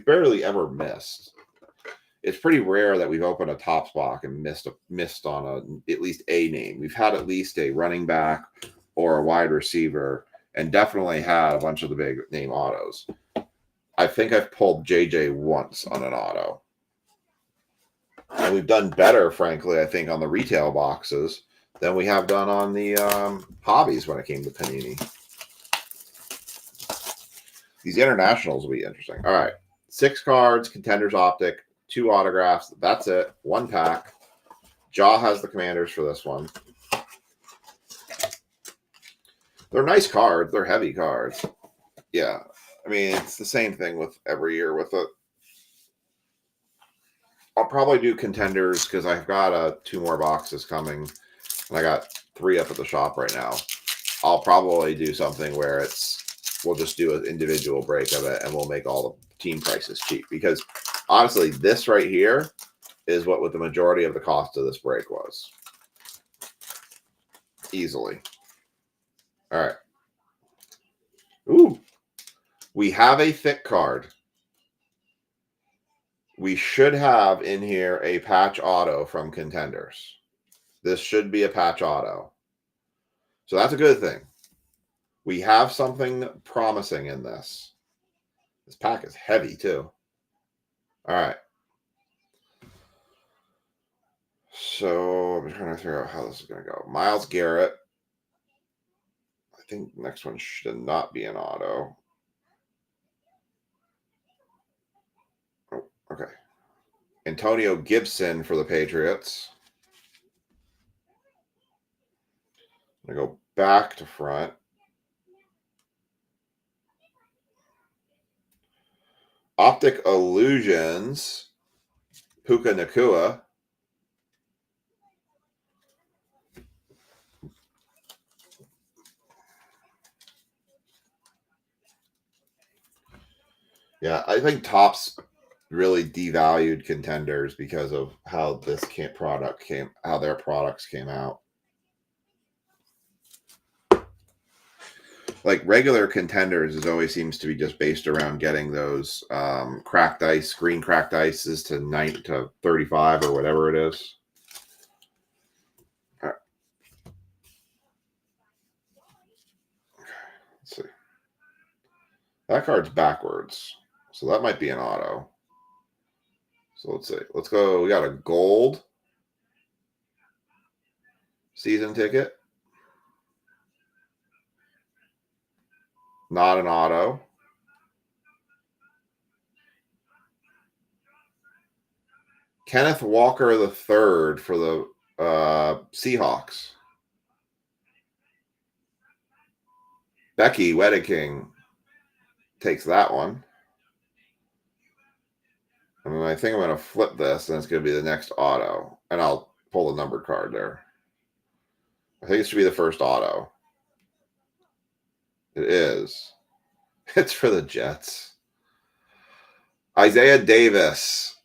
barely ever missed. It's pretty rare that we've opened a tops box and missed on at least a name. We've had at least a running back or a wide receiver, and definitely had a bunch of the big name autos. I think I've pulled JJ once on an auto. And we've done better, frankly, I think, on the retail boxes than we have done on the hobbies when it came to Panini. These internationals will be interesting. All right. 6 cards, Contenders Optic, 2 autographs. That's it. 1 pack. Jaw has the Commanders for this one. They're nice cards. They're heavy cards. Yeah. I mean, it's the same thing with every year with it. I'll probably do Contenders because I've got 2 more boxes coming. And I got 3 up at the shop right now. I'll probably do something where we'll just do an individual break of it and we'll make all the team prices cheap. Because honestly, this right here is what the majority of the cost of this break was. Easily. All right. Ooh. We have a thick card. We should have in here a patch auto from Contenders. This should be a patch auto. So that's a good thing. We have something promising in this. This pack is heavy too. All right. So I'm trying to figure out how this is going to go. Myles Garrett. I think the next one should not be an auto. Oh, okay. Antonio Gibson for the Patriots. I'm going to go back to front. Optic Illusions. Puka Nacua. Yeah, I think Topps really devalued Contenders because of how how their products came out. Like regular Contenders always seems to be just based around getting those cracked ice, green cracked ices to 9 to 35 or whatever it is. All right. Let's see. That card's backwards, so that might be an auto. So let's see. Let's go. We got a gold season ticket. Not an auto. Kenneth Walker III for the Seahawks. Becky Wedeking takes that one. And then I think I'm going to flip this, and it's going to be the next auto. And I'll pull the numbered card there. I think it should be the first auto. It is. It's for the Jets. Isaiah Davis.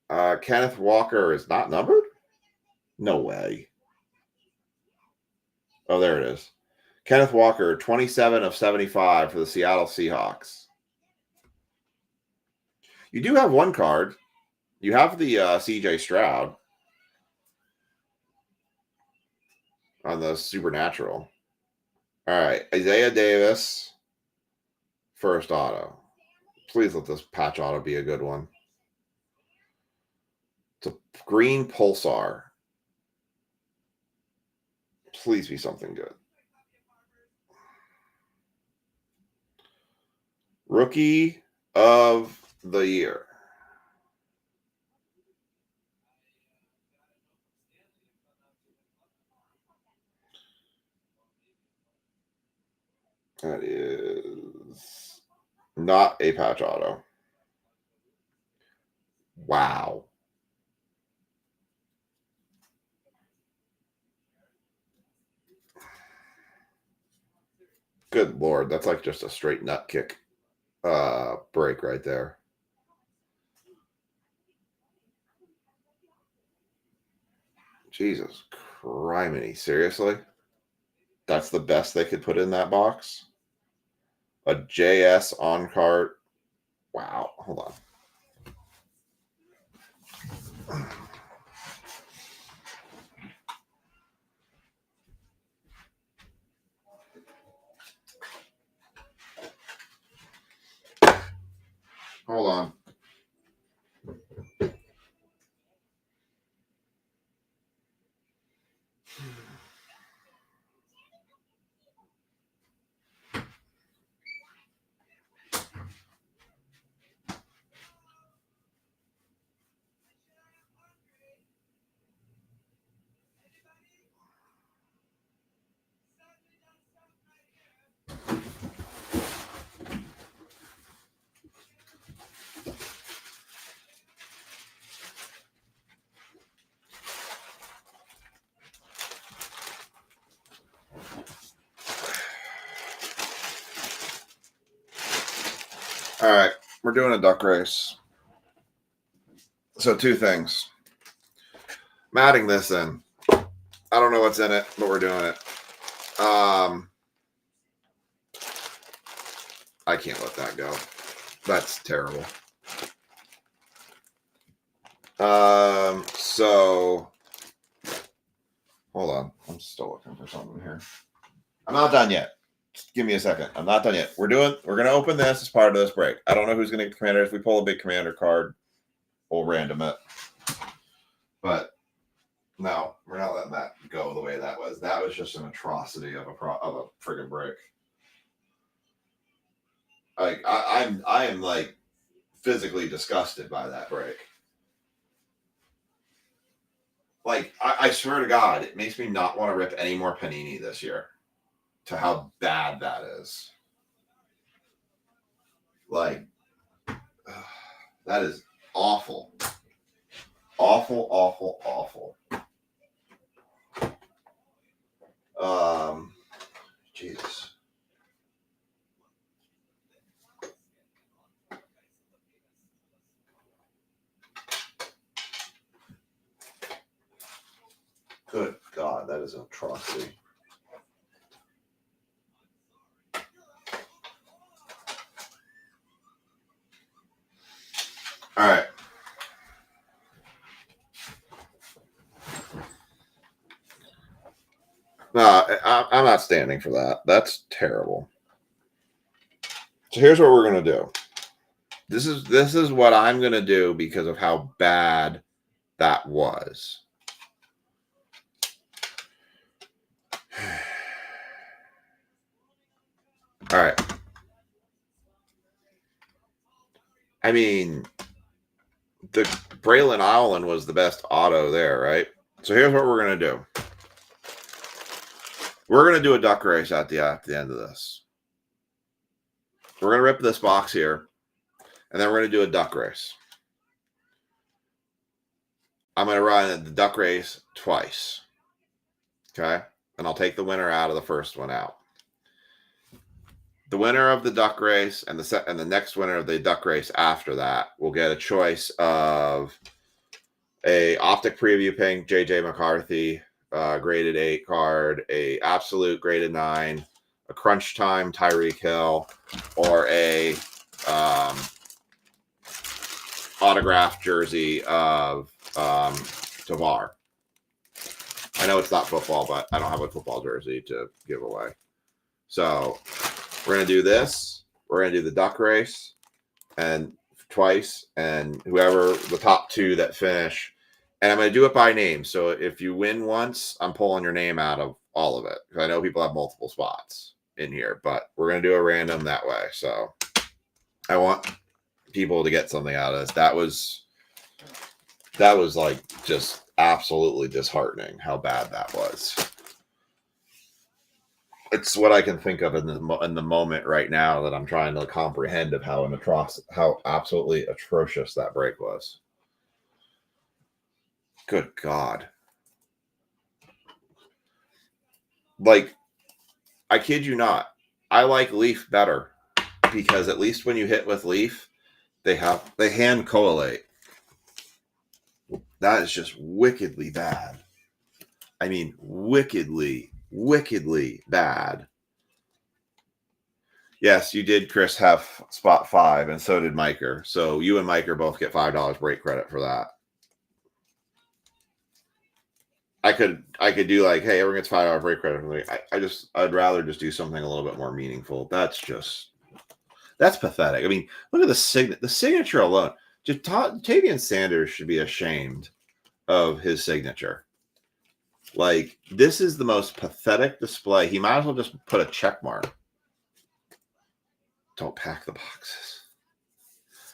Kenneth Walker is not numbered? No way. Oh, there it is. Kenneth Walker, 27 of 75 for the Seattle Seahawks. You do have one card. You have the CJ Stroud on the Supernatural. All right. Isaiah Davis, first auto. Please let this patch auto be a good one. It's a green Pulsar. Please be something good. Rookie of the year. That is not a patch auto. Wow. Good Lord. That's like just a straight nut kick break right there. Jesus criminy. Seriously? That's the best they could put in that box? A JS on card. Wow. Hold on. Hold on. All right. We're doing a duck race. So two things. I'm adding this in. I don't know what's in it, but we're doing it. I can't let that go. That's terrible. So hold on. I'm still looking for something here. I'm not done yet. Just give me a second. I'm not done yet. We're gonna open this as part of this break. I don't know who's gonna get commander. If we pull a big commander card, we'll random it. But no, we're not letting that go the way that was. That was just an atrocity of a friggin' break. Like I am like physically disgusted by that break. Like I swear to God, it makes me not want to rip any more Panini this year. To how bad that is. Like that is awful. Awful, awful, awful. Jesus. Good God, that is an atrocity. All right. No, I'm not standing for that. That's terrible. So here's what we're gonna do. This is what I'm gonna do because of how bad that was. All right. I mean, the Braylon Island was the best auto there, right? So here's what we're gonna do. We're gonna do a duck race at the end of this. We're gonna rip this box here, and then we're gonna do a duck race. I'm gonna run the duck race twice. Okay, and I'll take the winner out of the first one out. The winner of the duck race and the next winner of the duck race after that will get a choice of a Optic Preview Pink JJ McCarthy graded 8 card, a Absolute graded 9, a Crunch Time Tyreek Hill, or a autographed jersey of Tavar. I know it's not football, but I don't have a football jersey to give away. So we're going to do this. We're going to do the duck race and twice, and whoever the top two that finish. And I'm going to do it by name. So if you win once, I'm pulling your name out of all of it. Because I know people have multiple spots in here, but we're going to do a random that way. So I want people to get something out of this. That was like just absolutely disheartening how bad that was. It's what I can think of in the moment right now that I'm trying to comprehend of how absolutely atrocious that break was. Good God. Like, I kid you not. I like Leaf better because at least when you hit with Leaf, they hand collate. That is just wickedly bad. I mean, wickedly bad. Yes, you did, Chris, have spot 5, and so did Miker. So you and Miker both get $5 break credit for that. I could do like, hey, everyone gets $5 break credit for me. I'd rather just do something a little bit more meaningful. That's pathetic. I mean, look at the signature alone. Just Tavian Sanders should be ashamed of his signature. Like, this is the most pathetic display. He might as well just put a check mark. Don't pack the boxes.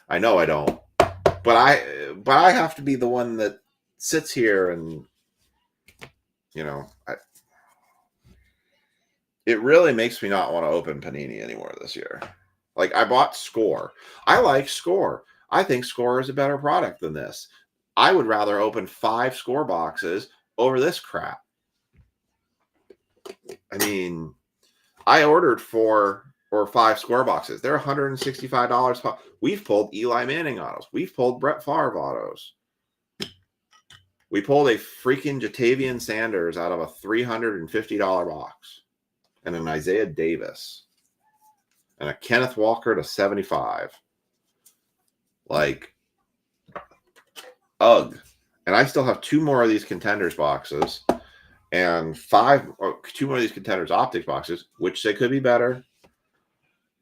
I know I don't. But I have to be the one that sits here and, you know, it really makes me not want to open Panini anymore this year. Like, I bought Score. I like Score. I think Score is a better product than this. I would rather open 5 Score boxes over this crap. I mean, I ordered 4 or 5 Score boxes. They're $165. We've pulled Eli Manning autos. We've pulled Brett Favre autos. We pulled a freaking Jatavian Sanders out of a $350 box. And an Isaiah Davis. And a Kenneth Walker to 75. Like, ugh. And I still have 2 more of these contenders boxes. And 2 more of these contenders optics boxes, which they could be better.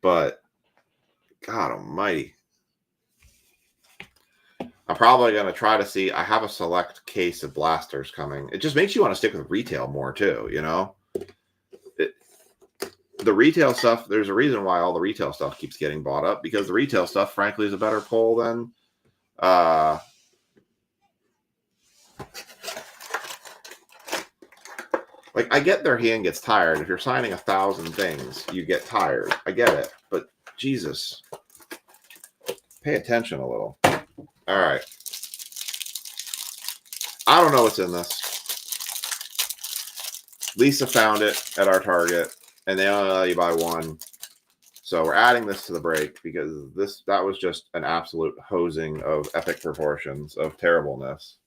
But, God almighty. I'm probably going to try to see. I have a select case of blasters coming. It just makes you want to stick with retail more, too, you know? The retail stuff, there's a reason why all the retail stuff keeps getting bought up, because the retail stuff, frankly, is a better pull than like, I get their hand gets tired. If you're signing 1,000 things, you get tired. I get it. But Jesus, pay attention a little. All right. I don't know what's in this. Lisa found it at our Target, and they only let you buy 1. So we're adding this to the break because that was just an absolute hosing of epic proportions of terribleness.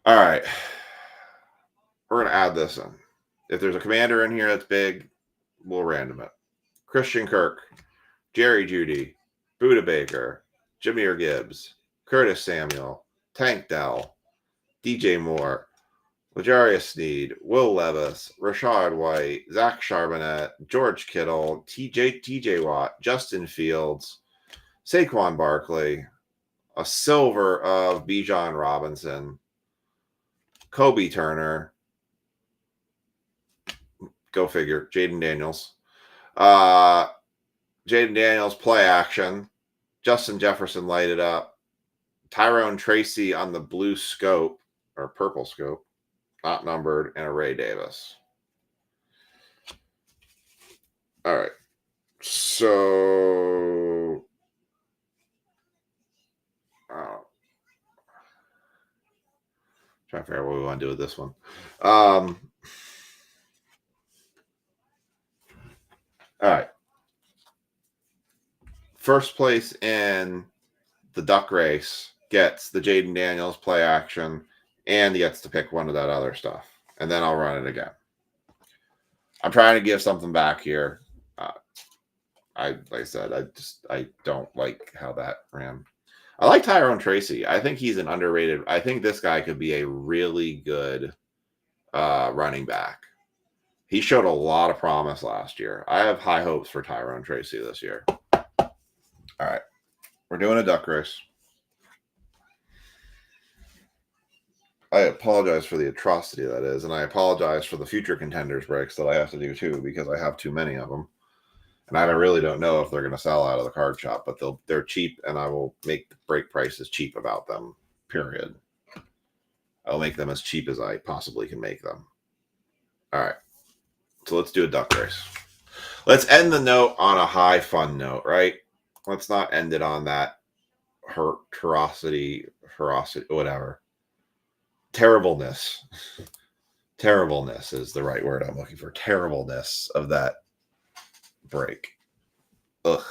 All right. We're going to add this in. If there's a commander in here that's big, we'll random it. Christian Kirk, Jerry Jeudy, Buda Baker, Jahmyr Gibbs, Curtis Samuel, Tank Dell, DJ Moore, L'Jarius Sneed, Will Levis, Rashad White, Zach Charbonnet, George Kittle, TJ Watt, Justin Fields, Saquon Barkley, a silver of Bijan Robinson, Kobe Turner, go figure, Jaden Daniels, play action, Justin Jefferson lighted up, Tyrone Tracy on the blue scope, or purple scope, not numbered, and a Ray Davis. All right. So, trying to figure out what we want to do with this one. All right. First place in the duck race gets the Jaden Daniels play action, and he gets to pick one of that other stuff. And then I'll run it again. I'm trying to give something back here. Like I said, I don't like how that ran. I like Tyrone Tracy. I think he's an underrated. I think this guy could be a really good running back. He showed a lot of promise last year. I have high hopes for Tyrone Tracy this year. All right. We're doing a duck race. I apologize for the atrocity that is, and I apologize for the future contenders breaks that I have to do too, because I have too many of them. And I really don't know if they're going to sell out of the card shop, but they're cheap, and I will make the break prices cheap about them, period. I'll make them as cheap as I possibly can make them. All right. So let's do a duck race. Let's end the note on a high fun note, right? Let's not end it on that ferocity, whatever. Terribleness. Terribleness is the right word I'm looking for. Terribleness of that break. Ugh.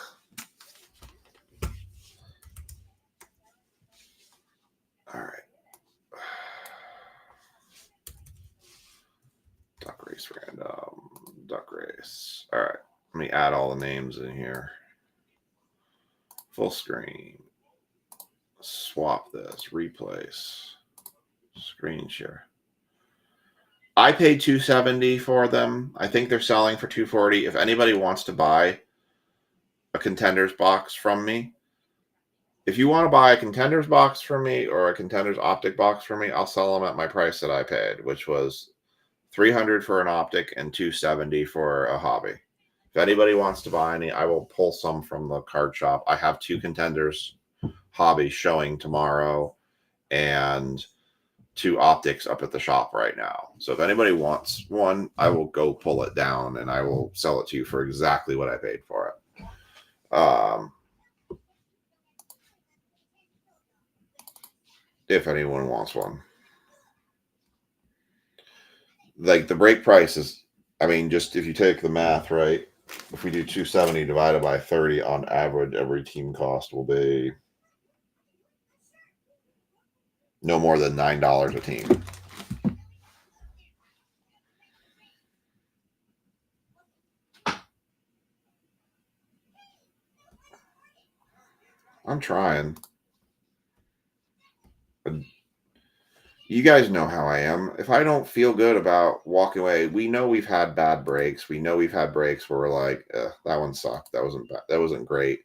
All right. Duck race random. Duck race. All right. Let me add all the names in here. Full screen. Swap this. Replace. Screen share. I paid $270 for them. I think they're selling for $240. If anybody wants to buy a Contenders box from me, if you want to buy a Contenders box from me or a Contenders optic box from me, I'll sell them at my price that I paid, which was $300 for an optic and $270 for a hobby. If anybody wants to buy any, I will pull some from the card shop. I have 2 Contenders hobbies showing tomorrow and 2 optics up at the shop right now. So if anybody wants one, I will go pull it down and I will sell it to you for exactly what I paid for it. If anyone wants one. Like the break price is, I mean, just if you take the math, right? If we do 270 divided by 30 on average, every team cost will be no more than $9 a team. I'm trying. You guys know how I am. If I don't feel good about walking away, we know we've had bad breaks. We know we've had breaks where we're like, that one sucked. That wasn't bad. That wasn't great.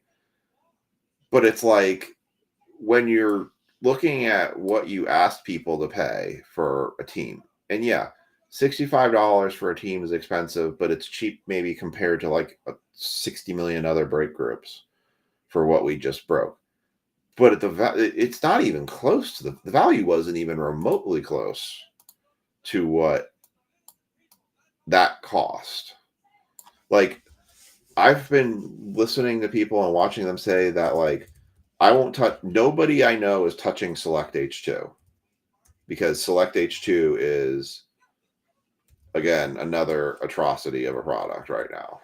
But it's like when you're looking at what you asked people to pay for a team, and yeah, $65 for a team is expensive, but it's cheap maybe compared to like 60 million other break groups for what we just broke. But it's not even close to the value wasn't even remotely close to what that cost. Like I've been listening to people and watching them say that like I won't touch. Nobody I know is touching Select H2 because Select H2 is again another atrocity of a product right now.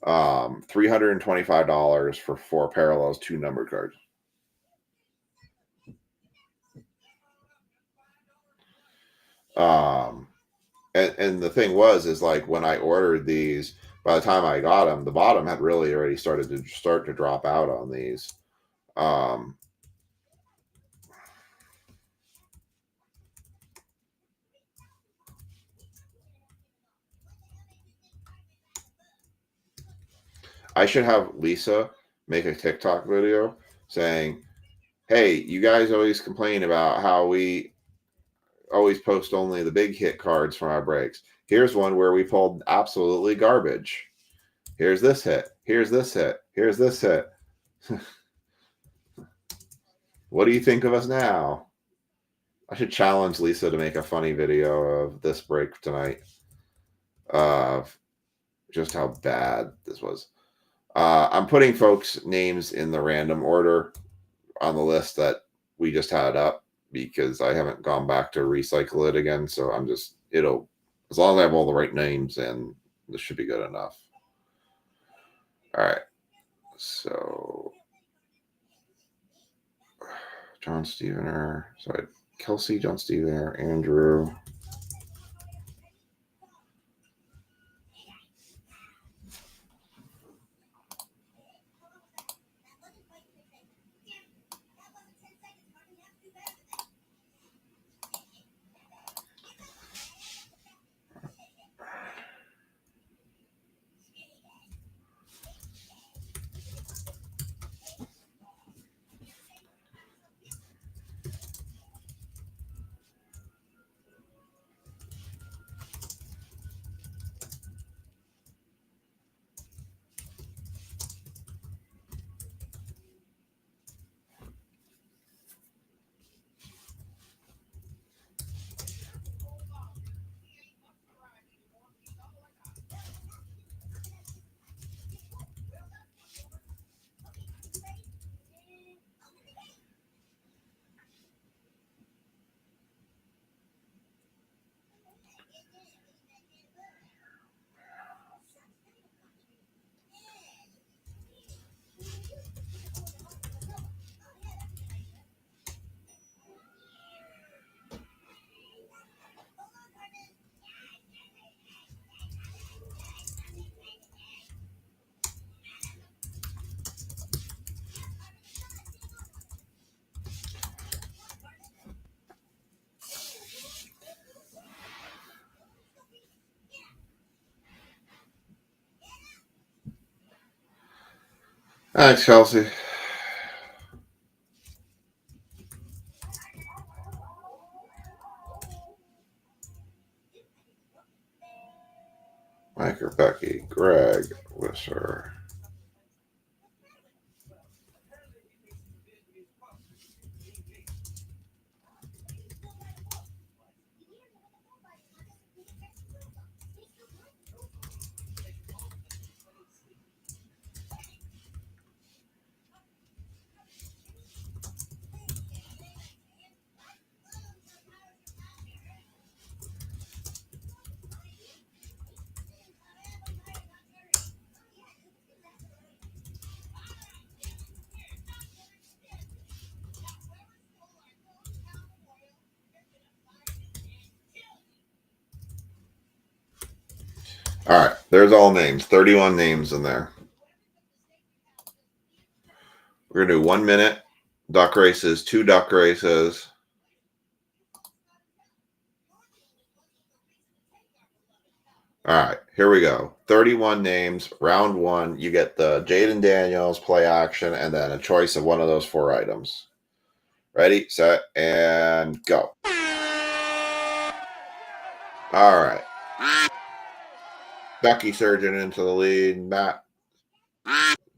$325 for 4 parallels, 2 numbered cards. And the thing is like when I ordered these, by the time I got them, the bottom had really already started to drop out on these. I should have Lisa make a TikTok video saying, hey, you guys always complain about how we always post only the big hit cards from our breaks. Here's one where we pulled absolutely garbage. Here's this hit. Here's this hit. Here's this hit. What do you think of us now? I should challenge Lisa to make a funny video of this break tonight of just how bad this was. I'm putting folks' names in the random order on the list that we just had up because I haven't gone back to recycle it again. So I'm just, as long as I have all the right names in, this should be good enough. All right. So John Stevener. Sorry, Kelsey, John Stevener, Andrew. Thanks, Kelsey. Mike or Becky, Greg, Wisser. All right, there's all names. 31 names in there. We're going to do 1 minute duck races, 2 duck races. All right, here we go. 31 names. Round 1, you get the Jaden Daniels play action and then a choice of one of those 4 items. Ready, set, and go. All right. Becky surging into the lead. Matt,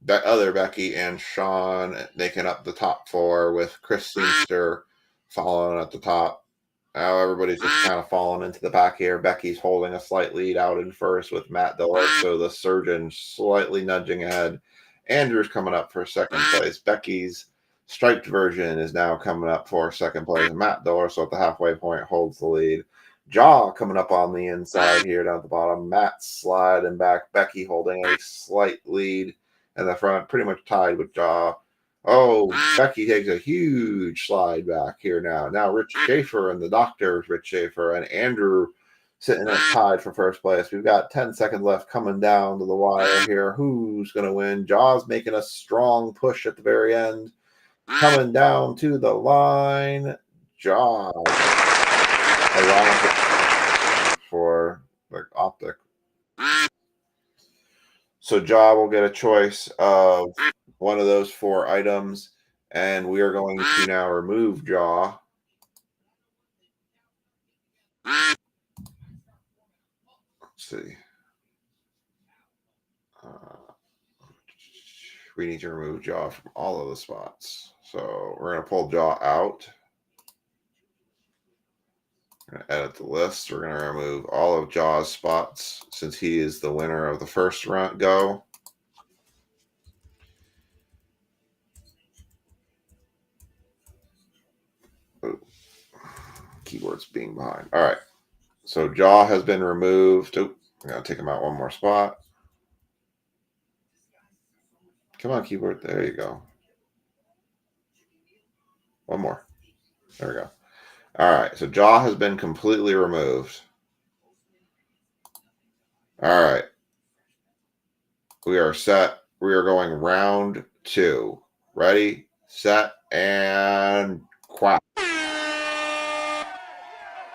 that other Becky and Sean making up the top 4 with Chris Seenster following at the top. Now everybody's just kind of falling into the back here. Becky's holding a slight lead out in first with Matt Delorso, the surgeon, slightly nudging ahead. Andrew's coming up for second place. Becky's striped version is now coming up for second place. Matt Delorso at the halfway point holds the lead. Jaw coming up on the inside here down at the bottom. Matt sliding back. Becky holding a slight lead in the front, pretty much tied with Jaw. Oh, Becky takes a huge slide back here now. Now Rich Schaefer and the doctors, Rich Schaefer and Andrew sitting at tied for first place. We've got 10 seconds left coming down to the wire here. Who's going to win? Jaw's making a strong push at the very end. Coming down to the line. Jaw. For the optic. So Jaw will get a choice of one of those 4 items, and we are going to now remove Jaw. Let's see. We need to remove Jaw from all of the spots. So we're going to pull Jaw out. We're going to edit the list. We're going to remove all of Jaw's spots since he is the winner of the first round go. Oh, keyboard's being behind. All right. So Jaw has been removed. Oh, I'm going to take him out one more spot. Come on, keyboard. There you go. One more. There we go. All right. So Jaw has been completely removed. All right. We are set. We are going round 2. Ready, set, and quack.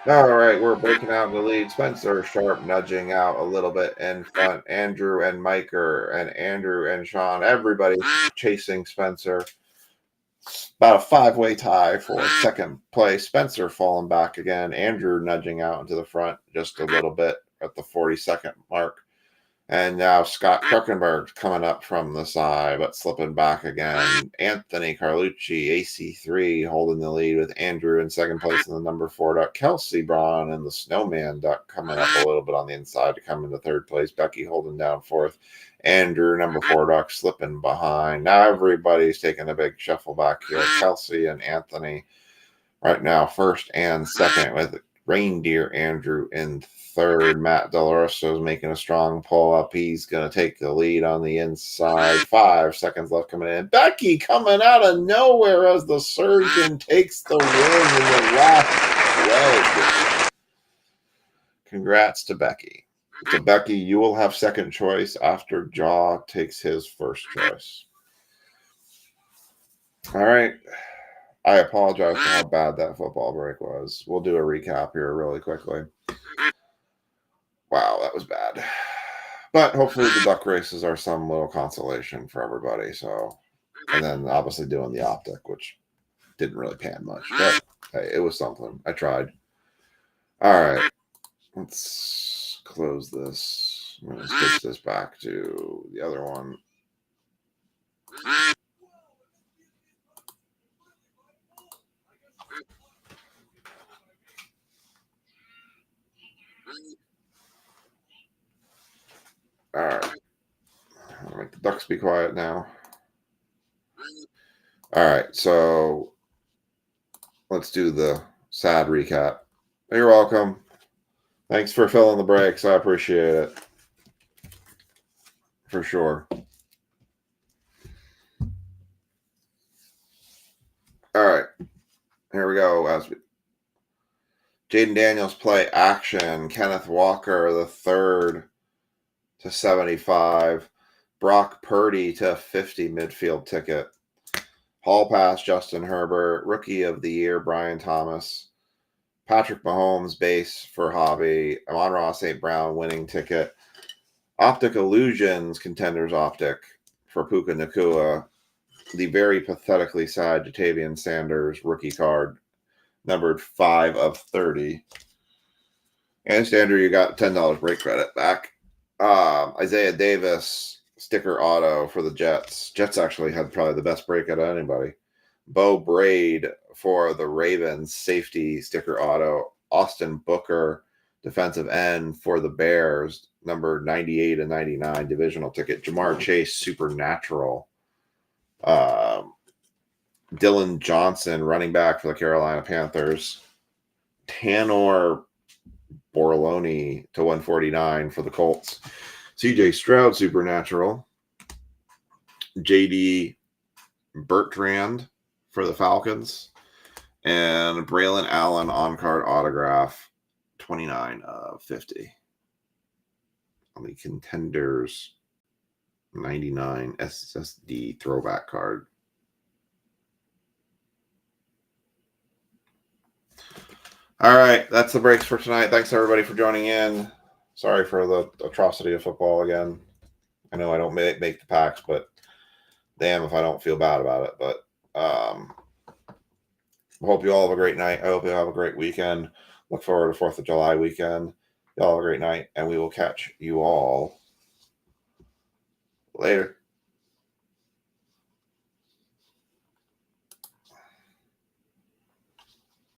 All right, we're breaking out in the lead. Spencer Sharp nudging out a little bit in front. Andrew and Miker and Andrew and Sean. Everybody chasing Spencer. About a 5-way tie for second place. Spencer falling back again. Andrew nudging out into the front just a little bit at the 40-second mark. And now Scott Kruckenberg coming up from the side, but slipping back again. Anthony Carlucci, AC3, holding the lead with Andrew in second place in the number 4 duck. Kelsey Braun and the Snowman duck coming up a little bit on the inside to come into third place. Becky holding down fourth. Andrew, number 4 duck, slipping behind. Now everybody's taking a big shuffle back here. Kelsey and Anthony right now first and second with Reindeer Andrew in third. Matt Delorso is making a strong pull up. He's going to take the lead on the inside. 5 seconds left coming in. Becky coming out of nowhere as the surgeon takes the win in the last leg. Congrats to Becky. So Becky, you will have second choice after Jaw takes his first choice. All right. I apologize for how bad that football break was. We'll do a recap here really quickly. Wow, that was bad. But hopefully the duck races are some little consolation for everybody. So, and then obviously doing the optic, which didn't really pan much, but hey, it was something. I tried. All right, let's close this. I'm going to switch this back to the other one. All right. I'll make the ducks be quiet now. All right, so let's do the sad recap. You're welcome. Thanks for filling the breaks. I appreciate it. For sure. All right. Here we go. As we Jaden Daniels play action. Kenneth Walker, the third to 75. Brock Purdy to 50 midfield ticket. Hall pass, Justin Herbert. Rookie of the year, Brian Thomas. Patrick Mahomes, base for hobby. Amon-Ra St. Brown, winning ticket. Optic Illusions, contenders optic for Puka Nacua. The very pathetically sad Jatavian Sanders rookie card, numbered 5 of 30. And Andrew, you got $10 break credit back. Isaiah Davis, sticker auto for the Jets. Jets actually had probably the best break out of anybody. Bo Braid for the Ravens, safety sticker auto. Austin Booker, defensive end for the Bears, number 98 and 99, divisional ticket. Jamar Chase, supernatural. Dylan Johnson, running back for the Carolina Panthers. Tanor Borloni to 149 for the Colts. CJ Stroud, supernatural. JD Bertrand for the Falcons. And Braylon Allen on-card autograph, 29 of 50. On the Contenders 99 SSD throwback card. All right, that's the breaks for tonight. Thanks everybody for joining in. Sorry for the atrocity of football again. I know I don't make the packs, but damn if I don't feel bad about it. But I hope you all have a great night. I hope you have a great weekend. Look forward to 4th of July weekend. Y'all have a great night, and we will catch you all later.